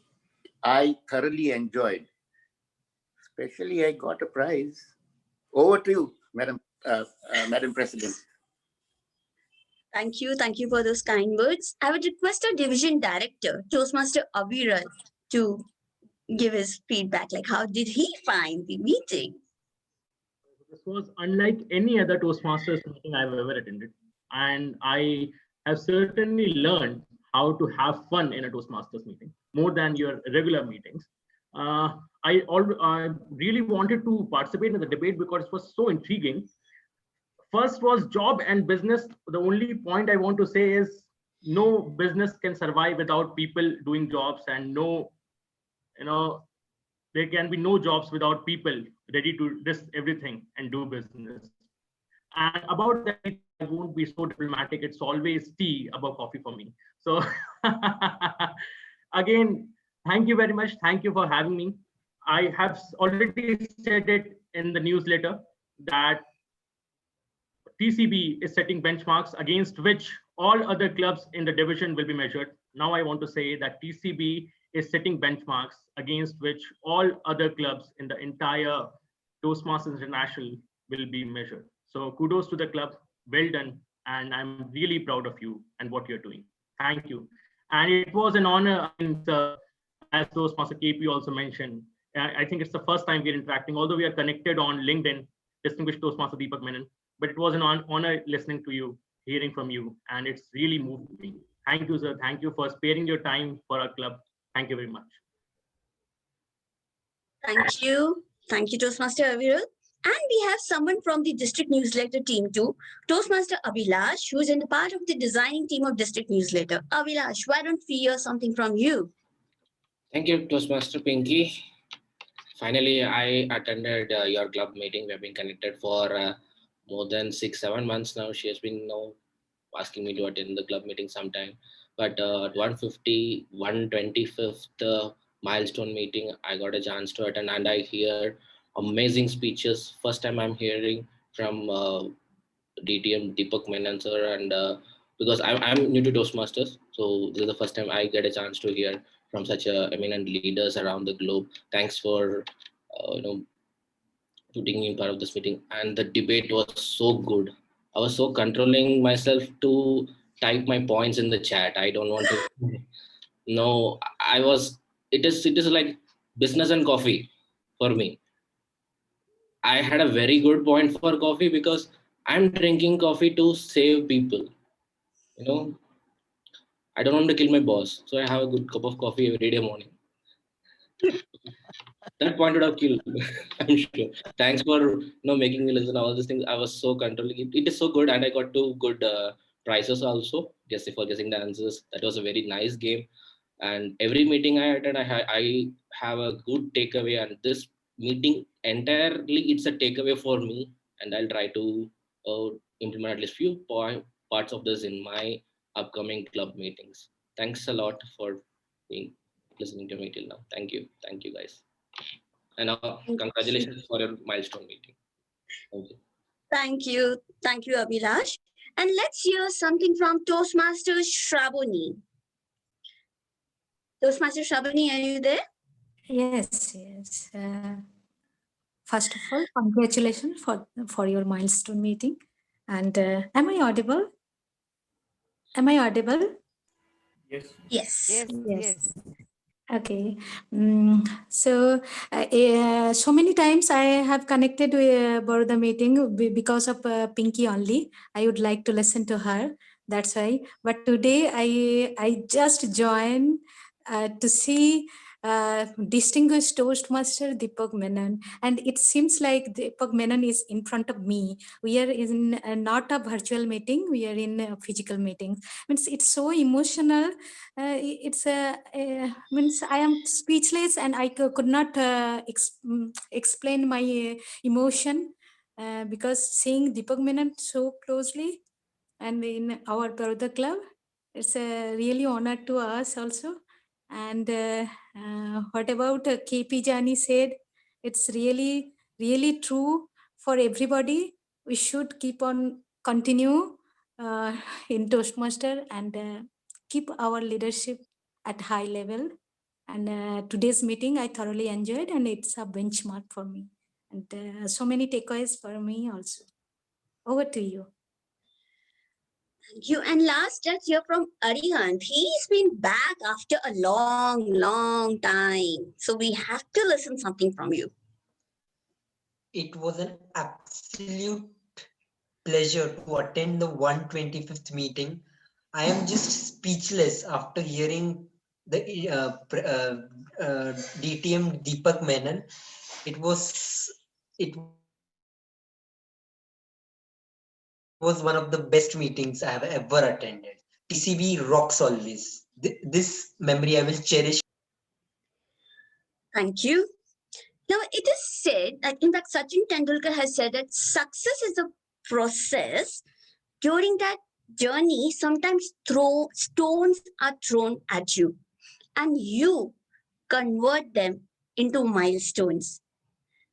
I thoroughly enjoyed. Especially I got a prize. Over to you, Madam President. Thank you. Thank you for those kind words. I would request our division director, Toastmaster Aviral, to give his feedback. Like, how did he find the meeting? This was unlike any other Toastmasters meeting I've ever attended. And I have certainly learned how to have fun in a Toastmasters meeting, more than your regular meetings. I really wanted to participate in the debate because it was so intriguing. First was job and business. The only point I want to say is no business can survive without people doing jobs, and there can be no jobs without people ready to risk everything and do business. And about that, I won't be so diplomatic. It's always tea above coffee for me. So again, thank you very much. Thank you for having me. I have already said it in the newsletter that TCB is setting benchmarks against which all other clubs in the division will be measured. Now I want to say that TCB is setting benchmarks against which all other clubs in the entire Toastmasters International will be measured. So kudos to the club, well done, and I'm really proud of you and what you're doing. Thank you. And it was an honor, as Toastmaster KP also mentioned. I think it's the first time we're interacting, although we are connected on LinkedIn, distinguished Toastmaster Deepak Menon, but it was an honor listening to you, hearing from you, and it's really moved me. Thank you, sir. Thank you for sparing your time for our club. Thank you very much. Thank you. Thank you, Toastmaster Aviral. And we have someone from the district newsletter team too, Toastmaster Abhilash, who's in the part of the designing team of district newsletter. Abhilash, why don't we hear something from you? Thank you, Toastmaster Pinky. Finally, I attended your club meeting. We have been connected for more than 6-7 months now. She has been asking me to attend the club meeting sometime. But at 125th milestone meeting, I got a chance to attend, and I hear amazing speeches. First time I'm hearing from DTM Deepak Menon sir, and because I'm new to Toastmasters, so this is the first time I get a chance to hear from such eminent leaders around the globe. Thanks for putting me in part of this meeting, and the debate was so good. I was so controlling myself to type my points in the chat. I don't want to. No, I was. It is like business and coffee for me. I had a very good point for coffee because I'm drinking coffee to save people. I don't want to kill my boss, so I have a good cup of coffee every day morning. That point would have killed, I'm sure. Thanks for making me listen to all these things. I was so controlling. It is so good, and I got 2 good prizes also, just for guessing the answers. That was a very nice game. And every meeting I attend, I have a good takeaway, and this meeting entirely, it's a takeaway for me, and I'll try to implement at least few parts of this in my upcoming club meetings. Thanks a lot for listening to me till now. Thank you guys, and congratulations for your milestone meeting. Thank you. Thank you, Abhilash. And let's hear something from Toastmasters Shravani. Toastmaster Shravani, are you there? Yes, yes. First of all, congratulations for your milestone meeting. And am I audible? Am I audible? Yes. Yes. Yes. Okay. So so many times I have connected with Baroda meeting because of Pinky only. I would like to listen to her. That's why. But today I just joined to see distinguished Toastmaster Deepak Menon, and it seems like Deepak Menon is in front of me. We are in not a virtual meeting. We are in a physical meeting. Means it's so emotional. It's means I am speechless and I could not explain my emotion because seeing Deepak Menon so closely and in our Baroda club, it's a really honor to us also. And what about KP Jani said, it's really true for everybody. We should keep on continue in Toastmaster and keep our leadership at high level. And today's meeting I thoroughly enjoyed, and it's a benchmark for me. And so many takeaways for me also. Over to you. Thank you. And last, let's hear from Arihant. He's been back after a long time. So we have to listen something from you. It was an absolute pleasure to attend the 125th meeting. I am just speechless after hearing the DTM Deepak Menon. It was one of the best meetings I have ever attended. TCB rocks always. This memory I will cherish. Thank you. Now, it is said that, in fact, Sachin Tendulkar has said that success is a process. During that journey, sometimes stones are thrown at you, and you convert them into milestones.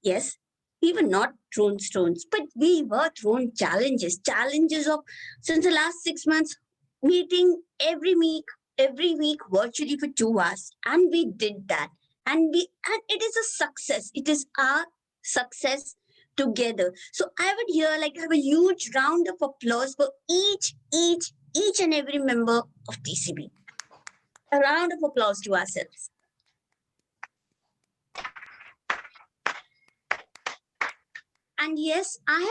Yes, we were not thrown stones, but we were thrown challenges of, since the last 6 months, meeting every week virtually for 2 hours, and we did that. And it is a success. It is our success together. So I would have a huge round of applause for each and every member of TCB. A round of applause to ourselves. And yes, I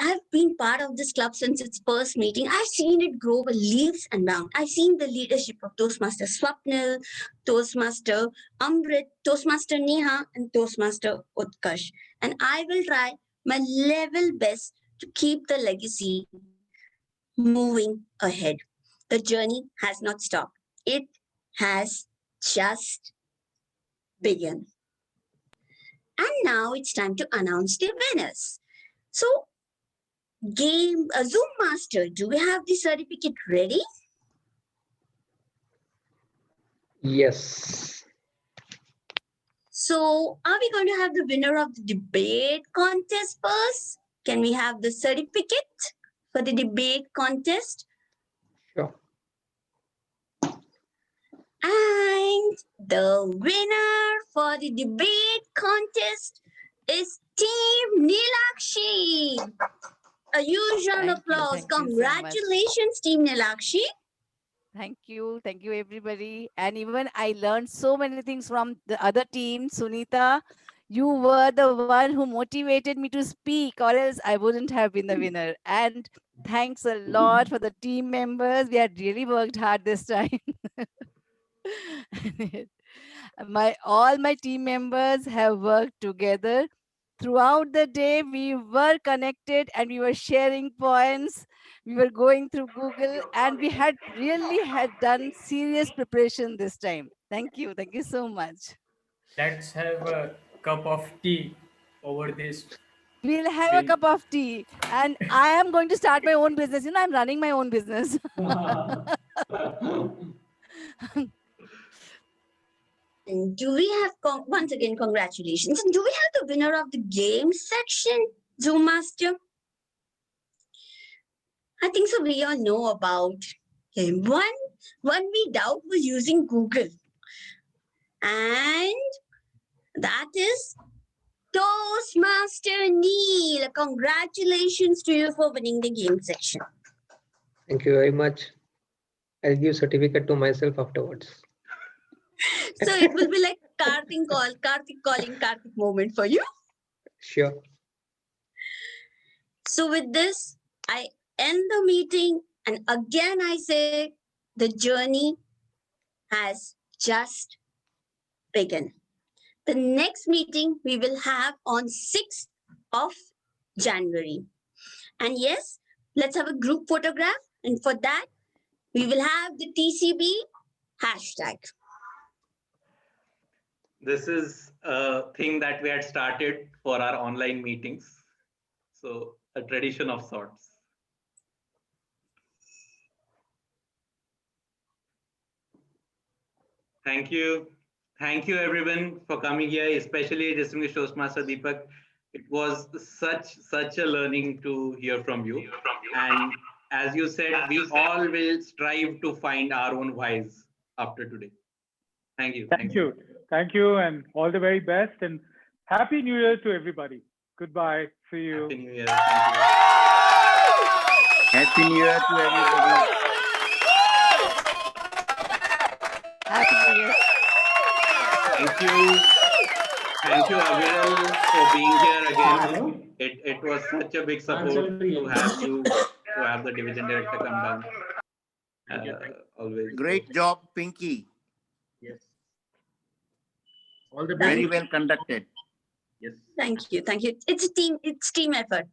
have been part of this club since its first meeting. I've seen it grow with leaps and bounds. I've seen the leadership of Toastmaster Swapnil, Toastmaster Amrit, Toastmaster Neha, and Toastmaster Utkarsh. And I will try my level best to keep the legacy moving ahead. The journey has not stopped. It has just begun. And now it's time to announce the winners. So, Zoom Master, do we have the certificate ready? Yes. So, are we going to have the winner of the debate contest first? Can we have the certificate for the debate contest? Sure. And the winner for the debate contest is Team Nilakshi. A huge round of applause. Congratulations, Team Nilakshi. Thank you everybody. And even I learned so many things from the other team. Sunita, you were the one who motivated me to speak, or else I wouldn't have been the winner. And thanks a lot for the team members. We had really worked hard this time. All my team members have worked together. Throughout the day, we were connected and we were sharing points. We were going through Google, and we had done serious preparation this time. Thank you so much. Let's have a cup of tea over this. We'll have a cup of tea, and I am going to start my own business. I'm running my own business. And do we have, once again, congratulations. And do we have the winner of the game section, Zoom Master? I think so. We all know about him. One we doubt was using Google, and that is Toastmaster Neil. Congratulations to you for winning the game section. Thank you very much. I'll give certificate to myself afterwards. So it will be like Karthik calling Karthik moment for you. Sure. So with this, I end the meeting, and again I say the journey has just begun. The next meeting we will have on 6th of January. And yes, let's have a group photograph. And for that, we will have the TCB hashtag. This is a thing that we had started for our online meetings. So a tradition of sorts. Thank you. Thank you everyone for coming here, especially distinguished Toastmaster Deepak. It was such a learning to hear from you. And as you said, we all will strive to find our own whys after today. Thank you. Thank you. Thank you, and all the very best, and Happy New Year to everybody. Goodbye. See you. Happy New Year. Thank you. Happy New Year to everybody. Happy New Year. Thank you. Thank you, Aviral, for being here again. It was such a big support to have you, to have the division director come down. Always. Great job, Pinky. Yes. All the best. Very well conducted. Yes. Thank you. Thank you. It's team effort.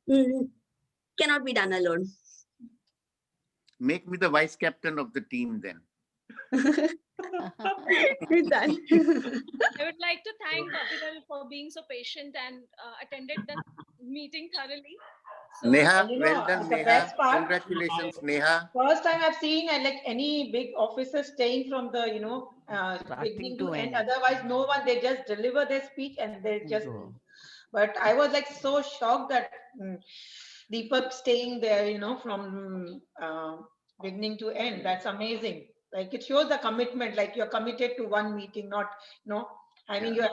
Cannot be done alone. Make me the vice captain of the team then. It's done. I would like to thank Aviral for being so patient and attended the meeting thoroughly. So, Neha, you know, well done, the Neha. best part- Congratulations, Neha. First time I've seen like any big officer staying from the beginning to end. Otherwise, no one. They just deliver their speech and they just. But I was like so shocked that Deepak staying there, from beginning to end. That's amazing. Like it shows the commitment. Like you're committed to one meeting, not having your